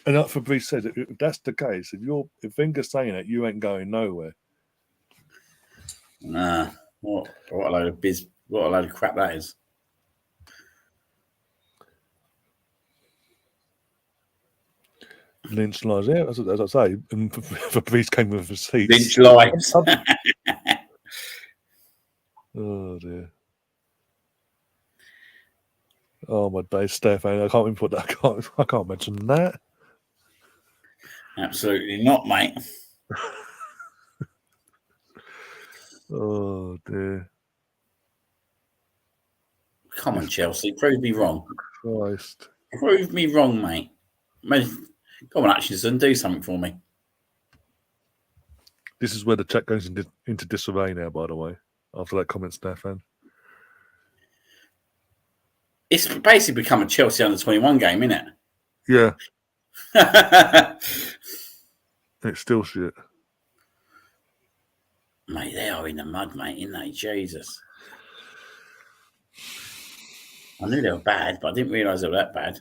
Speaker 1: And like Fabrice said, if that's the case, if Wenger's saying that, you ain't going nowhere.
Speaker 2: Nah, what a load of what a load of crap that is.
Speaker 1: Lynch lives, yeah, as I say, and Fabrice came with receipts.
Speaker 2: Lynch lives.
Speaker 1: Oh dear. Oh my days, Stefan! I can't even put that. I can't mention that.
Speaker 2: Absolutely not, mate.
Speaker 1: Oh dear.
Speaker 2: Come on, Chelsea, prove me wrong.
Speaker 1: Christ.
Speaker 2: Prove me wrong, mate. Come on, Atchison, do something for me.
Speaker 1: This is where the chat goes into disarray now, by the way, after that comment, Stefan.
Speaker 2: It's basically become a Chelsea under-21 game, isn't it?
Speaker 1: Yeah. It's still shit.
Speaker 2: Mate, they are in the mud, mate, isn't they? Jesus. I knew they were bad, but I didn't realise they were that bad.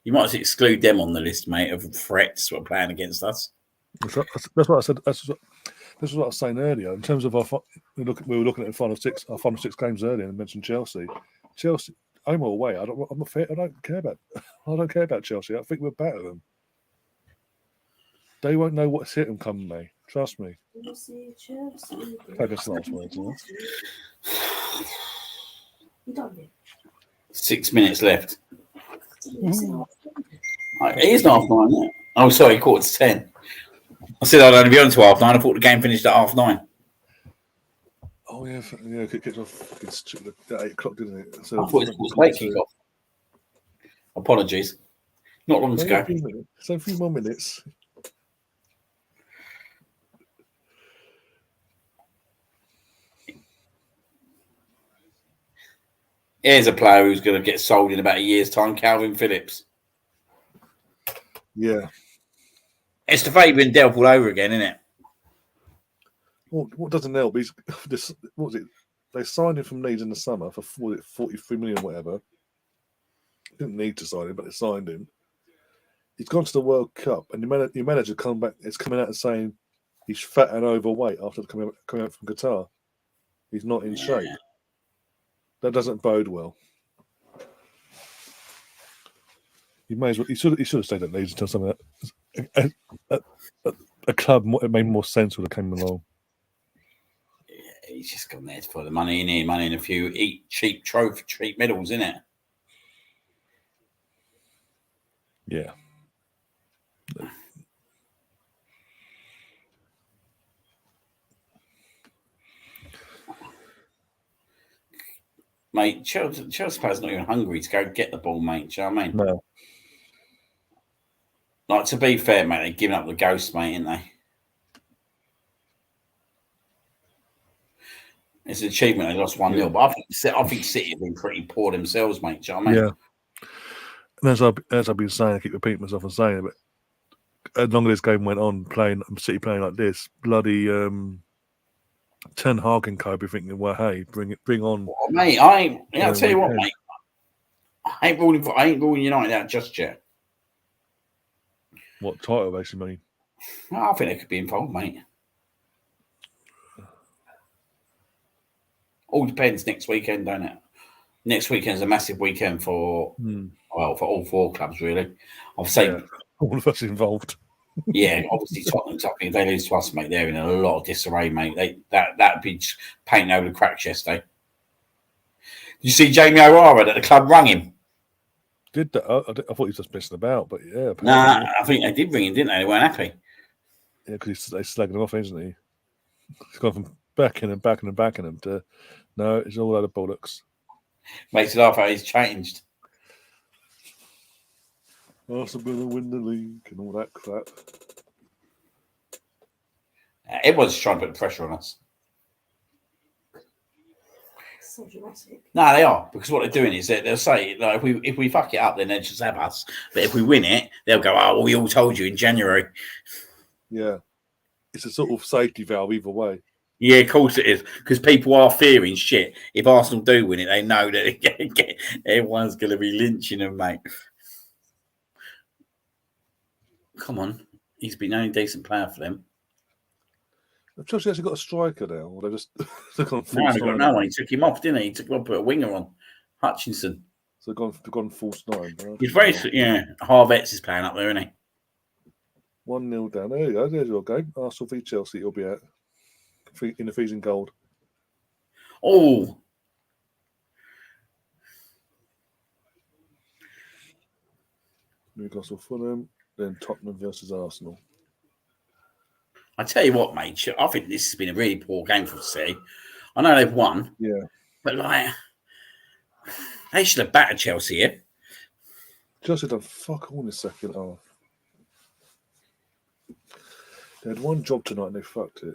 Speaker 2: You might as well exclude them on the list, mate, of threats who are playing against us.
Speaker 1: That's what I said. This is what I was saying earlier. In terms of we were looking at our final six games earlier, and mentioned Chelsea. Chelsea, home or away, I don't care about Chelsea. I think we're better than them. They won't know what's hit them come May. Trust me. Famous last words.
Speaker 3: You don't need
Speaker 2: 6 minutes left. It is half-9, isn't it? Oh, sorry, 10:15. I said I'd only be on to half-9. I thought the game finished at 9:30.
Speaker 1: Oh yeah, it kicked off at 8 o'clock, didn't it? So
Speaker 2: I thought it was late kick-off. Apologies. Not long to go.
Speaker 1: So a few more minutes.
Speaker 2: Here's a player who's going to get sold in about a year's time, Calvin Phillips.
Speaker 1: Yeah.
Speaker 2: It's the Fabian Delp all over again, isn't it?
Speaker 1: Well, what doesn't help is this. What was it? They signed him from Leeds in the summer for 43 million, whatever. Didn't need to sign him, but they signed him. He's gone to the World Cup, and the manager come back. It's coming out and saying he's fat and overweight after coming out from Qatar. He's not in shape. That doesn't bode well. He may as well. He should have stayed at Leeds until something a club it made more sense when it came along.
Speaker 2: Yeah, he's just gone there for the money in here, money in a few cheap medals, isn't it?
Speaker 1: Yeah.
Speaker 2: Mate, Chelsea players not even hungry to go get the ball, mate. Do you know what I mean?
Speaker 1: No.
Speaker 2: Like, to be fair, mate, they've given up the ghost, mate, ain't they? It's an achievement they lost 1-0, but I think City have been pretty poor themselves, mate. Do you know what I mean?
Speaker 1: Yeah. And as I've been saying, I keep repeating myself and saying it, but as long as this game went on, City playing like this, bloody Ten Hag and Co. be thinking, well, hey, bring on.
Speaker 2: Well, mate, I'll tell you what, mate. I ain't ruling United out just yet.
Speaker 1: What title, basically, mean?
Speaker 2: I think they could be involved, mate. All depends next weekend, don't it? Next weekend's a massive weekend for all four clubs, really. I've said
Speaker 1: all of us involved.
Speaker 2: Yeah, obviously Tottenham's up. If they lose to us, mate, they're in a lot of disarray, mate. That'd be painting over the cracks yesterday. You see Jamie O'Hara that the club rang him?
Speaker 1: Did that? I thought he was just messing about, but yeah.
Speaker 2: Nah, I think they did ring him, didn't they? They weren't happy.
Speaker 1: Yeah, because they slagging him off, isn't he? He's gone from backing him to no, it's all out of bollocks.
Speaker 2: Makes it laugh how he's changed.
Speaker 1: Arsenal going to win the league and all that crap.
Speaker 2: Everyone's trying to put pressure on us.
Speaker 3: So dramatic.
Speaker 2: No, they are, because what they're doing is they'll say, like, if we fuck it up, then they'll just have us. But if we win it, they'll go, oh, well, we all told you in January.
Speaker 1: Yeah. It's a sort of safety valve either way.
Speaker 2: Yeah, of course it is, because people are fearing shit. If Arsenal do win it, they know that everyone's going to be lynching them, mate. Come on. He's been the only decent player for them.
Speaker 1: Have Chelsea actually got a striker now, or they just they've gone
Speaker 2: No,
Speaker 1: full
Speaker 2: he got
Speaker 1: nine?
Speaker 2: no one. He took him off, didn't he? He took him off, put a winger on. Hutchinson.
Speaker 1: So they've gone false nine.
Speaker 2: He's very, Harvett's is playing up there, isn't he?
Speaker 1: 1-0 down. There you go. There's your game. Arsenal v Chelsea. You'll be out in the freezing cold.
Speaker 2: Oh,
Speaker 1: Newcastle, Fulham, then Tottenham versus Arsenal.
Speaker 2: I tell you what, mate. I think this has been a really poor game for City. I know they've won,
Speaker 1: Yeah.
Speaker 2: but like they should have battered Chelsea here.
Speaker 1: Chelsea done fuck all in the second half. They had one job tonight and they fucked it.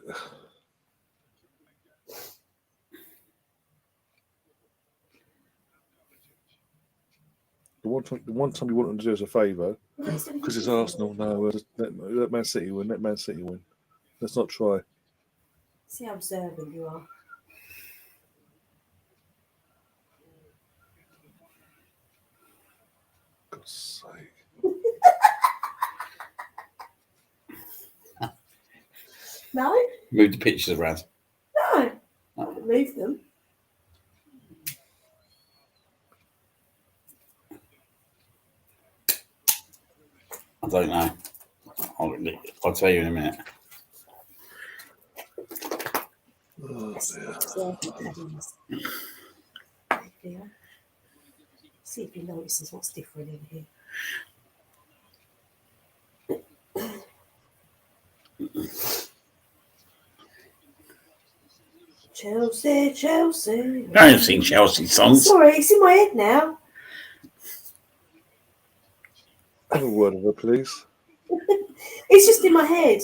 Speaker 1: The one time you want them to do us a favour, because it's Arsenal. No, let Man City win. Let Man City win. Let's not try.
Speaker 3: See how observant you are.
Speaker 1: God's sake.
Speaker 3: No?
Speaker 2: Move the pictures around.
Speaker 3: No. I wouldn't move them.
Speaker 2: I don't know. I'll tell you in a minute.
Speaker 1: Oh,
Speaker 3: Yeah. See if he notices what's different in here. Chelsea, Chelsea.
Speaker 2: I haven't seen Chelsea songs.
Speaker 3: Sorry, it's in my head now.
Speaker 1: Have a word with her, please.
Speaker 3: It's just in my head.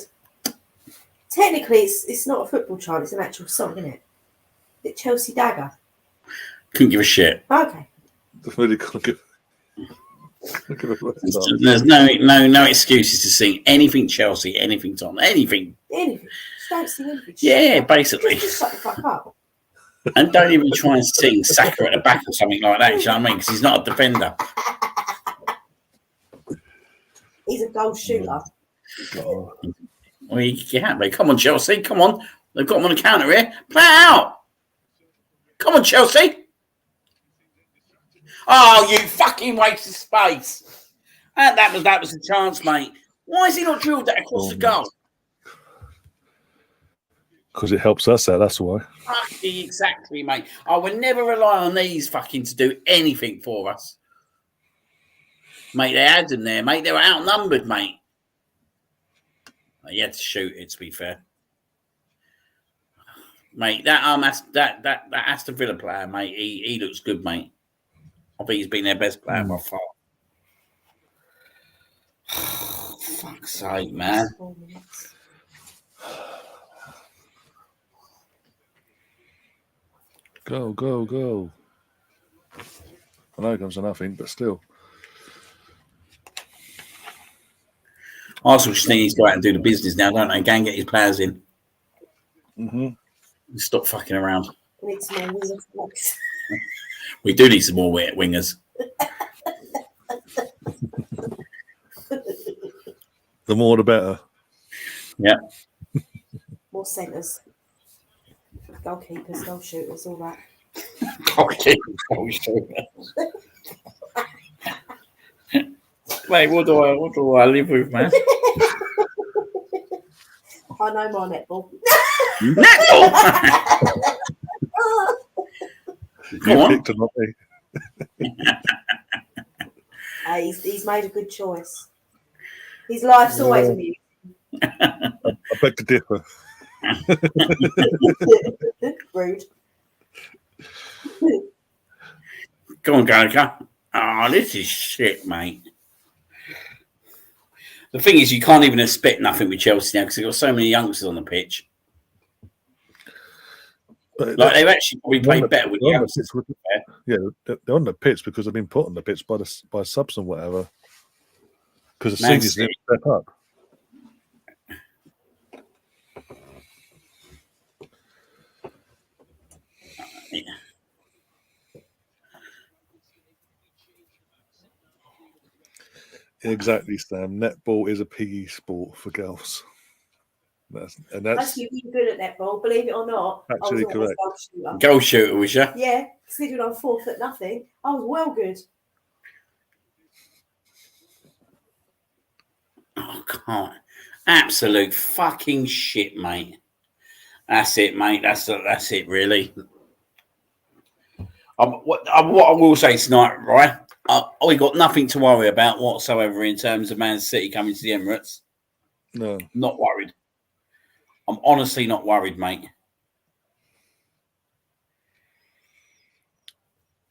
Speaker 3: Technically, it's not a football chant, it's an actual song, isn't it? The Chelsea Dagger.
Speaker 2: Couldn't give a shit.
Speaker 3: Okay.
Speaker 1: Really can't give a
Speaker 2: There's no excuses to sing anything Chelsea, anything Tom, anything.
Speaker 3: Anything. Just don't sing anything.
Speaker 2: Yeah, basically.
Speaker 3: Just shut the fuck up.
Speaker 2: And don't even try and sing Saka at the back or something like that, you know what I mean? Because he's not a defender.
Speaker 3: He's a goal shooter.
Speaker 1: Oh.
Speaker 2: Well, you can't, mate. Come on, Chelsea. Come on. They've got him on the counter here. Play it out. Come on, Chelsea. Oh, you fucking wasted space. And that was a chance, mate. Why has he not drilled that across the goal?
Speaker 1: Because it helps us out, that's why.
Speaker 2: Exactly, mate. I would never rely on these fucking to do anything for us. Mate, they had them there, mate. They were outnumbered, mate. You had to shoot it, to be fair. Mate, that Aston Villa player, mate, he looks good, mate. I think he's been their best player by far. Fuck's sake, man.
Speaker 1: Go, go, go. I know it comes to nothing, but still.
Speaker 2: Arsenal just needs to go out and do the business now, don't they? Go and get his players in.
Speaker 1: Mm-hmm.
Speaker 2: Stop fucking around.
Speaker 3: We need some more wingers.
Speaker 2: We do need some more wingers.
Speaker 1: The more the better.
Speaker 2: Yeah.
Speaker 3: More centres. Goalkeepers, goal shooters, all that.
Speaker 2: Mate, what do I live with, man?
Speaker 3: I know my netball.
Speaker 2: Netball! Go on.
Speaker 1: Picked him up,
Speaker 3: Hey, he's made a good choice. His life's always amusing.
Speaker 1: I beg to differ.
Speaker 3: Rude.
Speaker 2: Go on, Gallagher. Oh, this is shit, mate. The thing is, you can't even expect nothing with Chelsea now because they've got so many youngsters on the pitch.
Speaker 1: But
Speaker 2: like they've actually probably played better with the youngsters.
Speaker 1: Yeah, they're on the pitch because they've been put on the pitch by subs and whatever. Because the seniors didn't step up.
Speaker 2: Yeah.
Speaker 1: Exactly, Sam. Netball is a piggy sport for girls. That's
Speaker 3: you were good at that ball. Believe it or not,
Speaker 1: actually
Speaker 3: I was always
Speaker 1: correct.
Speaker 3: goal shooter.
Speaker 2: Goal shooter, was you?
Speaker 3: Yeah, considering I'm 4'0", I was well good.
Speaker 2: Oh, God. Absolute fucking shit, mate. That's it, mate. That's it, really. What I will say tonight, right? We got nothing to worry about whatsoever in terms of Man City coming to the Emirates.
Speaker 1: No.
Speaker 2: Not worried. I'm honestly not worried, mate.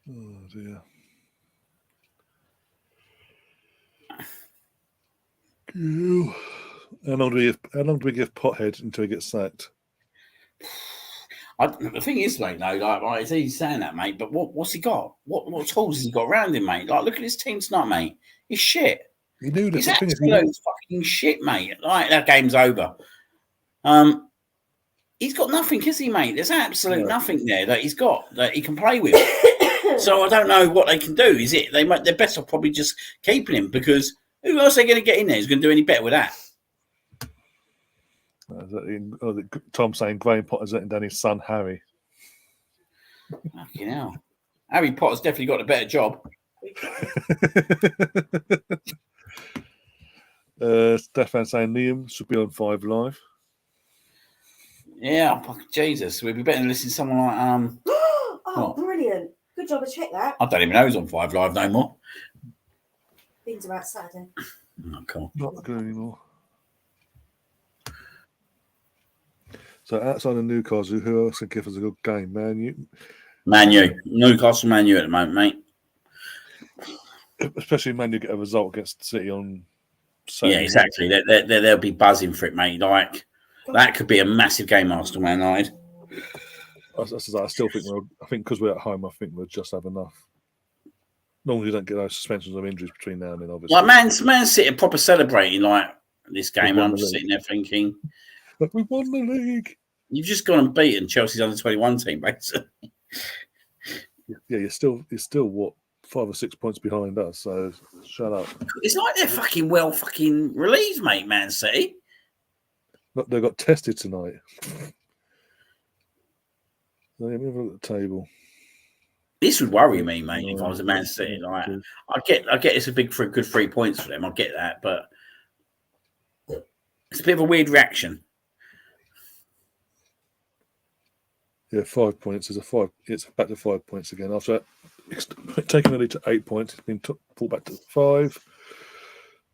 Speaker 1: Oh dear. How long do we give Pothead until he gets sacked?
Speaker 2: The thing is, mate, though, like it's easy saying that, mate, but what's he got? What tools has he got around him, mate? Like, look at his team tonight, mate. He's shit.
Speaker 1: He knew that.
Speaker 2: He's absolute fucking shit, mate. Like, that game's over. He's got nothing, is he, mate? There's absolute nothing there that he's got that he can play with. So I don't know what they can do. Is it they're best off probably just keeping him, because who else are they going to get in there who's going to do any better with that?
Speaker 1: Tom saying Graham Potter's letting down his son Harry.
Speaker 2: Fucking hell. Harry Potter's definitely got a better job.
Speaker 1: Stefan saying Liam should be on 5 Live.
Speaker 2: Yeah, Jesus. We'd be better than listening to someone like
Speaker 3: Oh, brilliant. Good job, I checked that.
Speaker 2: I don't even know who's on 5 Live no more.
Speaker 3: Things are out Saturday.
Speaker 2: Oh, cool.
Speaker 1: Not good anymore. So outside of Newcastle, who else can give us a good game? Man U.
Speaker 2: Newcastle Man U at the moment, mate.
Speaker 1: Especially Man U get a result against City on Saturday.
Speaker 2: Yeah, exactly. They'll be buzzing for it, mate. Like, that could be a massive game, Arsenal Man United.
Speaker 1: I still think I think because we're at home, I think we'll just have enough. Normally, you don't get those suspensions of injuries between now and then, obviously.
Speaker 2: Like, Man City are proper celebrating like this game, and I'm just sitting there thinking,
Speaker 1: but we won the league.
Speaker 2: You've just gone and beaten Chelsea's under-21 team, basically.
Speaker 1: Yeah, you're still what, 5 or 6 points behind us. So shut up.
Speaker 2: It's like they're fucking relieved, mate. Man City.
Speaker 1: Look, they got tested tonight. Let me have a look at the table.
Speaker 2: This would worry me, mate, if I was a Man City. Like, I get it's a good 3 points for them. I get that, but it's a bit of a weird reaction.
Speaker 1: Yeah, 5 points. It's back to 5 points again. After that, taking the lead to 8 points, it's been pulled back to 5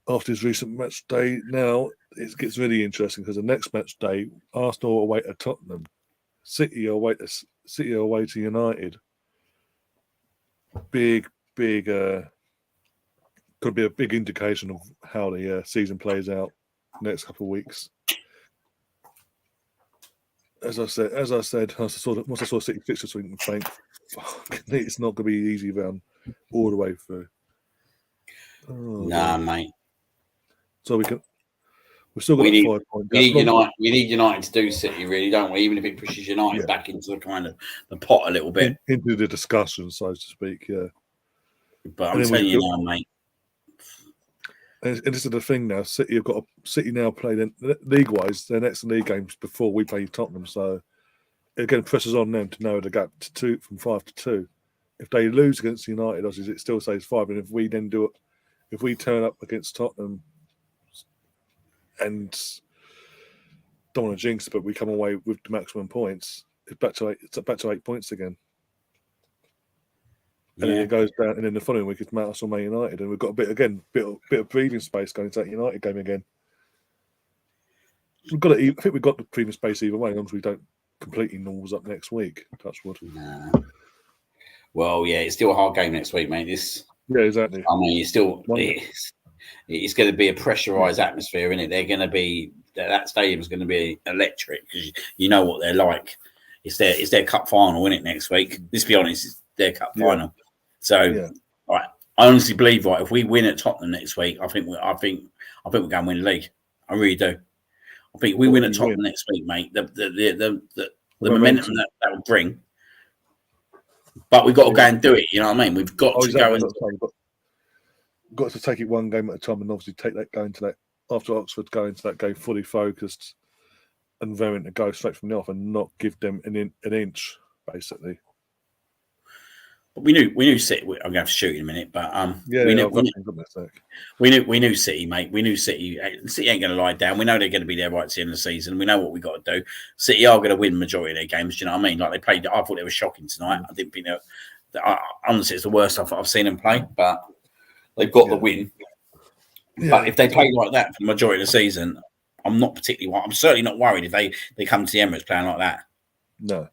Speaker 1: after his recent match day. Now it gets really interesting because the next match day, Arsenal away at Tottenham, City away to United. Big, could be a big indication of how the season plays out next couple of weeks. As I said, once I saw City fixtures, I think, it's not going to be easy round all the way through.
Speaker 2: Mate.
Speaker 1: So we've still got 5 points.
Speaker 2: We need United to do City, really, don't we? Even if it pushes United back into the kind of the pot a little bit,
Speaker 1: into the discussion, so to speak. Yeah.
Speaker 2: But I'm telling you now, mate.
Speaker 1: And this is the thing now. City now play league-wise their next league games before we play Tottenham. So again, pressure's on them to narrow the gap to 2 from 5 to 2. If they lose against United, obviously it still stays 5. And if we then if we turn up against Tottenham and don't want to jinx it, but we come away with the maximum points, it's back to 8 points again. And then it goes down, and then the following week it's Man United, and we've got a bit of breathing space going into that United game again. I think we've got the breathing space either way, as long as we don't completely nose up next week. Touch wood.
Speaker 2: Nah. Well, yeah, it's still a hard game next week, mate.
Speaker 1: Yeah, exactly.
Speaker 2: I mean, it's going to be a pressurised atmosphere, isn't it? They're going to be that stadium's going to be electric because you know what they're like. It's their cup final, isn't it? Next week. Let's be honest, it's their cup final. So, all right, I honestly believe, if we win at Tottenham next week, I think we're going to win the league. I really do. I think we win at Tottenham next week, mate. The momentum that will bring. But we've got to go and do it. You know what I mean? We've got to go and.
Speaker 1: Got to take it one game at a time, and obviously take that after Oxford, go into that game fully focused, and Varian to go straight from the off and not give them an inch, basically.
Speaker 2: But we knew City. I'm going to have to shoot in a minute, but we knew City, mate. We knew City. City ain't going to lie down. We know they're going to be there right to the end of the season. We know what we got to do. City are going to win majority of their games. Do you know what I mean? Like they played. I thought they were shocking tonight. I didn't think honestly, it's the worst I've seen them play. But they've got the win. Yeah. But if they play like that for the majority of the season, I'm not particularly. I'm certainly not worried if they come to the Emirates playing like that.
Speaker 1: No.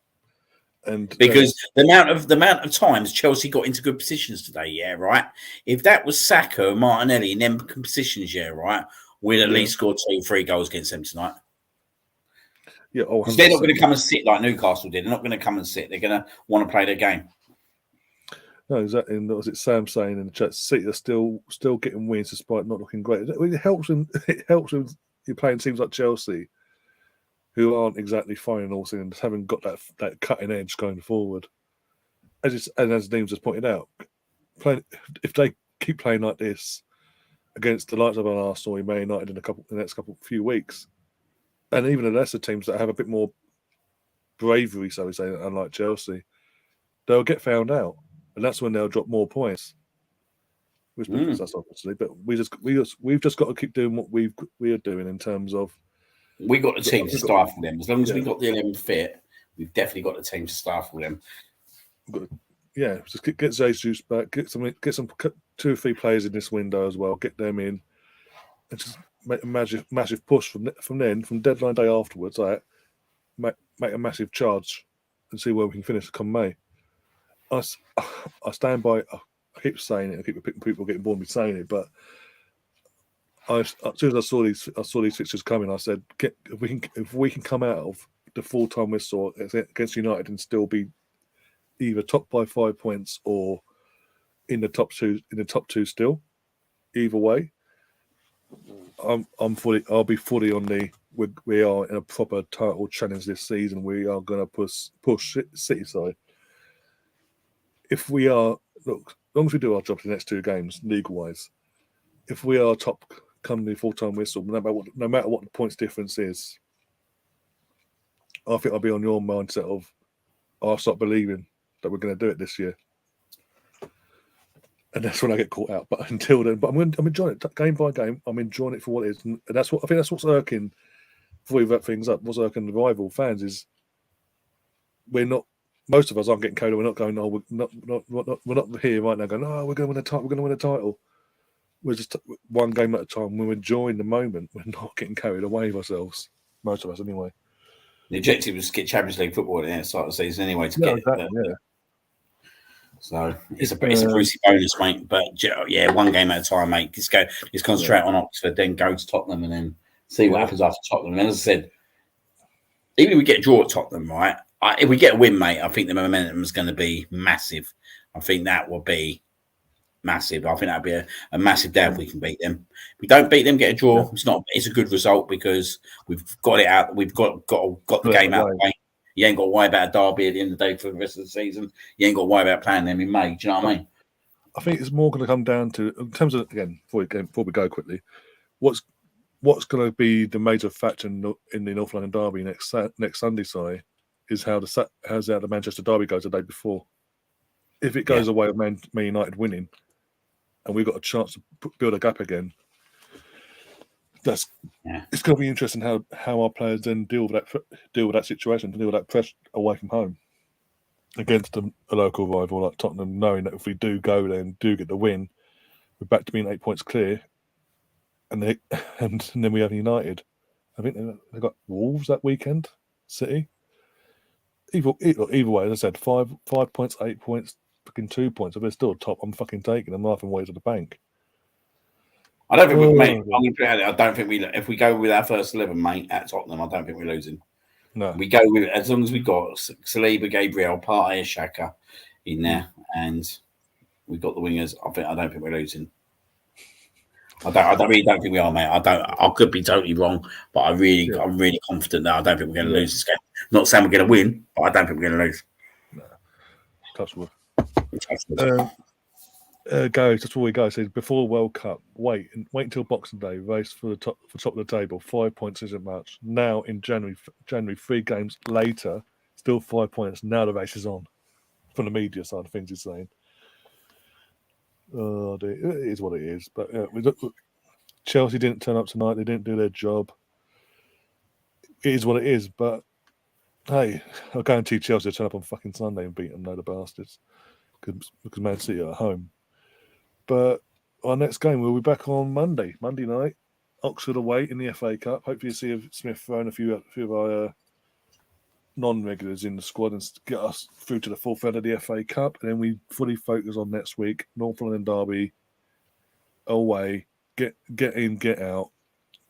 Speaker 1: And
Speaker 2: because the amount of times Chelsea got into good positions today, yeah, right. If that was Saka, Martinelli in them positions, yeah, right, we'd at least score 2-3 goals against them tonight.
Speaker 1: Yeah,
Speaker 2: because they're not going to come and sit like Newcastle did. They're not going to come and sit. They're going to want to play their game.
Speaker 1: No, exactly. And was it Sam saying in the chat? City are still getting wins despite not looking great. It helps them. It helps when you're playing teams like Chelsea, who aren't exactly firing all season, haven't got that cutting edge going forward. As Deems has pointed out, if they keep playing like this against the likes of an Arsenal or Man United in the next few weeks, and even the lesser teams that have a bit more bravery, so we say, unlike Chelsea, they'll get found out, and that's when they'll drop more points. Which benefits us obviously, but we've just got to keep doing what we are doing in terms of.
Speaker 2: We got the team to stifle them. As long as we got the 11 fit, we've definitely got the team to stifle them.
Speaker 1: Just get Jesus back, get some 2 or 3 players in this window as well, get them in, and just make a massive push from deadline day afterwards. Make a massive charge and see where we can finish come May. I stand by. I keep saying it. I keep people getting bored with saying it, but. As soon as I saw these fixtures coming, I said, if we can come out of the full-time whistle against United and still be either top by 5 points or in the top two still, either way, I'll be fully on the. We are in a proper title challenge this season. We are going to push City side. If we are, look, as long as we do our job the next 2 games, league-wise, if we are top. Come the full-time whistle, no matter what the points difference is, I think I'll be on your mindset of I'll start believing that we're going to do it this year, and that's when I get caught out. But until then, I'm enjoying it game by game. I'm enjoying it for what it is, and that's what I think. That's what's irking. Before we wrap things up, what's irking the rival fans is we're not. Most of us aren't getting carried away. We're not going. Oh, we're not here right now going. Oh, we're going to win a title. We're going to win a title. We're just one game at a time. We're enjoying the moment. We're not getting carried away with ourselves. Most of us, anyway.
Speaker 2: The objective was to get Champions League football at the start of the season, anyway. So it's a Brucey bonus, mate. But yeah, one game at a time, mate. Just concentrate on Oxford, then go to Tottenham, and then see what happens after Tottenham. And as I said, even if we get a draw at Tottenham, right? If we get a win, mate, I think the momentum is going to be massive. I think that will be. Massive. I think that'd be a massive day if we can beat them. If we don't beat them, get a draw. It's a good result because we've got it out. We've got the game out of the way. You ain't got to worry about a derby at the end of the day for the rest of the season. You ain't got to worry about playing them in May. Do you know what I mean?
Speaker 1: I think it's more going to come down to, in terms of, again, before we go quickly, what's going to be the major factor in the North London derby next Sunday, is how the Manchester derby goes the day before. If it goes away with Man United winning, and we've got a chance to build a gap again, it's going to be interesting how our players then deal with that situation, deal with that pressure away from home against a local rival like Tottenham, knowing that if we do go there and do get the win, we're back to being 8 points clear, and then we have United. I think they've got Wolves that weekend, City. Either way, as I said, 5 points, 8 points. 2 points. If they're still top, I'm fucking taking them laughing away to the bank.
Speaker 2: I don't think I don't think if we go with our first 11, mate, at Tottenham, I don't think we're losing.
Speaker 1: No.
Speaker 2: We go with, as long as we've got Saliba, Gabriel, Partey, Xhaka in there, and we've got the wingers, I don't think we're losing. I really don't think we are, mate. I could be totally wrong, but I'm really confident that I don't think we're going to lose this game. Not saying we're going to win, but I don't think we're going to lose.
Speaker 1: No. Touch wood. Gary, just before we go, says before World Cup, wait until Boxing Day, race for the top of the table. 5 points isn't much. Now in January, 3 games later, still 5 points. Now the race is on. From the media side of things, he's saying. Oh, dear. It is what it is. But Chelsea didn't turn up tonight. They didn't do their job. It is what it is. But hey, I guarantee Chelsea will turn up on fucking Sunday and beat them, no, the bastards, because Man City are at home. But our next game, we'll be back on Monday night, Oxford away in the FA Cup. Hopefully, see Smith throwing a few of our non-regulars in the squad and get us through to the fourth round of the FA Cup. And then we fully focus on next week, North London derby away. Get in, get out,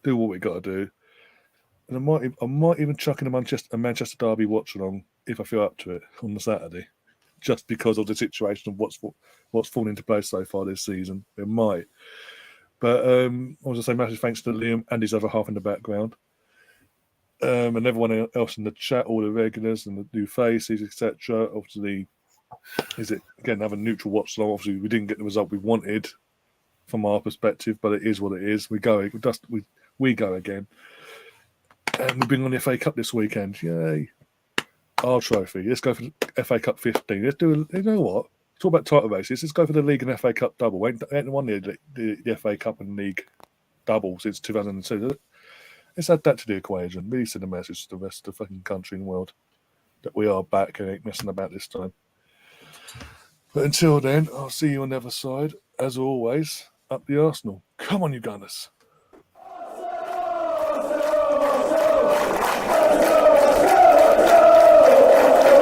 Speaker 1: do what we got to do. And I might even chuck in a Manchester derby watch-along if I feel up to it on the Saturday, just because of the situation of what's fallen into place so far this season. It might. But I was going to say massive thanks to Liam and his other half in the background. And everyone else in the chat, all the regulars and the new faces, etc. Obviously, is it again another neutral watch along? Obviously, we didn't get the result we wanted from our perspective, but it is what it is. We go again. And we bring on the FA Cup this weekend. Yay. Our trophy. Let's go for the FA Cup 15. Let's do you know what? Talk about title races. Let's go for the League and FA Cup double. We ain't won the FA Cup and League double since 2002. Let's add that to the equation. Really send a message to the rest of the fucking country and world that we are back and ain't messing about this time. But until then, I'll see you on the other side. As always, up the Arsenal. Come on, you Gunners.